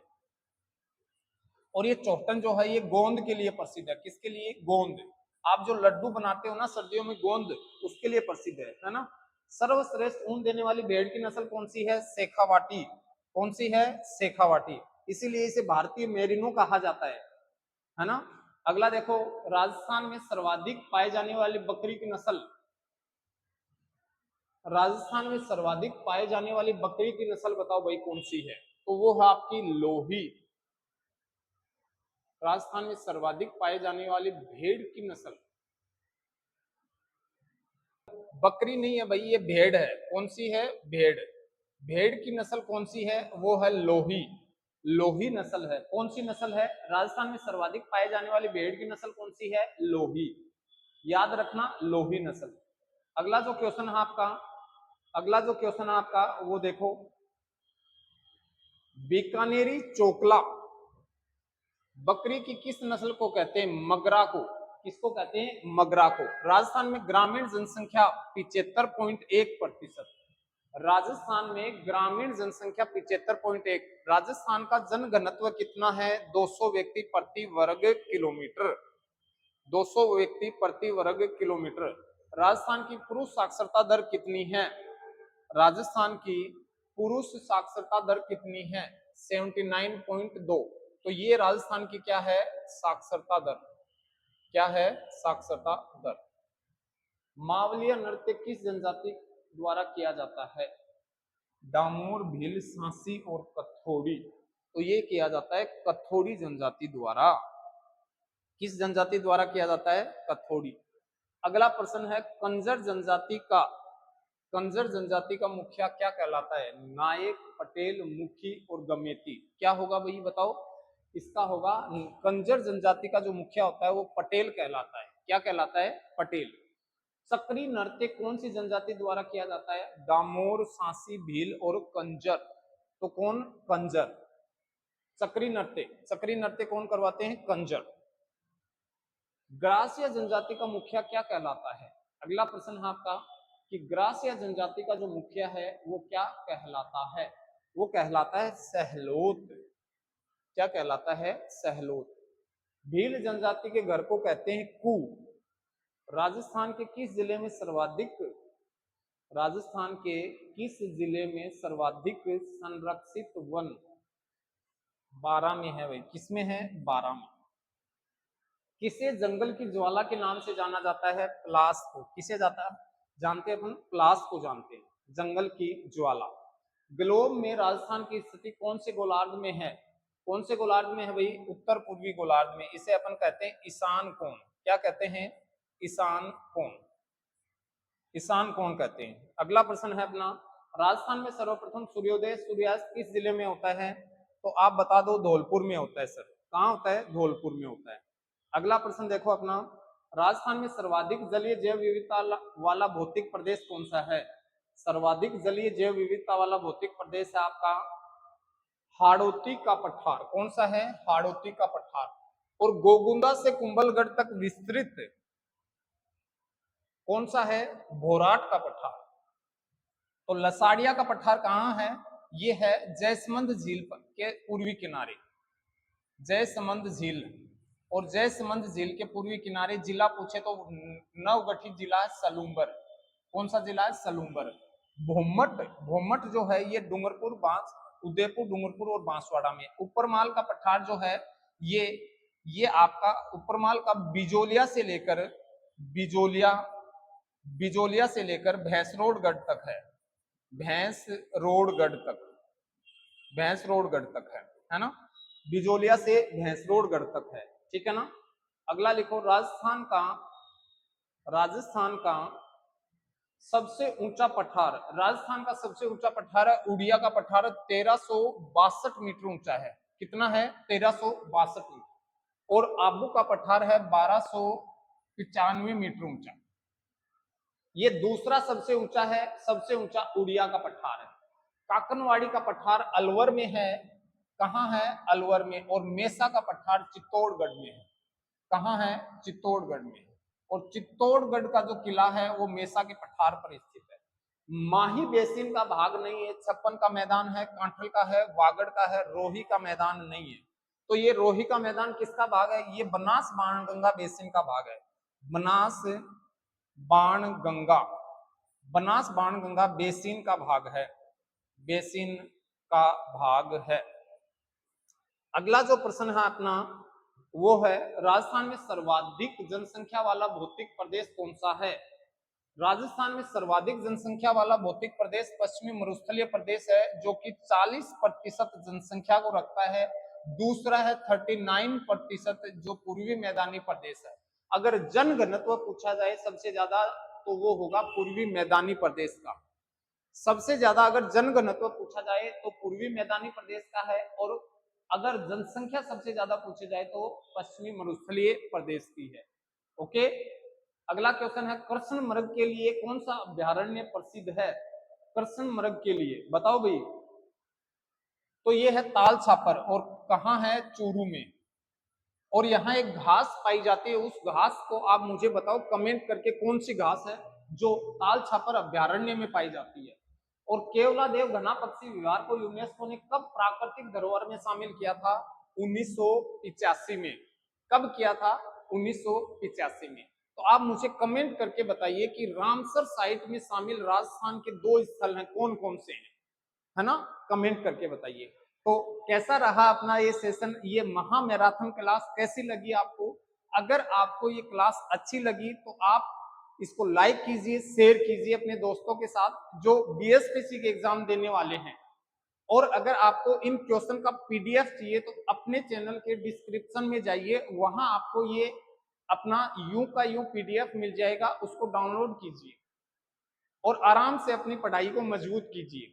और ये चौहटन जो है ये गोंद के लिए प्रसिद्ध है। किसके लिए? गोंद। आप जो लड्डू बनाते हो ना सर्दियों में गोंद, उसके लिए प्रसिद्ध है ना। सर्वश्रेष्ठ ऊन देने वाली भेड़ की नस्ल कौन सी है? शेखावाटी। कौन सी है? शेखावाटी। इसीलिए इसे भारतीय मेरिनो कहा जाता है ना। अगला देखो, राजस्थान में सर्वाधिक पाए जाने वाली बकरी की नस्ल, राजस्थान में सर्वाधिक पाए जाने वाली बकरी की नस्ल बताओ भाई कौन सी है? तो वो है आपकी लोही। राजस्थान में सर्वाधिक पाए जाने वाली भेड़ की नस्ल, बकरी नहीं है भाई, ये भेड़ है। कौन सी है? भेड़। भेड़ की नस्ल कौन सी है? वो है लोही। लोही नस्ल है। कौन सी नस्ल है? राजस्थान में सर्वाधिक पाए जाने वाली भेड़ की नस्ल कौन सी है? लोही। याद रखना, लोही नस्ल। अगला जो क्वेश्चन है आपका, अगला जो क्वेश्चन है आपका वो देखो, बीकानेरी चोकला बकरी की किस नस्ल को कहते हैं? मगरा को। किसको कहते हैं? मगरा को। राजस्थान में ग्रामीण जनसंख्या 75.1%। राजस्थान में ग्रामीण जनसंख्या 75.1। राजस्थान का जनघनत्व कितना है? 200 व्यक्ति प्रति वर्ग किलोमीटर। 200 व्यक्ति प्रति वर्ग किलोमीटर। राजस्थान की पुरुष साक्षरता दर कितनी है? राजस्थान की पुरुष साक्षरता दर कितनी है? 79.2। तो ये राजस्थान की क्या है? साक्षरता दर। क्या है? साक्षरता दर। मावलिया नृत्य किस जनजाति द्वारा किया जाता है? डामोर, भील, सांसी और कथोड़ी। तो ये किया जाता है कथोड़ी जनजाति द्वारा। किस जनजाति द्वारा किया जाता है? कथोड़ी। अगला प्रश्न है, कंजर जनजाति का, कंजर जनजाति का मुखिया क्या कहलाता है? नायक, पटेल, मुखी और गमेती। क्या होगा भाई बताओ? इसका होगा कंजर जनजाति का जो मुखिया होता है वो पटेल कहलाता है। क्या कहलाता है? पटेल। सक्रिय नृत्य कौन सी जनजाति द्वारा किया जाता है? डामोर, सांसी, भील और कंजर। तो कौन? कंजर। सक्रिय नृत्य, सक्रिय नृत्य कौन करवाते हैं? कंजर। ग्रासिया जनजाति का मुखिया क्या कहलाता है? अगला प्रश्न है आपका कि ग्रासिया जनजाति का जो मुखिया है वो क्या कहलाता है? वो कहलाता है सहलोत। क्या कहलाता है? सहलोत। भील जनजाति के घर को कहते हैं कू। राजस्थान के किस जिले में सर्वाधिक, राजस्थान के किस जिले में सर्वाधिक संरक्षित वन? 12 में है भाई। किसमें है? 12 में। किसे जंगल की ज्वाला के नाम से जाना जाता है? प्लास को। किसे जाता जानते हैं अपन? प्लास को जानते हैं, जंगल की ज्वाला। ग्लोब में राजस्थान की स्थिति कौन से गोलार्ध में है? कौन से गोलार्ध में है भाई? उत्तर पूर्वी गोलार्ध में। इसे अपन कहते हैं ईशान कोण। क्या कहते हैं? ईशान कोण, ईशान कोण कहते हैं। अगला प्रश्न है अपना, राजस्थान में सर्वप्रथम सूर्योदय सूर्यास्त किस जिले में होता है? तो आप बता दो धौलपुर में होता है सर। कहाँ होता है? धौलपुर में होता है। अगला प्रश्न देखो अपना, राजस्थान में सर्वाधिक जलीय जैव विविधता वाला भौतिक प्रदेश कौन सा है? सर्वाधिक जलीय जैव विविधता वाला भौतिक प्रदेश है आपका हाड़ौती का पठार। कौन सा है? हाड़ौती का पठार। और गोगुंदा से कुंभलगढ़ तक विस्तृत कौन सा है? भोराट का पठार। तो लसाड़िया का पठार कहाँ है? ये है जयसमंद झील के पूर्वी किनारे, जयसमंद झील। और जयसमंद झील के पूर्वी किनारे जिला पूछे तो नवगठित जिला है सलूम्बर। कौन सा जिला है? सलूम्बर। भोमट, भोमट जो है ये डूंगरपुर, बांस, उदयपुर, डूंगरपुर और बांसवाड़ा में। उपरमाल का पठार जो है ये आपका उपरमाल का बिजोलिया से लेकर बिजोलिया से लेकर भैंसरोडगढ़ तक है, भैंसरोडगढ़ तक, भैंसरोडगढ़ तक है ना। बिजोलिया से भैंसरोडगढ़ तक है, ठीक है ना। अगला लिखो, राजस्थान का सबसे ऊंचा पठार, राजस्थान का सबसे ऊंचा पठार है उड़िया का पठार, 1362 मीटर ऊंचा है। कितना है? 1362 मीटर। और आबू का पठार है 1295 मीटर ऊंचा। ये दूसरा सबसे ऊंचा है, सबसे ऊंचा उड़िया का पठार है। काकनवाड़ी का पठार अलवर में है। कहाँ है? अलवर में। और मेसा का पठार चित्तौड़गढ़ में है। कहाँ है? चित्तौड़गढ़ में। और चित्तौड़गढ़ का जो किला है वो मेसा के पठार पर स्थित है। माही बेसिन का भाग नहीं है, छप्पन का मैदान है, कांठल का है, वागड़ का है, रोही का मैदान नहीं है। तो ये रोही का मैदान किसका भाग है? ये बनास बाणगंगा बेसिन का भाग है। बनास बाणगंगा, बनास बाणगंगा बेसिन का भाग है, बेसिन का भाग है। अगला जो प्रश्न है अपना वो है, राजस्थान में सर्वाधिक जनसंख्या वाला भौतिक प्रदेश कौन सा है? राजस्थान में सर्वाधिक जनसंख्या वाला भौतिक प्रदेश पश्चिमी मरुस्थलीय प्रदेश है, जो कि 40% जनसंख्या को रखता है। दूसरा है 39% जो पूर्वी मैदानी प्रदेश है। अगर जनघनत्व पूछा जाए सबसे ज्यादा तो वो होगा पूर्वी मैदानी प्रदेश का। सबसे ज्यादा अगर जनघनत्व पूछा जाए तो पूर्वी मैदानी प्रदेश का है। और अगर जनसंख्या सबसे ज्यादा पूछी जाए तो पश्चिमी मरुस्थलीय प्रदेश की है। ओके। अगला क्वेश्चन है, कृष्ण मृग के लिए कौन सा अभ्यारण्य प्रसिद्ध है? कृष्ण मृग के लिए बताओ भाई। तो ये है ताल छापर। और कहाँ है? चूरू में। और यहाँ एक घास पाई जाती है, उस घास को आप मुझे बताओ कमेंट करके कौन सी घास है जो ताल छापर अभ्यारण्य में पाई जाती है। और केवलादेव घना पक्षी विहार को यूनेस्को ने कब प्राकृतिक धरोहर में शामिल किया था? 1985 में। कब किया था? 1985 में। तो आप मुझे कमेंट करके बताइए कि रामसर साइट में शामिल राजस्थान के 2 स्थल हैं, कौन कौन से हैं, है ना। कमेंट करके बताइए। तो कैसा रहा अपना ये सेशन, ये महा मैराथन क्लास कैसी लगी आपको? अगर आपको ये क्लास अच्छी लगी तो आप इसको लाइक कीजिए, शेयर कीजिए अपने दोस्तों के साथ जो बीएसपीसी के एग्जाम देने वाले हैं। और अगर आपको इन क्वेश्चन का पीडीएफ चाहिए तो अपने चैनल के डिस्क्रिप्शन में जाइए, वहां आपको ये अपना यूं का यूं पीडीएफ मिल जाएगा, उसको डाउनलोड कीजिए और आराम से अपनी पढ़ाई को मजबूत कीजिए।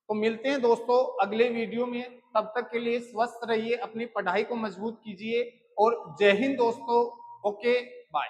तो मिलते हैं दोस्तों अगले वीडियो में, तब तक के लिए स्वस्थ रहिए, अपनी पढ़ाई को मजबूत कीजिए और जय हिंद दोस्तों। Okay bye.